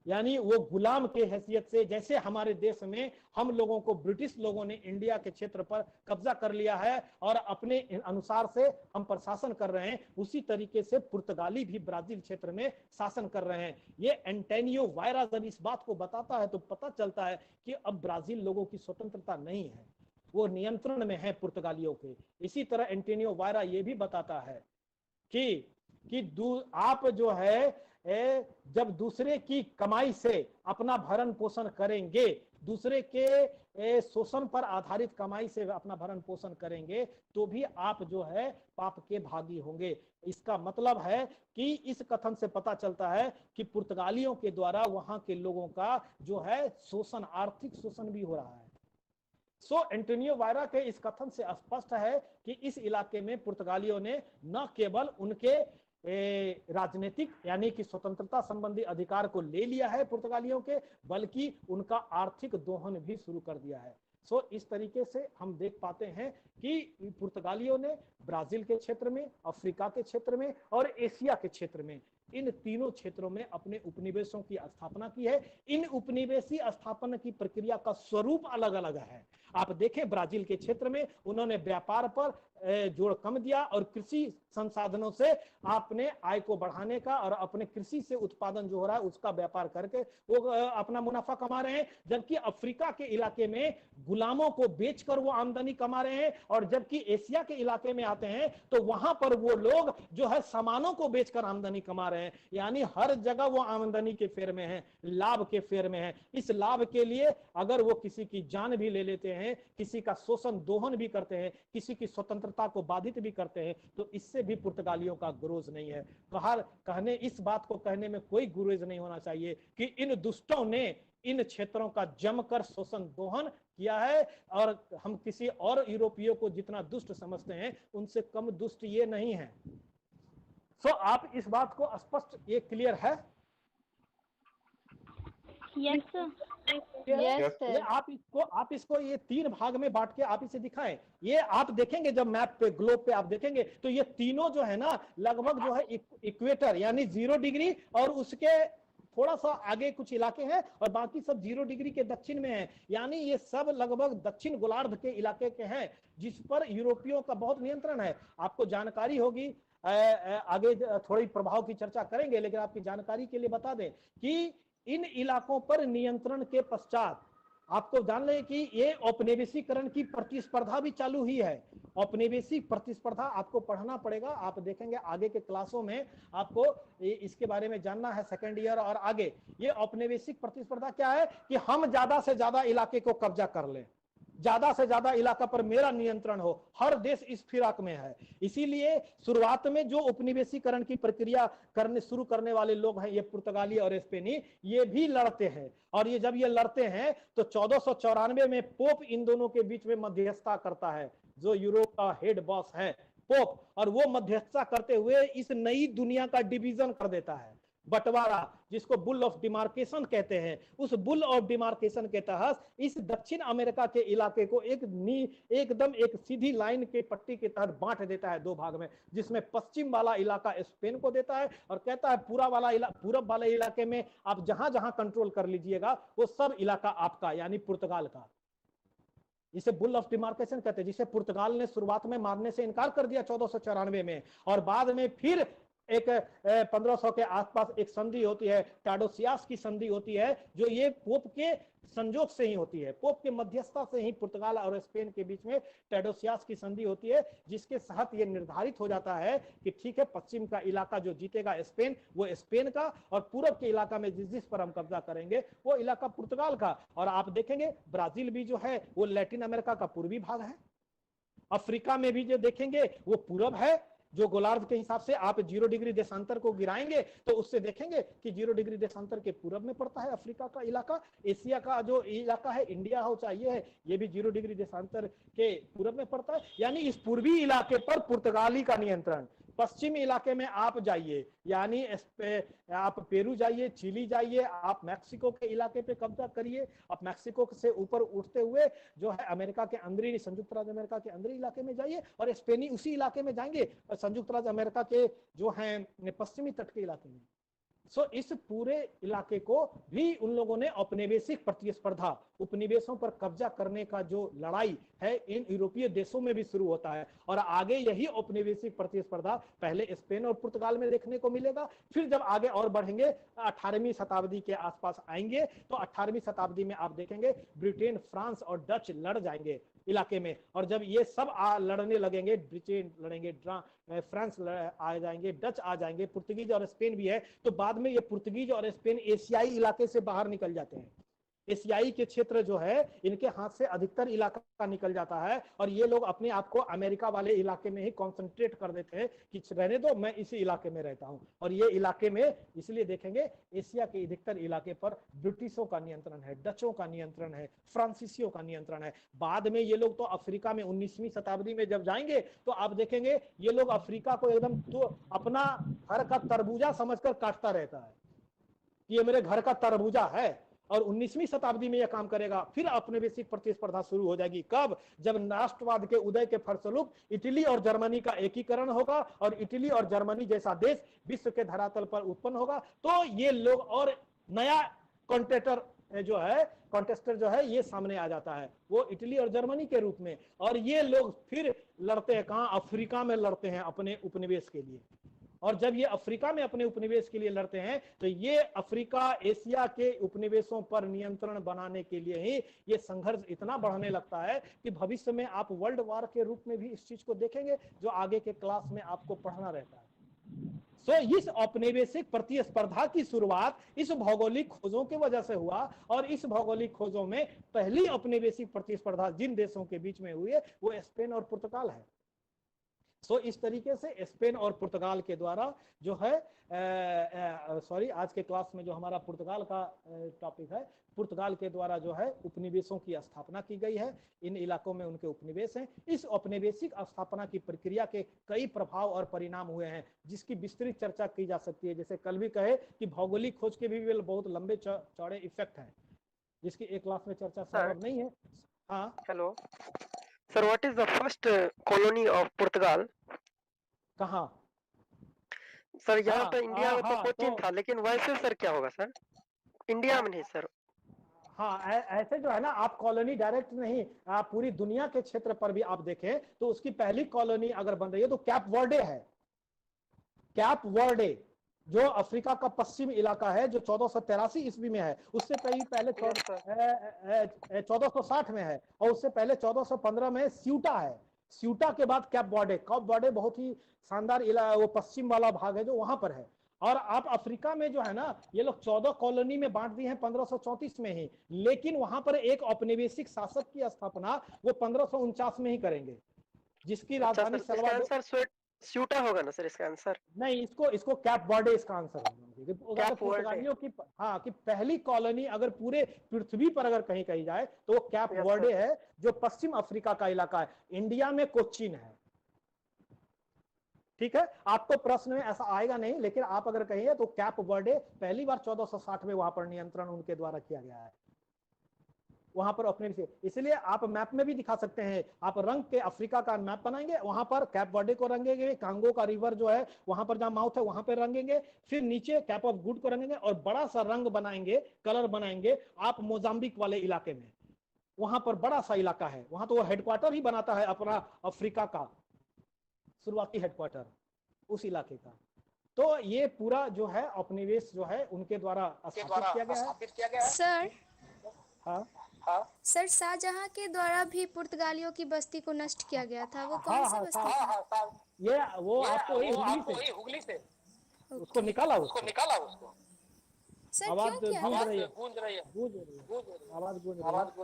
यानी वो गुलाम के हैसियत से, जैसे हमारे देश में हम लोगों को ब्रिटिश लोगों ने इंडिया के क्षेत्र पर कब्जा कर लिया है और अपने अनुसार से हम पर शासन कर रहे हैं, उसी तरीके से पुर्तगाली भी ब्राजील क्षेत्र में शासन कर रहे हैं। ये एंटोनियो वायरा जब इस बात को बताता है तो पता चलता है कि अब ब्राजील लोगों की स्वतंत्रता नहीं है, वो नियंत्रण में है पुर्तगालियों के। इसी तरह एंटोनियो वायरा ये भी बताता है कि कि आप जो है जब दूसरे की कमाई से अपना भरण पोषण करेंगे, दूसरे के शोषण पर आधारित कमाई से अपना भरण पोषण करेंगे, तो भी आप जो है पाप के भागी होंगे। इसका मतलब है कि इस कथन से पता चलता है कि पुर्तगालियों के द्वारा वहां के लोगों का जो है शोषण, आर्थिक शोषण भी हो रहा है। सो एंटोनियो वायरा के इस कथन से स्पष्ट है कि इस इलाके में पुर्तगालियों ने न केवल उनके राजनीतिक यानी कि स्वतंत्रता संबंधी अधिकार को ले लिया है पुर्तगालियों के, बल्कि उनका आर्थिक दोहन भी शुरू कर दिया है। सो इस तरीके से हम देख पाते हैं कि पुर्तगालियों ने ब्राजील के क्षेत्र में, अफ्रीका के क्षेत्र में और एशिया के क्षेत्र में, इन तीनों क्षेत्रों में अपने उपनिवेशों की स्थापना की है। इन उपनिवेशी स्थापना की प्रक्रिया का स्वरूप अलग अलग है। आप देखें ब्राजील के क्षेत्र में उन्होंने व्यापार पर जोर कम दिया और कृषि संसाधनों से आपने आय को बढ़ाने का और अपने कृषि से उत्पादन जो हो रहा है उसका व्यापार करके वो अपना मुनाफा कमा रहे हैं। जबकि अफ्रीका के इलाके में गुलामों को बेचकर वो आमदनी कमा रहे हैं, और जबकि एशिया के इलाके में आते हैं तो वहां पर वो लोग जो है सामानों को बेचकर आमदनी कमा रहे हैं। यानी हर जगह वो आमदनी के फेर में है, लाभ के फेर में है। इस लाभ के लिए अगर वो किसी की जान भी ले लेते हैं, किसी का शोषण दोहन भी करते हैं, किसी की स्वतंत्रता को बाधित भी करते हैं, तो इससे भी पुर्तगालियों का गुरेज नहीं है। कहने इस बात को कहने में कोई गुरेज नहीं होना चाहिए कि इन दुष्टों ने इन क्षेत्रों का जमकर शोषण दोहन किया है, और हम किसी और यूरोपीय को जितना दुष्ट समझते हैं उनसे कम दुष्ट ये नहीं है। सो आप इस बात को स्पष्ट, ये क्लियर है? Yes sir. Yes, sir. आप इसको ये 3 भाग में बांट के आप इसे दिखाएं। ये आप देखेंगे जब मैप पे, ग्लोब पे आप देखेंगे तो ये तीनों जो है ना लगभग जो है इक्वेटर यानी 0 डिग्री और उसके थोड़ा सा आगे कुछ इलाके हैं और बाकी सब 0 डिग्री के दक्षिण में है। यानी ये सब लगभग दक्षिण गोलार्ध के इलाके के हैं जिस पर यूरोपियों का बहुत नियंत्रण है। आपको जानकारी होगी, आगे थोड़ी प्रभाव की चर्चा करेंगे, लेकिन आपकी जानकारी के लिए बता दें कि इन इलाकों पर नियंत्रण के पश्चात आपको जान लें कि ये औपनिवेशीकरण की प्रतिस्पर्धा भी चालू ही है। औपनिवेशिक प्रतिस्पर्धा आपको पढ़ना पड़ेगा, आप देखेंगे आगे के क्लासों में आपको इसके बारे में जानना है, सेकेंड ईयर और आगे। ये औपनिवेशिक प्रतिस्पर्धा क्या है कि हम ज्यादा से ज्यादा इलाके को कब्जा कर लें, ज्यादा से ज्यादा इलाका पर मेरा नियंत्रण हो। हर देश इस फिराक में है। इसीलिए शुरुआत में जो उपनिवेशीकरण की प्रक्रिया शुरू करने वाले लोग हैं, ये पुर्तगाली और स्पेनी, ये भी लड़ते हैं। और ये जब ये लड़ते हैं तो 1494 में पोप इन दोनों के बीच में मध्यस्थता करता है, जो यूरोप का हेड बॉस है पोप, और वो मध्यस्थता करते हुए इस नई दुनिया का डिवीजन कर देता है, बंटवारा, जिसको बुल ऑफ डिमार्केशन कहते हैं। उस बुल ऑफ डिमार्केशन के तहत इस दक्षिण अमेरिका के इलाके को एकदम एक सीधी लाइन के पट्टी के तहत बांट देता है 2 भाग में, जिसमें पश्चिम वाला इलाका स्पेन को देता है और कहता है पूरब वाले इलाके में आप जहां जहां कंट्रोल कर लीजिएगा वो सब इलाका आपका, यानी पुर्तगाल का। इसे बुल ऑफ डिमार्केशन कहते हैं, जिसे पुर्तगाल ने शुरुआत में मानने से इनकार कर दिया 1494 में, और बाद में फिर एक 1500 के आसपास एक संधि होती है, टाडोसियास की संधि होती है, जो ये पोप के संजोग से ही होती है, पोप के मध्यस्थता से ही पुर्तगाल और स्पेन के बीच में टाडोसियास की संधि होती है, जिसके तहत ये निर्धारित हो जाता है कि ठीक है, पश्चिम का इलाका जो जीतेगा स्पेन, वो स्पेन का, और पूरब के इलाका में जिस पर हम कब्जा करेंगे वो इलाका पुर्तगाल का। और आप देखेंगे ब्राजील भी जो है वो लैटिन अमेरिका का पूर्वी भाग है। अफ्रीका में भी जो देखेंगे वो पूरब है, जो गोलार्ध के हिसाब से आप 0 डिग्री देशांतर को गिराएंगे तो उससे देखेंगे कि 0 डिग्री देशांतर के पूरब में पड़ता है अफ्रीका का इलाका। एशिया का जो इलाका है, इंडिया हो चाहे ये है, ये भी 0 डिग्री देशांतर के पूरब में पड़ता है। यानी इस पूर्वी इलाके पर पुर्तगाली का नियंत्रण। पश्चिमी इलाके में आप जाइए, यानी आप पेरू जाइए, चिली जाइए, आप मैक्सिको के इलाके पे कब्जा करिए, आप मैक्सिको से ऊपर उठते हुए जो है अमेरिका के अंदरी, संयुक्त राज्य अमेरिका के अंदरी इलाके में जाइए, और स्पेनी उसी इलाके में जाएंगे, और संयुक्त राज्य अमेरिका के जो हैं पश्चिमी तट के इलाके में। सो इस पूरे इलाके को भी उन लोगों ने औपनिवेशिक प्रतिस्पर्धा, उपनिवेशों पर कब्जा करने का जो लड़ाई है, इन यूरोपीय देशों में भी शुरू होता है। और आगे यही औपनिवेशिक प्रतिस्पर्धा पहले स्पेन और पुर्तगाल में देखने को मिलेगा। फिर जब आगे और बढ़ेंगे 18वीं शताब्दी के आसपास आएंगे तो 18वीं शताब्दी में आप देखेंगे ब्रिटेन, फ्रांस और डच लड़ जाएंगे। इलाके में। और जब ये सब लड़ने लगेंगे, ब्रिटेन लड़ेंगे, फ्रांस आ जाएंगे, डच आ जाएंगे, पुर्तगीज और स्पेन भी है, तो बाद में ये पुर्तगीज और स्पेन एशियाई इलाके से बाहर निकल जाते हैं। एशियाई के क्षेत्र जो है इनके हाथ से अधिकतर इलाका निकल जाता है और ये लोग अपने आप को अमेरिका वाले इलाके में ही कॉन्सेंट्रेट कर देते हैं कि रहने दो, मैं इसी इलाके में रहता हूं। और ये इलाके में इसलिए देखेंगे एशिया के अधिकतर इलाके पर ब्रिटिशों का नियंत्रण है, डचों का नियंत्रण है, फ्रांसीसियों का नियंत्रण है। बाद में ये लोग तो अफ्रीका में 19वीं शताब्दी में जब जाएंगे तो आप देखेंगे ये लोग अफ्रीका को एकदम तो अपना घर का तरबूजा समझकर काटता रहता है, ये मेरे घर का तरबूजा है। और 19वीं शताब्दी में यह काम करेगा। फिर औपनिवेशिक प्रतिस्पर्धा शुरू हो जाएगी। कब? जब राष्ट्रवाद के उदय के फलस्वरूप इटली और जर्मनी का एकीकरण होगा और इटली और जर्मनी जैसा देश विश्व के धरातल पर उत्पन्न होगा, तो ये लोग और नया कॉन्टेस्टर जो है ये सामने आ जाता है, वो इटली और जर्मनी के रूप में। और ये लोग फिर लड़ते हैं कहां? अफ्रीका में लड़ते हैं अपने उपनिवेश के लिए। और जब ये अफ्रीका में अपने उपनिवेश के लिए लड़ते हैं तो ये अफ्रीका एशिया के उपनिवेशों पर नियंत्रण बनाने के लिए ही ये संघर्ष इतना बढ़ने लगता है कि भविष्य में आप वर्ल्ड वॉर के रूप में भी इस चीज को देखेंगे, जो आगे के क्लास में आपको पढ़ना रहता है। इस औपनिवेशिक प्रतिस्पर्धा की शुरुआत इस भौगोलिक खोजों की वजह से हुआ और इस भौगोलिक खोजों में पहली औपनिवेशिक प्रतिस्पर्धा जिन देशों के बीच में हुई है वो स्पेन और पुर्तगाल है। इस तरीके से स्पेन और पुर्तगाल के द्वारा जो है आज के क्लास में जो हमारा पुर्तगाल का टॉपिक है, पुर्तगाल के द्वारा जो है उपनिवेशों की स्थापना की गई है। इन इलाकों में उनके उपनिवेश हैं। इस औपनिवेशिक स्थापना की प्रक्रिया के कई प्रभाव और परिणाम हुए हैं जिसकी विस्तृत चर्चा की जा सकती है। जैसे कल भी कहे कि भौगोलिक खोज के भी बहुत लंबे चौड़े इफेक्ट हैं जिसकी एक क्लास में चर्चा संभव नहीं है। हाँ hello sir, what is the first colony of Portugal? कहाँ सर? यहाँ तो इंडिया में तो कोचीन था, लेकिन वैसे सर क्या होगा सर? इंडिया में नहीं सर। हाँ ऐसे जो है ना, आप कॉलोनी डायरेक्ट नहीं, आप पूरी दुनिया के क्षेत्र पर भी आप देखें तो उसकी पहली कॉलोनी अगर बन रही है तो कैप वर्डे है। कैप वर्डे जो अफ्रीका का पश्चिम इलाका है, जो 1483 ईस्वी में है। उससे कहीं पहले 1460 में है और उससे पहले 1415 में स्यूटा है। स्यूटा के बाद कैप वर्डे। कैप वर्डे बहुत ही शानदार वो पश्चिम वाला भाग है जो वहां पर है। और आप अफ्रीका में जो है ना, ये लोग 14 कॉलोनी में बांट दिए हैं 1534 में ही, लेकिन वहां पर एक औपनिवेशिक शासक की स्थापना वो 1549 में ही करेंगे, जिसकी राजधानी स्यूटा होगा ना सर इसका आंसर? नहीं, इसको कैप वर्डे इसका आंसर होगा। पुर्तगालियों की कि पहली कॉलोनी अगर पूरे पृथ्वी पर अगर कहीं कही जाए तो वो कैप वर्डे है, जो पश्चिम अफ्रीका का इलाका है। इंडिया में कोचीन है। ठीक है, आपको प्रश्न में ऐसा आएगा नहीं, लेकिन आप अगर कहिए तो कैप वर्डे पहली बार 1460 में वहां पर नियंत्रण उनके द्वारा किया गया है। वहां पर अपने से, इसलिए आप मैप में भी दिखा सकते हैं। आप रंग के अफ्रीका का मैप बनाएंगे, वहां पर कैप वर्डे को रंगेंगे, कांगो का रिवर जो है वहां पर जहां माउथ है वहां पर रंगेंगे, फिर नीचे कैप ऑफ गुड को रंगेंगे और बड़ा सा रंग बनाएंगे, कलर बनाएंगे आप मोजाम्बिक वाले इलाके में। वहां पर बड़ा सा इलाका है, वहां तो वो हेडक्वार्टर ही बनाता है अपना अफ्रीका का शुरुआती हेडक्वार्टर उस इलाके का। तो ये पूरा जो है औपनिवेश जो है उनके द्वारा स्थापित किया गया है। सर हाँ सर, शाहजहां के द्वारा भी पुर्तगालियों की बस्ती को नष्ट किया गया था। वो कौन सी बस्ती था? ये वो आपको हुगली से उसको निकाला सर आवाज क्यों किया? गूंज रही है आवाज गूंज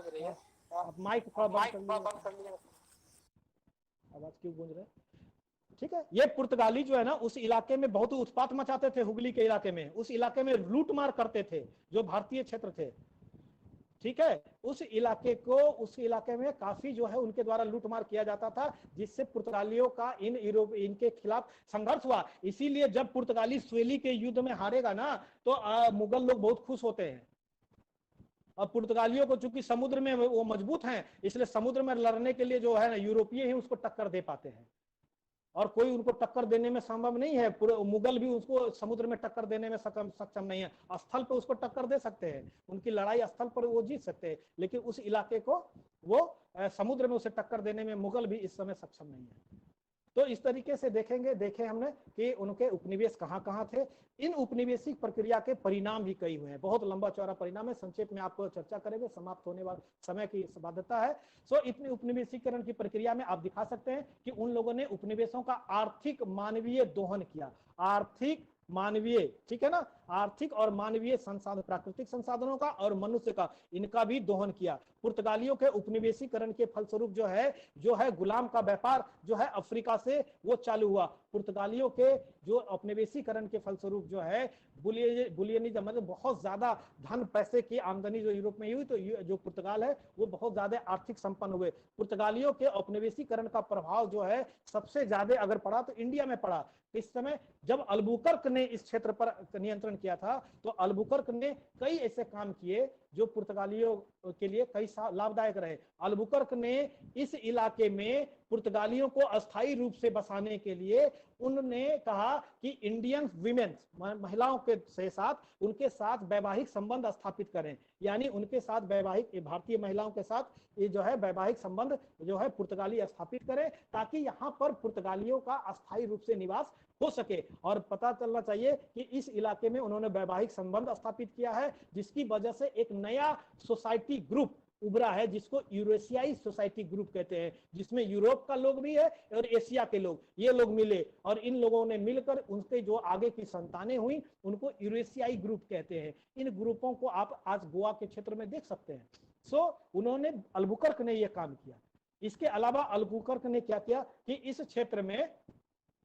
रही है। आप माइक थोड़ा बंद कर लीजिए। आवाज क्यों गूंज रहा है? ठीक है, ये पुर्तगाली जो है ना उस इलाके में बहुत उत्पात मचाते थे। हुगली के इलाके में, उस इलाके में लूटमार करते थे जो भारतीय क्षेत्र थे। ठीक है, उस इलाके में काफी जो है उनके द्वारा लूटमार किया जाता था, जिससे पुर्तगालियों का इनके खिलाफ संघर्ष हुआ। इसीलिए जब पुर्तगाली स्वेली के युद्ध में हारेगा ना तो मुगल लोग बहुत खुश होते हैं। और पुर्तगालियों को चूंकि समुद्र में वो मजबूत हैं, इसलिए समुद्र में लड़ने के लिए जो है ना यूरोपीय ही उसको टक्कर दे पाते हैं और कोई उनको टक्कर देने में संभव नहीं है। पूरे मुगल भी उसको समुद्र में टक्कर देने में सक्षम नहीं है। स्थल पर उसको टक्कर दे सकते हैं, उनकी लड़ाई स्थल पर वो जीत सकते हैं, लेकिन उस इलाके को वो समुद्र में उसे टक्कर देने में मुगल भी इस समय सक्षम नहीं है। तो इस तरीके से देखे हमने कि उनके उपनिवेश कहाँ थे। इन उपनिवेशिक प्रक्रिया के परिणाम भी कई हुए हैं, बहुत लंबा चौड़ा परिणाम है, संक्षेप में आपको चर्चा करेंगे, समाप्त होने वाले समय की बाध्यता है। सो इतनी उपनिवेशीकरण की प्रक्रिया में आप दिखा सकते हैं कि उन लोगों ने उपनिवेशों का आर्थिक मानवीय दोहन किया, आर्थिक मानवीय, ठीक है ना, आर्थिक और मानवीय संसाधन, प्राकृतिक संसाधनों का और मनुष्य का, इनका भी दोहन किया। पुर्तगालियों के उपनिवेशीकरण के फलस्वरूप जो है गुलाम का व्यापार जो है अफ्रीका से वो चालू हुआ। पुर्तगालियों के जो उपनिवेशीकरण के फलस्वरूप जो है बुलियनिज्म, मतलब बहुत ज्यादा धन पैसे की आमदनी जो यूरोप में हुई, तो जो पुर्तगाल है वो बहुत ज्यादा आर्थिक संपन्न हुए। पुर्तगालियों के उपनिवेशीकरण का प्रभाव जो है सबसे ज्यादा अगर पड़ा तो इंडिया में पड़ा। इस समय जब अल्बुकर्क ने इस क्षेत्र पर नियंत्रण किया था, तो अल्बुकर्क ने कई ऐसे काम किए जो पुर्तगालियों के लिए कई लाभदायक रहे। अल्बुकर्क ने इस इलाके में पुर्तगालियों को अस्थायी रूप से बसाने के लिए उन्होंने कहा कि इंडियन विमेन, महिलाओं के साथ उनके साथ वैवाहिक संबंध स्थापित करें, यानी उनके साथ वैवाहिक, भारतीय महिलाओं के साथ ये जो है वैवाहिक संबंध जो है पुर्तगाली स्थापित करें, ताकि यहाँ पर पुर्तगालियों का अस्थायी रूप से निवास हो सके। और पता चलना चाहिए कि इस इलाके में उन्होंने वैवाहिक संबंध स्थापित किया है, जिसकी वजह से एक नया सोसाइटी ग्रुप उभरा है, जिसको यूरेशियाई सोसाइटी ग्रुप कहते हैं, जिसमें यूरोप का लोग भी है और एशिया के लोग, ये लोग मिले और इन लोगों ने मिलकर उनके जो आगे की संतानें हुई उनको यूरेशियाई ग्रुप कहते हैं। इन ग्रुपों को आप आज गोवा के क्षेत्र में देख सकते हैं। उन्होंने, अल्बुकर्क ने यह काम किया। इसके अलावा अल्बुकर्क ने क्या किया कि इस क्षेत्र में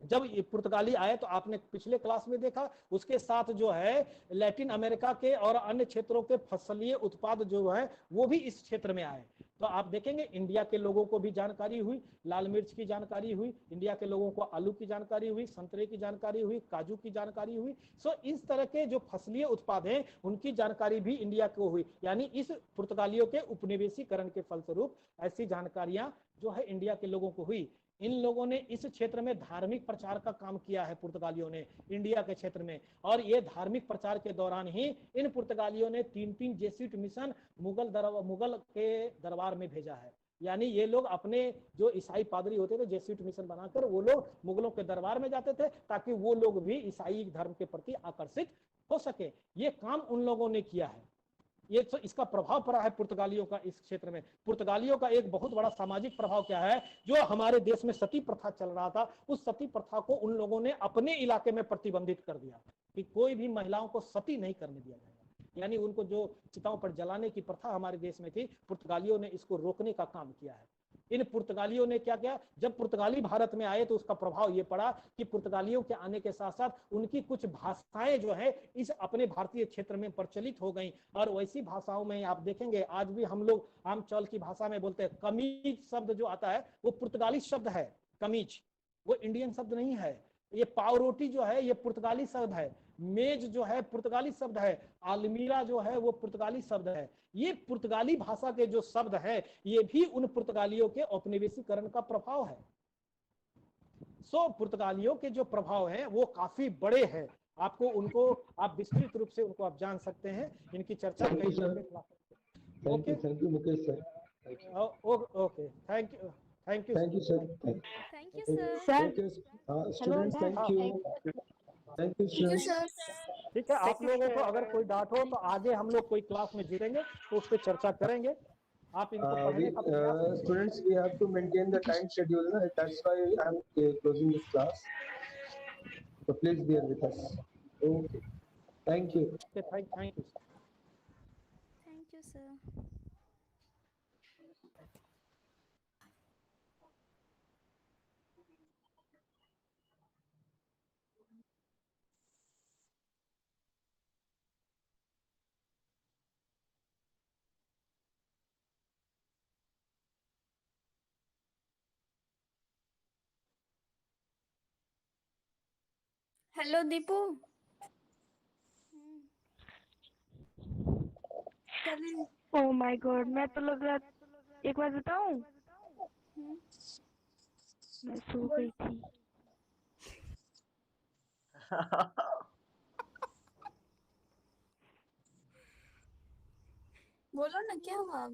जब ये पुर्तगाली आए, तो आपने पिछले क्लास में देखा, उसके साथ जो है लैटिन अमेरिका के और अन्य क्षेत्रों के फसलीय उत्पाद जो है वो भी इस क्षेत्र में आए। तो आप देखेंगे इंडिया के लोगों को भी जानकारी हुई, लाल मिर्च की जानकारी हुई, इंडिया के लोगों को आलू की जानकारी हुई, संतरे की जानकारी हुई, काजू की जानकारी हुई। इस तरह के जो फसलीय उत्पाद हैं उनकी जानकारी भी इंडिया को हुई, यानी इस पुर्तगालियों के उपनिवेशीकरण के फलस्वरूप ऐसी जानकारियां जो है इंडिया के लोगों को हुई। इन लोगों ने इस क्षेत्र में धार्मिक प्रचार का काम किया है पुर्तगालियों ने इंडिया के क्षेत्र में, और ये धार्मिक प्रचार के दौरान ही इन पुर्तगालियों ने 3 जेsuit मिशन मुगल के दरबार में भेजा है। यानी ये लोग अपने जो ईसाई पादरी होते थे जेsuit मिशन बनाकर वो लोग मुगलों के दरबार में जाते थे, ताकि वो लोग भी ईसाई धर्म के प्रति आकर्षित हो सके। ये काम उन लोगों ने किया है, ये तो इसका प्रभाव पड़ा है पुर्तगालियों का इस क्षेत्र में। पुर्तगालियों का एक बहुत बड़ा सामाजिक प्रभाव क्या है, जो हमारे देश में सती प्रथा चल रहा था, उस सती प्रथा को उन लोगों ने अपने इलाके में प्रतिबंधित कर दिया कि कोई भी महिलाओं को सती नहीं करने दिया जाएगा। यानी उनको जो चिताओं पर जलाने की प्रथा हमारे देश में थी, पुर्तगालियों ने इसको रोकने का काम किया है। इन पुर्तगालियों ने क्या किया, जब पुर्तगाली भारत में आए तो उसका प्रभाव ये पड़ा कि पुर्तगालियों के आने के साथ साथ उनकी कुछ भाषाएं जो है इस अपने भारतीय क्षेत्र में प्रचलित हो गई। और वैसी भाषाओं में आप देखेंगे आज भी हम लोग आम चौल की भाषा में बोलते हैं। कमीज शब्द जो आता है वो पुर्तगाली शब्द है, कमीज वो इंडियन शब्द नहीं है। ये पाव रोटी जो है ये पुर्तगाली शब्द है, मेज जो है पुर्तगाली शब्द है, आलमीरा जो है वो पुर्तगाली शब्द है। ये पुर्तगाली भाषा के जो शब्द है ये भी उन पुर्तगालियों के औपनिवेशीकरण का प्रभाव है। पुर्तगालियों के जो प्रभाव हैं वो काफी बड़े हैं, आपको उनको आप विस्तृत रूप से उनको आप जान सकते हैं। इनकी चर्चा कई लंबे class. Okay, thank you Mukesh sir. Okay, thank you sir. Thank you sir. Students thank you sir. ठीक है, आप लोगों को अगर कोई डाउट हो तो आगे हम लोग कोई क्लास में जुड़ेंगे तो उस पर चर्चा करेंगे। आप इनको पढ़ने का प्रयास students we have to maintain the time schedule ना, that's why I am closing this class, so please bear with us. Okay, thank you. Thank you. Thank you sir. Hello Deepu. Oh my God, मैं तो लग रहा, एक बार बताऊं, मैं सो गई थी। बोलो ना क्या हुआ।